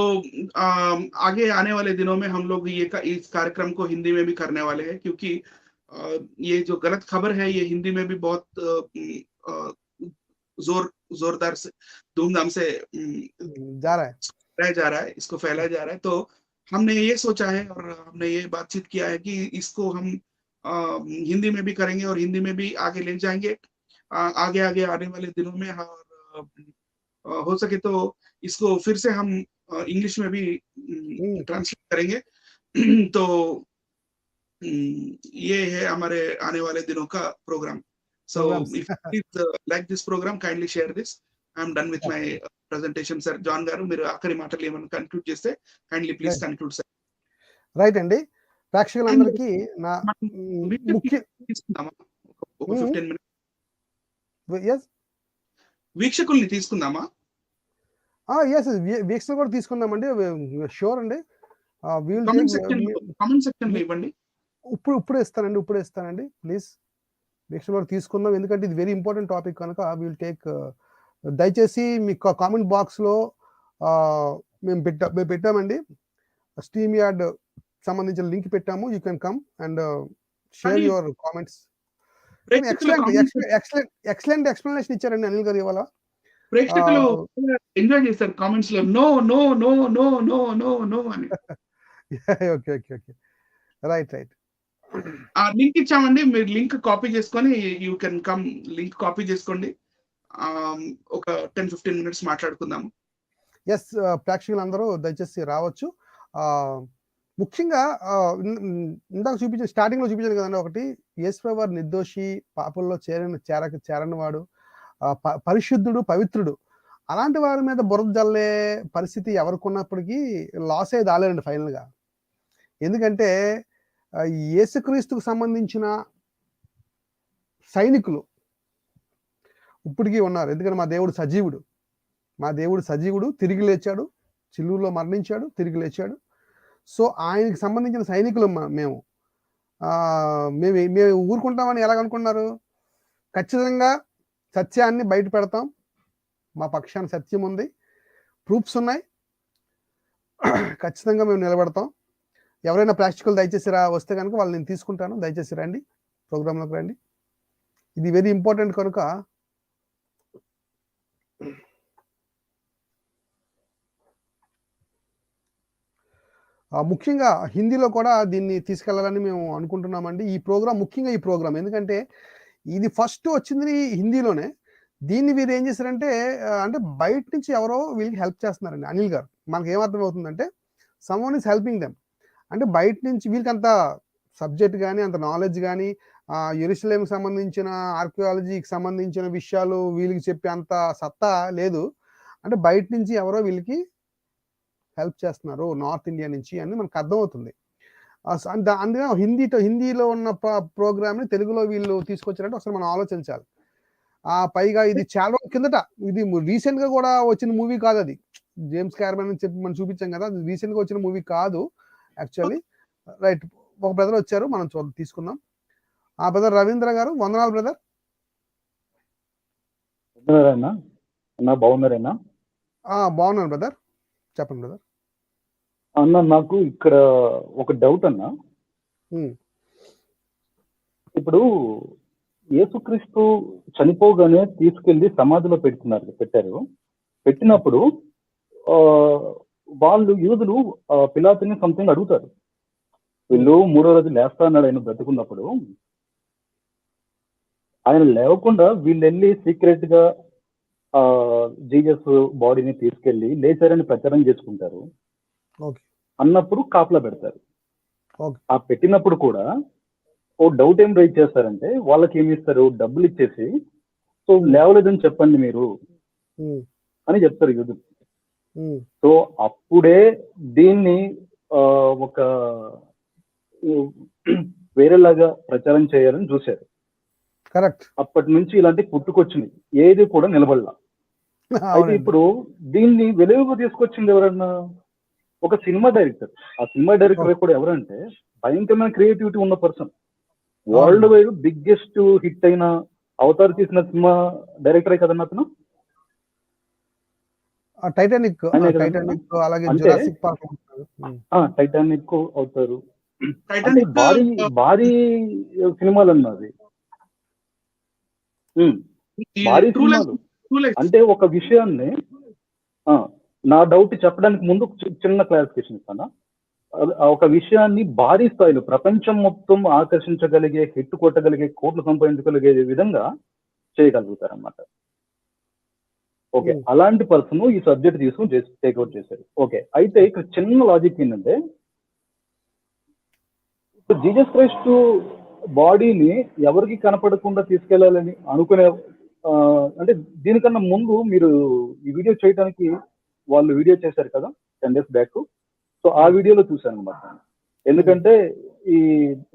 S2: आगे आने वाले दिनों में हम लोग इस कार्यक्रम को हिंदी में भी करने वाले हैं, क्योंकि ये जो गलत खबर है ये हिंदी में भी बहुत जोरदार से धूमधाम से
S1: जा रहा है,
S2: इसको फैलाया जा रहा है. तो हमने ये सोचा है और हमने ये बातचीत किया है कि इसको हम हिंदी में भी करेंगे और हिंदी में भी आगे ले जाएंगे आगे आने वाले दिनों में. और हो सके तो इसको फिर से हम इंग्लिश में भी ट्रांसलेट करेंगे. तो ये है हमारे आने वाले दिनों का programme. So if you like this program, kindly share this. I am done with my presentation, sir. John garu మీరు ఆఖరి మాటలు ఏమైనా కన్క్లూడ్ చేస్తే kindly please conclude, sir.
S1: Right అండి. ప్రేక్షకులందరికీ నా ముఖ్య
S2: ఒక 15 minutes
S1: yes
S2: వీక్షకుల్ని తీసుకుందామా?
S1: yes వీక్షకులు కూడా తీసుకుందామండి. షూర్ అండి.
S2: కామెంట్ సెక్షన్ లో ఇవ్వండి.
S1: ఇప్పుడు ఇస్తానండి ప్లీజ్. వీక్షకులు కూడా తీసుకుందాం, ఎందుకంటే ఇది వెరీ ఇంపార్టెంట్ టాపిక్ కనుక విల్ టేక్. దయచేసి మీ కామెంట్ బాక్స్ లో మేము పెట్టామండి, స్ట్రీమ్ యార్డ్ సంబంధించిన లింక్ పెట్టాము. You can come and share your comments. Excellent explanation ఇచ్చారండి అనిల్ గారు ఇవాళ.
S2: ప్రేక్షకులు ఎంజాయ్ చేస్తారు కామెంట్స్ లో no no no no no no no అని.
S1: Okay right.
S2: ఆ లింక్ ఇచ్చామండి, మీరు లింక్ కాపీ చేసుకొని you can come, link copy చేసుకోండి. ఒక 10-15 minutes మాట్లాడుకుందాము.
S1: ఎస్ ప్రేక్షకులందరూ దయచేసి రావచ్చు. ముఖ్యంగా ఇందాక స్టార్టింగ్ లో చూపించాను కదండి, ఒకటి యేసుప్రభువు వారు నిర్దోషి, పాపంలో చేరని వాడు, పరిశుద్ధుడు, పవిత్రుడు. అలాంటి వారి మీద బురద జల్లే పరిస్థితి ఎవరికి ఉన్నప్పటికీ లాస్ అయ్యి రాలేదండి ఫైనల్ గా. ఎందుకంటే యేసుక్రీస్తుకు సంబంధించిన సైనికులు ఇప్పటికీ ఉన్నారు. ఎందుకంటే మా దేవుడు సజీవుడు, తిరిగి లేచాడు, సిలువలో మరణించాడు, తిరిగి లేచాడు. సో ఆయనకి సంబంధించిన సైనికులు మేము ఊరుకుంటామని ఎలాగనుకున్నారు? ఖచ్చితంగా సత్యాన్ని బయట పెడతాం. మా పక్షాన సత్యం ఉంది, ప్రూఫ్స్ ఉన్నాయి, ఖచ్చితంగా మేము నిలబడతాం. ఎవరైనా ప్రేక్షకులు దయచేసి వస్తే కనుక వాళ్ళు నేను తీసుకుంటాను. దయచేసి రండి, ప్రోగ్రాంలోకి రండి. ఇది వెరీ ఇంపార్టెంట్ కనుక ముఖ్యంగా హిందీలో కూడా దీన్ని తీసుకెళ్లాలని మేము అనుకుంటున్నామండి. ముఖ్యంగా ఈ ప్రోగ్రామ్ ఎందుకంటే ఇది ఫస్ట్ వచ్చింది హిందీలోనే. దీన్ని వీరు ఏం చేశారంటే అంటే బయట నుంచి ఎవరో వీళ్ళకి హెల్ప్ చేస్తున్నారండి. అనిల్ గారు మనకేమర్థమవుతుందంటే సమ్‌వన్ ఈస్ హెల్పింగ్ దెమ్. అంటే బయట నుంచి వీళ్ళకంత సబ్జెక్ట్ గాని, అంత నాలెడ్జ్ గాని, యెరూషలేంకి సంబంధించిన ఆర్కియాలజీకి సంబంధించిన విషయాలు వీళ్ళకి చెప్పే అంత సత్తా లేదు. అంటే బయట నుంచి ఎవరో వీళ్ళకి హెల్ప్ చేస్తున్నారు నార్త్ ఇండియా నుంచి అని మనకు అర్థమవుతుంది. అందుకని హిందీలో ఉన్న ప్రోగ్రామ్‌ని తెలుగులో వీళ్ళు తీసుకొచ్చారంటే ఒకసారి మనం ఆలోచించాలి. పైగా ఇది చాలా రోజుల కిందట, ఇది రీసెంట్‌గా కూడా వచ్చిన మూవీ కాదది. జేమ్స్ క్యామరన్ అని చెప్పి మనం చూపించాం కదా! అది రీసెంట్‌గా వచ్చిన మూవీ కాదు యాక్చువల్లీ. రైట్. ఒక బ్రదర్ వచ్చారు. మనం తీసుకుందాం. బ్రదర్ రవీంద్ర గారు వందనాలు బ్రదర్.
S3: అన్న బాగున్నారేనా?
S1: బాగున్నాను బ్రదర్. చెప్పండి బ్రదర్.
S3: అన్న నాకు ఇక్కడ ఒక డౌట్ అన్న. ఇప్పుడు యేసుక్రీస్తు చనిపోగానే తీసుకెళ్లి సమాధిలో పెట్టారు. పెట్టినప్పుడు వాళ్ళు యూదులు పిలాతుని సంథింగ్ అడుగుతారు. వీళ్ళు 3వ రోజు లేస్తా అన్నాడు ఆయన బ్రతుకున్నప్పుడు. ఆయన లేవకుండా వీళ్ళు వెళ్ళి సీక్రెట్ గా జీసస్ బాడీని తీసుకెళ్లి లేచారని ప్రచారం చేసుకుంటారు. అన్నప్పుడు కాపలా పెడతారు. ఆ పెట్టినప్పుడు కూడా ఓ డౌట్ ఏం రైజ్ చేస్తారంటే వాళ్ళకి ఏమి ఇస్తారు, డబ్బులు ఇచ్చేసి సో లేవలేదని చెప్పండి మీరు అని చెప్తారు యూదులు. సో అప్పుడే దీన్ని ఒక వేరేలాగా ప్రచారం చేయాలని చూశారు.
S1: కరెక్ట్.
S3: అప్పటి నుంచి ఇలాంటి పుట్టుకొచ్చింది, ఏది కూడా నిలబడలా. అయితే ఇప్పుడు దీన్ని వెలుగుకు తీసుకొచ్చింది ఎవరన్నా? ఒక సినిమా డైరెక్టర్. ఆ సినిమా డైరెక్టర్ కూడా ఎవరంటే భయంకరమైన క్రియేటివిటీ ఉన్న person. World wide biggest hit అయిన అవతార్ తీసిన సినిమా డైరెక్టరే కదన్నా అతను.
S1: టైటానిక్
S3: టైటానిక్ అవుతారు. అంటే భారీ సినిమాలు అన్నది, భారీ సినిమాలు. అంటే ఒక విషయాన్ని నా డౌట్ చెప్పడానికి ముందు చిన్న క్లారిఫికేషన్ ఇస్తాను. ఒక విషయాన్ని భారీ స్థాయిలో ప్రపంచం మొత్తం ఆకర్షించగలిగే, హిట్ కొట్టగలిగే, కోట్లు సంపాదించగలిగే విధంగా చేయగలుగుతారన్నమాట. ఓకే, అలాంటి పర్సన్ ఈ సబ్జెక్ట్ తీసుకుని టేక్అవుట్ చేశారు. ఓకే, అయితే ఇక్కడ చిన్న లాజిక్ ఏంటంటే జీసస్ క్రైస్ట్ బాడీని ఎవరికి కనపడకుండా తీసుకెళ్లాలని అనుకునే, అంటే దీనికన్నా ముందు మీరు ఈ వీడియో చేయడానికి వాళ్ళు వీడియో చేశారు కదా 10 days బ్యాక్. సో ఆ వీడియోలో చూశాను అనమాట. ఎందుకంటే ఈ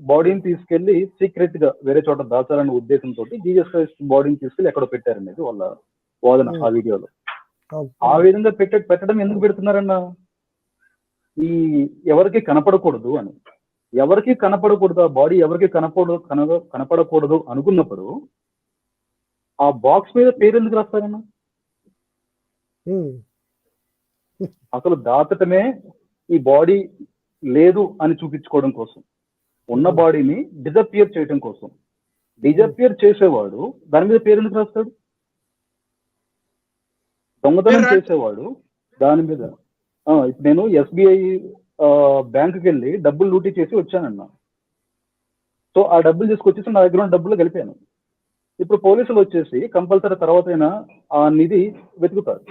S3: బాడీని తీసుకెళ్లి సీక్రెట్ గా వేరే చోట దాచాలనే ఉద్దేశంతో జీసస్ క్రైస్ట్ బాడీని తీసుకెళ్లి ఎక్కడో పెట్టారనేది వాళ్ళ వాదన ఆ వీడియోలో. ఆ విధంగా పెట్టడం ఎందుకు పెడుతున్నారన్న? ఈ ఎవరికి కనపడకూడదు అని. ఎవరికి కనపడకూడదు, ఆ బాడీ ఎవరికి కనపడకూడదు అనుకున్నప్పుడు ఆ బాక్స్ మీద పేరు ఎందుకు రాస్తారన్న? అసలు దాచటమే ఈ బాడీ లేదు అని చూపించుకోవడం కోసం, ఉన్న బాడీని డిజపియర్ చేయడం కోసం. డిజపియర్ చేసేవాడు దాని మీద పేరు ఎందుకు రాస్తాడు? దొంగతనం చేసేవాడు దాని మీద. ఇప్పుడు నేను SBI బ్యాంకుకి వెళ్ళి డబ్బులు లూటీ చేసి వచ్చానన్నా. సో ఆ డబ్బులు తీసుకొచ్చేసి నా దగ్గర ఉన్న డబ్బులు కలిపాను. ఇప్పుడు పోలీసులు వచ్చేసి కంపల్సరీ తర్వాత అయినా ఆ నిధి వెతుకుతారు.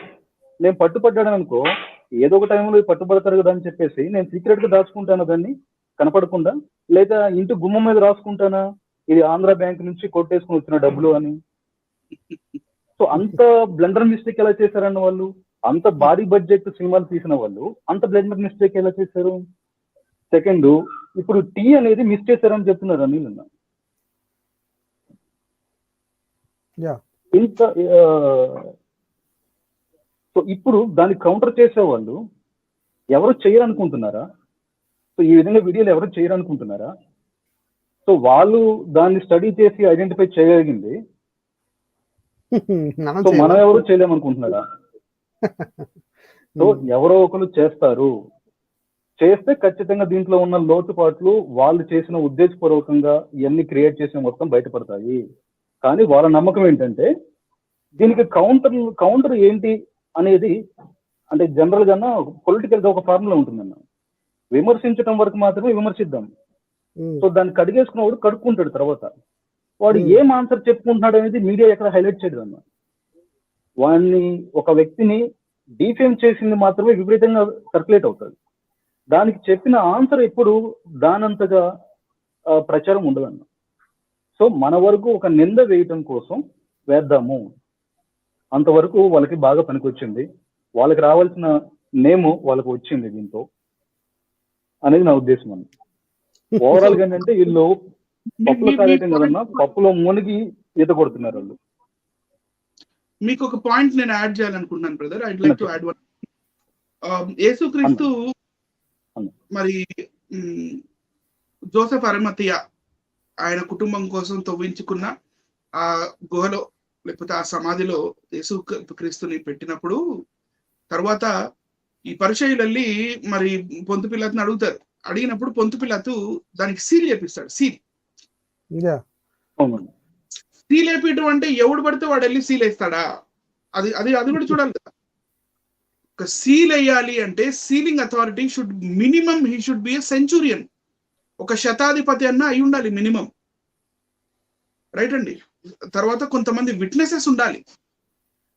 S3: నేను పట్టుపడ్డాను అనుకో, ఏదో ఒక టైంలో పట్టుబడతారు కదా అని చెప్పేసి నేను సీక్రెట్ గా దాచుకుంటాను దాన్ని కనపడకుండా, లేదా ఇంటి గుమ్మం మీద రాసుకుంటానా ఇది ఆంధ్ర బ్యాంక్ నుంచి కొట్టేసుకుని వచ్చిన డబ్బులు అని. సో అంత బ్లండర్ మిస్టేక్ ఎలా చేశారన్న వాళ్ళు? అంత భారీ బడ్జెట్ సినిమాలు తీసిన వాళ్ళు అంత బ్లండర్ మిస్టేక్ ఎలా చేశారు? సెకండ్, ఇప్పుడు టీ అనేది మిస్ చేశారని చెప్తున్నారు అనిల్. ఇంత సో ఇప్పుడు దాన్ని కౌంటర్ చేసేవాళ్ళు ఎవరు చేయరనుకుంటున్నారా? సో ఈ విధంగా వీడియోలు ఎవరు చేయరనుకుంటున్నారా? సో వాళ్ళు దాన్ని స్టడీ చేసి ఐడెంటిఫై చేయగలిగింది, సో మనం ఎవరు చేయలేమనుకుంటున్నారా? సో ఎవరో ఒకరు చేస్తారు. చేస్తే ఖచ్చితంగా దీంట్లో ఉన్న లోతుపాట్లు వాళ్ళు చేసిన ఉద్దేశపూర్వకంగా ఇవన్నీ క్రియేట్ చేసిన మొత్తం బయటపడతాయి. కానీ వాళ్ళ నమ్మకం ఏంటంటే దీనికి కౌంటర్ ఏంటి అనేది, అంటే జనరల్ గా పొలిటికల్ గా ఒక ఫార్ములా ఉంటుందన్న. విమర్శించడం వరకు మాత్రమే విమర్శిద్దాం. సో దాన్ని కడిగేసుకున్నవాడు కడుక్కుంటాడు తర్వాత. వాడు ఏం ఆన్సర్ చెప్పుకుంటున్నాడు అనేది మీడియా ఎక్కడ హైలైట్ చేయదు అన్న. వాడిని ఒక వ్యక్తిని డిఫేమ్ చేసింది మాత్రమే విపరీతంగా సర్క్యులేట్ అవుతుంది. దానికి చెప్పిన ఆన్సర్ ఎప్పుడు దానంతగా ప్రచారం ఉండదన్న. సో మన వరకు ఒక నింద వేయటం కోసం వేద్దాము, అంతవరకు వాళ్ళకి బాగా పనికొచ్చింది, వాళ్ళకి రావాల్సిన నేము వాళ్ళకి వచ్చింది దీంతో అనేది నా ఉద్దేశం అన్న. ఓవరాల్ గా ఏంటంటే వీళ్ళు పప్పులో కాయటం కదన్నా, పప్పులో మునిగి ఈత కొడుతున్నారు వాళ్ళు.
S2: మీకు ఒక పాయింట్ నేను యాడ్ చేయాలనుకుంటున్నాను brother. I'd like to add one. యేసుక్రీస్తు మరి జోసెఫ్ అరిమథియా ఆయన కుటుంబం కోసం తవ్వించుకున్న ఆ గుహలో లేకపోతే ఆ సమాధిలో యేసుక్రీస్తుని పెట్టినప్పుడు తర్వాత ఈ పరిచయులు వెళ్ళి మరి పొంతు పిలాతుని అడుగుతారు. అడిగినప్పుడు పొంతు పిలాతు దానికి సీల్ చేపిస్తాడు. సీల్ వేపించడం అంటే ఎవడు పడితే వాడు వెళ్ళి సీల్ వేస్తాడా? అది అది అది కూడా చూడాలి కదా. ఒక సీల్ వేయాలి అంటే ceiling authority should minimum he should be a Centurion, ఒక శతాధిపతి అన్న అయి ఉండాలి మినిమం, రైట్ అండి. తర్వాత కొంతమంది విట్నెసెస్ ఉండాలి.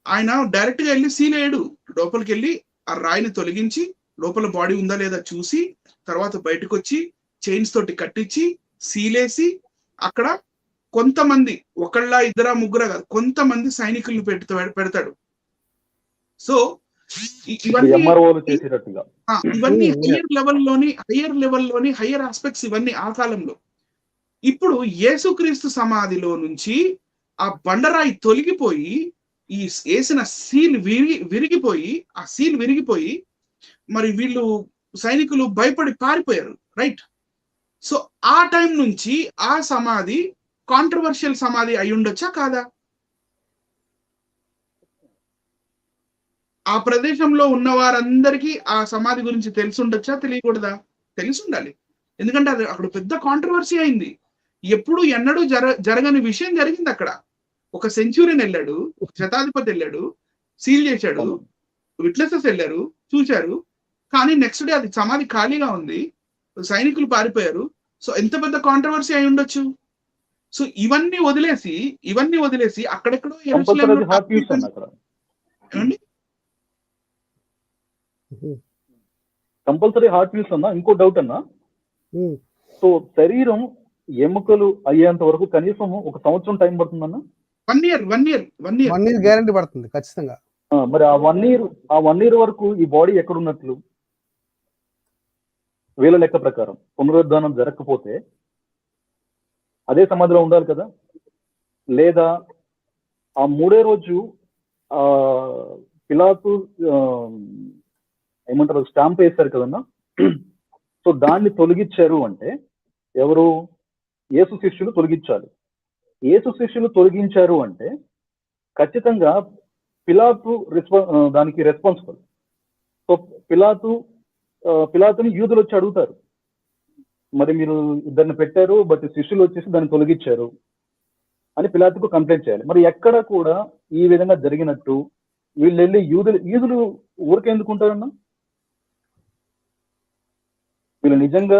S2: ఆయన డైరెక్ట్ గా వెళ్ళి సీల్ వేయడు. లోపలికి వెళ్ళి ఆ రాయిని తొలగించి లోపల బాడీ ఉందా లేదా చూసి తర్వాత బయటకు వచ్చి చైన్స్ తోటి కట్టించి సీలేసి అక్కడ కొంతమంది, ఒకళ్ళ ఇద్దరా ముగ్గురా కాదు, కొంతమంది సైనికులను పెడతాడు. సో ఇవన్నీ హయ్యర్ లెవెల్లోని హయ్యర్ ఆస్పెక్ట్స్ ఇవన్నీ ఆ కాలంలో. ఇప్పుడు యేసుక్రీస్తు సమాధిలో నుంచి ఆ బండరాయి తొలగిపోయి ఈ వేసిన సీల్ విరిగిపోయి ఆ సీల్ విరిగిపోయి మరి వీళ్ళు సైనికులు భయపడి పారిపోయారు, రైట్. సో ఆ టైం నుంచి ఆ సమాధి కాంట్రవర్షియల్ సమాధి అయి ఉండొచ్చా కాదా? ఆ ప్రదేశంలో ఉన్న వారందరికీ ఆ సమాధి గురించి తెలిసి ఉండొచ్చా తెలియకూడదా? తెలిసి ఉండాలి. ఎందుకంటే అది అక్కడ పెద్ద కాంట్రవర్సీ అయింది. ఎప్పుడు ఎన్నడూ జరగని విషయం జరిగింది అక్కడ. ఒక సెంచురీని వెళ్ళాడు, ఒక శతాధిపతి వెళ్ళాడు, సీల్ చేశాడు, విట్నెసెస్ వెళ్ళారు, చూశారు. కానీ నెక్స్ట్ డే అది సమాధి ఖాళీగా ఉంది, సైనికులు పారిపోయారు. సో ఎంత పెద్ద కాంట్రవర్సీ అయి ఉండొచ్చు. సో ఇవన్నీ వదిలేసి అక్కడెక్కడో
S3: కంపల్సరీ హార్ట్ వ్యూస్ అన్నా. ఇంకో డౌట్ అన్నా, సో శరీరం ఎముకలు అయ్యేంత వరకు కనీసం 1 సంవత్సరం టైం పడుతుందన్నా?
S2: 1 ఇయర్
S1: గ్యారంటీ పడుతుంది ఖచ్చితంగా.
S3: మరి ఆ 1 ఇయర్ వరకు ఈ బాడీ ఎక్కడ ఉన్నట్లు వీళ్ళ లెక్క ప్రకారం? పునరుద్ధానం జరగకపోతే అదే సమాధిలో ఉండాలి కదా? లేదా ఆ 3వ రోజు ఆ పిలాతు ఏమంటారు స్టాంప్ వేస్తారు కదన్నా, సో దాన్ని తొలగించారు అంటే ఎవరు? యేసు శిష్యులు తొలగించాలి. యేసు శిష్యులు తొలగించారు అంటే ఖచ్చితంగా పిలాతు దానికి రెస్పాన్సిబుల్. సో పిలాతుని యూదులు వచ్చి అడుగుతారు, మరి మీరు ఇద్దరిని పెట్టారు బట్ శిష్యులు వచ్చేసి దాన్ని తొలగించారు అని పిలాతుకు కంప్లైంట్ చేయాలి. మరి ఎక్కడ కూడా ఈ విధంగా జరిగినట్టు వీళ్ళు వెళ్ళి యూదులు ఊరికే ఎందుకుంటారన్నా? వీళ్ళు నిజంగా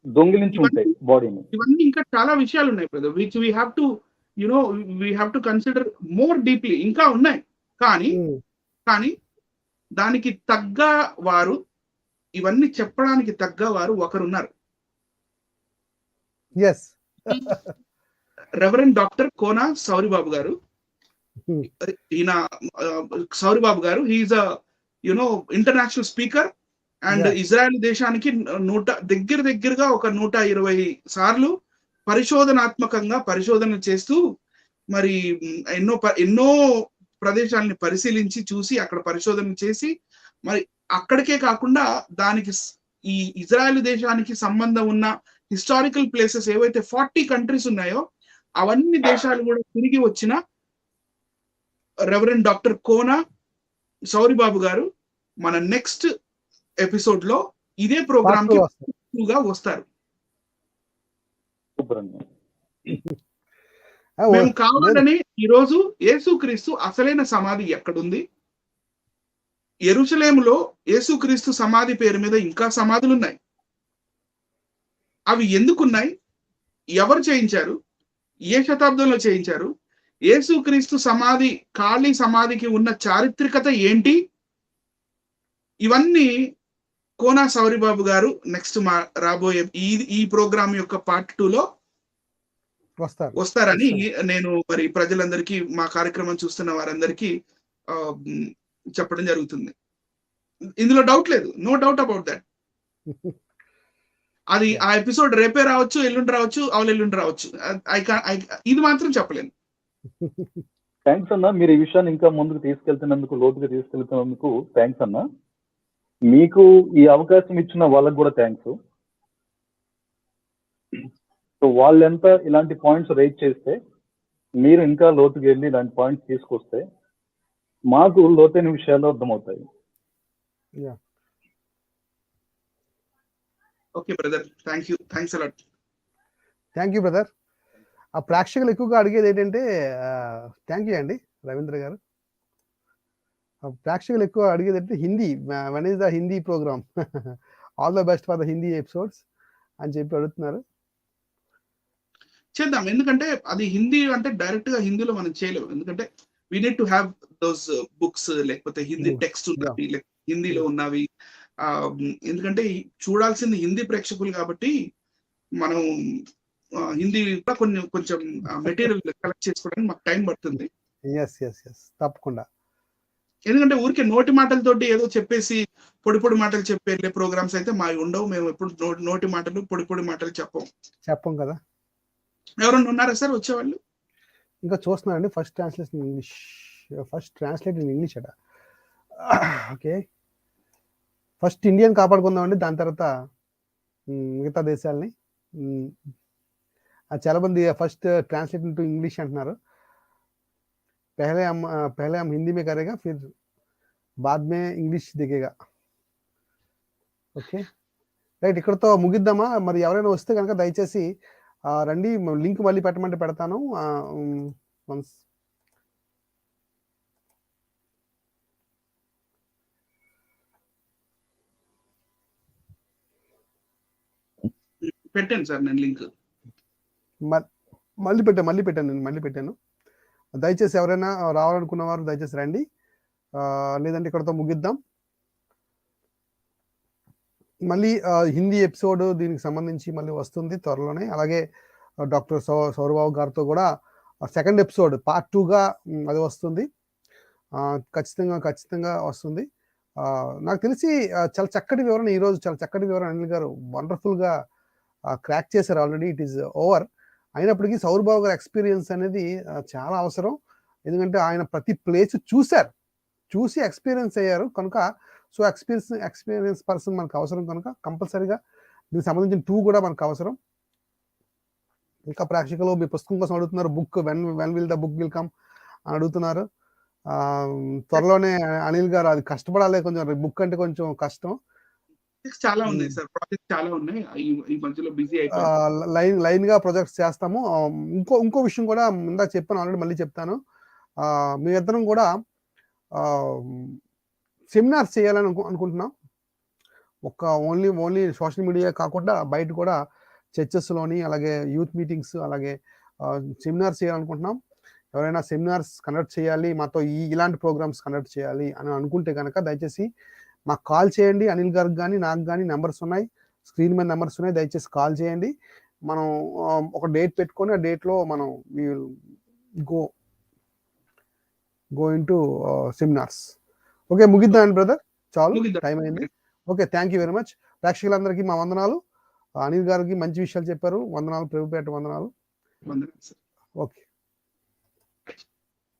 S3: దొంగిలించి ఉంటాయి బాడీని.
S2: ఇవన్నీ ఇంకా చాలా విషయాలు ఉన్నాయి brother, which we have to consider more deeply. ఇంకా ఉన్నాయి. కానీ దానికి తగ్గ వారు, ఇవన్నీ చెప్పడానికి తగ్గ వారు ఒకరున్నారు. రెవరెండ్ డాక్టర్ కోనా సౌరిబాబు గారు. ఈయన సౌరిబాబు గారు he's international speaker and Israel దేశానికి దగ్గరగా ఒక 120 సార్లు పరిశోధనాత్మకంగా పరిశోధన చేస్తూ మరి ఎన్నో ప్రదేశాలని పరిశీలించి చూసి అక్కడ పరిశోధన చేసి మరి అక్కడికే కాకుండా దానికి ఈ ఇజ్రాయెల్ దేశానికి సంబంధం ఉన్న హిస్టారికల్ ప్లేసెస్ ఏవైతే 40 కంట్రీస్ ఉన్నాయో అవన్నీ దేశాలు కూడా తిరిగి వచ్చిన రెవరెండ్ డాక్టర్ కోనా సౌరిబాబు గారు మన నెక్స్ట్ ఎపిసోడ్ లో ఇదే ప్రోగ్రామ్ కి వస్తారు. మేము కావాలని ఈరోజు యేసుక్రీస్తు అసలైన సమాధి ఎక్కడుంది, యెరూషలేములో యేసుక్రీస్తు సమాధి పేరు మీద ఇంకా సమాధులు ఉన్నాయి. అవి ఎందుకున్నాయి, ఎవరు చేయించారు, ఏ శతాబ్దంలో చేయించారు, యేసుక్రీస్తు సమాధి, ఖాళీ సమాధికి ఉన్న చారిత్రకత ఏంటి, ఇవన్నీ కోనా సౌరిబాబు గారు నెక్స్ట్ రాబోయే ఈ ప్రోగ్రామ్ యొక్క పార్ట్ 2లో వస్తారని నేను మరి ప్రజలందరికీ, మా కార్యక్రమం చూస్తున్న వారందరికీ చెప్పడం జరుగుతుంది. ఇందులో డౌట్ లేదు, నో డౌట్ అబౌట్ దట్. అది ఆ ఎపిసోడ్ రేపే రావచ్చు, ఎల్లుండి రావచ్చు, ఎల్లుండి రావచ్చు. ఇది మాత్రం చెప్పలేను.
S3: థ్యాంక్స్ అన్న, మీరు ఈ విషయాన్ని ఇంకా ముందుకు తీసుకెళ్తున్నందుకు, లోతుగా తీసుకెళ్తున్నందుకు థ్యాంక్స్ అన్న. మీకు ఈ అవకాశం ఇచ్చిన వాళ్ళకు కూడా థ్యాంక్స్. సో వాళ్ళెంత ఇలాంటి పాయింట్స్ రైజ్ చేస్తే, మీరు ఇంకా లోతుకి వెళ్ళి ఇలాంటి పాయింట్స్ తీసుకొస్తే మాకు లోతైన విషయాలు అర్థమవుతాయి.
S2: Okay brother, thanks a lot.
S1: Thank you brother. ఆ ప్రేక్షకులు ఎక్కువగా అడిగేది ఏంటంటే, థ్యాంక్ యూ అండి రవీంద్ర గారు. ప్రేక్షకులు ఎక్కువ అడిగేది అంటే Hindi, when is the Hindi program, all the best for the Hindi episodes అని చెప్పి అడుగుతున్నారు.
S2: చేద్దాం, ఎందుకంటే అది హిందీ అంటే డైరెక్ట్ గా హిందీలో మనం చేయలేము. ఎందుకంటే we need to have those books, లేకపోతే హిందీ టెక్స్ట్ ఉన్నవి, హిందీలో ఉన్నవి. ఎందుకంటే చూడాల్సింది హిందీ ప్రేక్షకులు కాబట్టి మనం హిందీ కొంచెం మెటీరియల్ కలెక్ట్ చేసుకోవడానికి మాకు టైం పడుతుంది.
S1: తప్పకుండా.
S2: ఎందుకంటే ఊరికే నోటి మాటలతోటి ఏదో చెప్పేసి పొడి మాటలు చెప్పే ప్రోగ్రామ్స్ అయితే మావి ఉండవు. మేము ఎప్పుడు నోటి మాటలు పొడి మాటలు చెప్పం కదా. ఎవరన్నా ఉన్నారా సార్ వచ్చేవాళ్ళు?
S1: ఇంకా చూస్తున్నారండి. ఫస్ట్ ట్రాన్స్లేట్ ఇన్ ఇంగ్లీష్ అట. ఓకే, ఫస్ట్ ఇండియన్ కాపాడుకుందామండి, దాని తర్వాత మిగతా దేశాలని. చాలా మంది ఫస్ట్ ట్రాన్స్లేట్ ఇంటూ ఇంగ్లీష్ అంటున్నారు. पहले हम हिंदी में करेगा, फिर बाद में इंग्लिश दिखेगा. ఓకే రైట్, ఇక్కడతో ముగిద్దామా? మరి ఎవరైనా వస్తే కనుక దయచేసి రండి, లింక్ మళ్ళీ పెట్టమంటే పెడతాను.
S2: పెట్టండి సార్, నేను లింక్
S1: మళ్ళీ పెట్టాను. దయచేసి ఎవరైనా రావాలనుకున్న వారు దయచేసి రండి, లేదంటే ఇక్కడతో ముగిద్దాం. మళ్ళీ హిందీ ఎపిసోడ్ దీనికి సంబంధించి మళ్ళీ వస్తుంది త్వరలోనే. అలాగే డాక్టర్ సౌరబాబు గారితో కూడా సెకండ్ ఎపిసోడ్ పార్ట్ 2గా అది వస్తుంది. ఖచ్చితంగా వస్తుంది. నాకు తెలిసి చాలా చక్కటి వివరణ ఈరోజు, చాలా చక్కటి వివరణ అనిల్ గారు వండర్ఫుల్గా క్రాక్ చేశారు. Already it is over. అయినప్పటికీ సౌరబాబు గారి ఎక్స్పీరియన్స్ అనేది చాలా అవసరం. ఎందుకంటే ఆయన ప్రతి ప్లేస్ చూసి ఎక్స్పీరియన్స్ అయ్యారు కనుక, సో ఎక్స్పీరియన్స్ పర్సన్ మనకు అవసరం కనుక కంపల్సరీగా దీనికి సంబంధించిన 2 కూడా మనకు అవసరం. ఇంకా ప్రేక్షకులు మీ పుస్తకం కోసం అడుగుతున్నారు, book when will the book will come అని అడుగుతున్నారు. త్వరలోనే అనిల్ గారు, అది కష్టపడాలి కొంచెం, బుక్ అంటే కొంచెం కష్టం.
S2: చాలా ఉన్నాయి సార్, ప్రాజెక్ట్స్ చాలా ఉన్నాయి. ఈ మధ్యలో బిజీ అయిపోయి
S1: లైన్ గా ప్రాజెక్ట్స్ చేస్తాము. ఇంకో విషయం కూడా ఇందాక చెప్పాను, ఆల్రెడీ మళ్ళీ చెప్తాను. మీ ఇద్దరం కూడా సెమినార్స్ చేయాలని అనుకుంటున్నాం. ఓన్లీ సోషల్ మీడియా కాకుండా బయట కూడా చర్చెస్లోని, అలాగే యూత్ మీటింగ్స్, అలాగే సెమినార్స్ చేయాలనుకుంటున్నాం. ఎవరైనా సెమినార్స్ కండక్ట్ చేయాలి, మాతో ఇలాంటి ప్రోగ్రామ్స్ కండక్ట్ చేయాలి అని అనుకుంటే కనుక దయచేసి మాకు కాల్ చేయండి. అనిల్ గారికి కానీ నాకు కానీ నెంబర్స్ ఉన్నాయి, స్క్రీన్ మీద నెంబర్స్ ఉన్నాయి. దయచేసి కాల్ చేయండి. మనం ఒక డేట్ పెట్టుకొని ఆ డేట్లో మనం గో ఇంటూ సెమినార్స్. ఓకే, ముగిద్దాం బ్రదర్, చాలు టైం అయింది. Okay, thank you very much. ప్రేక్షకులందరికీ మా వందనాలు. అనిల్ గారికి మంచి విషయాలు చెప్పారు. వందనాలు, ప్రభుపేట వందనాలు.
S2: వందనాలు సార్.
S1: ఓకే.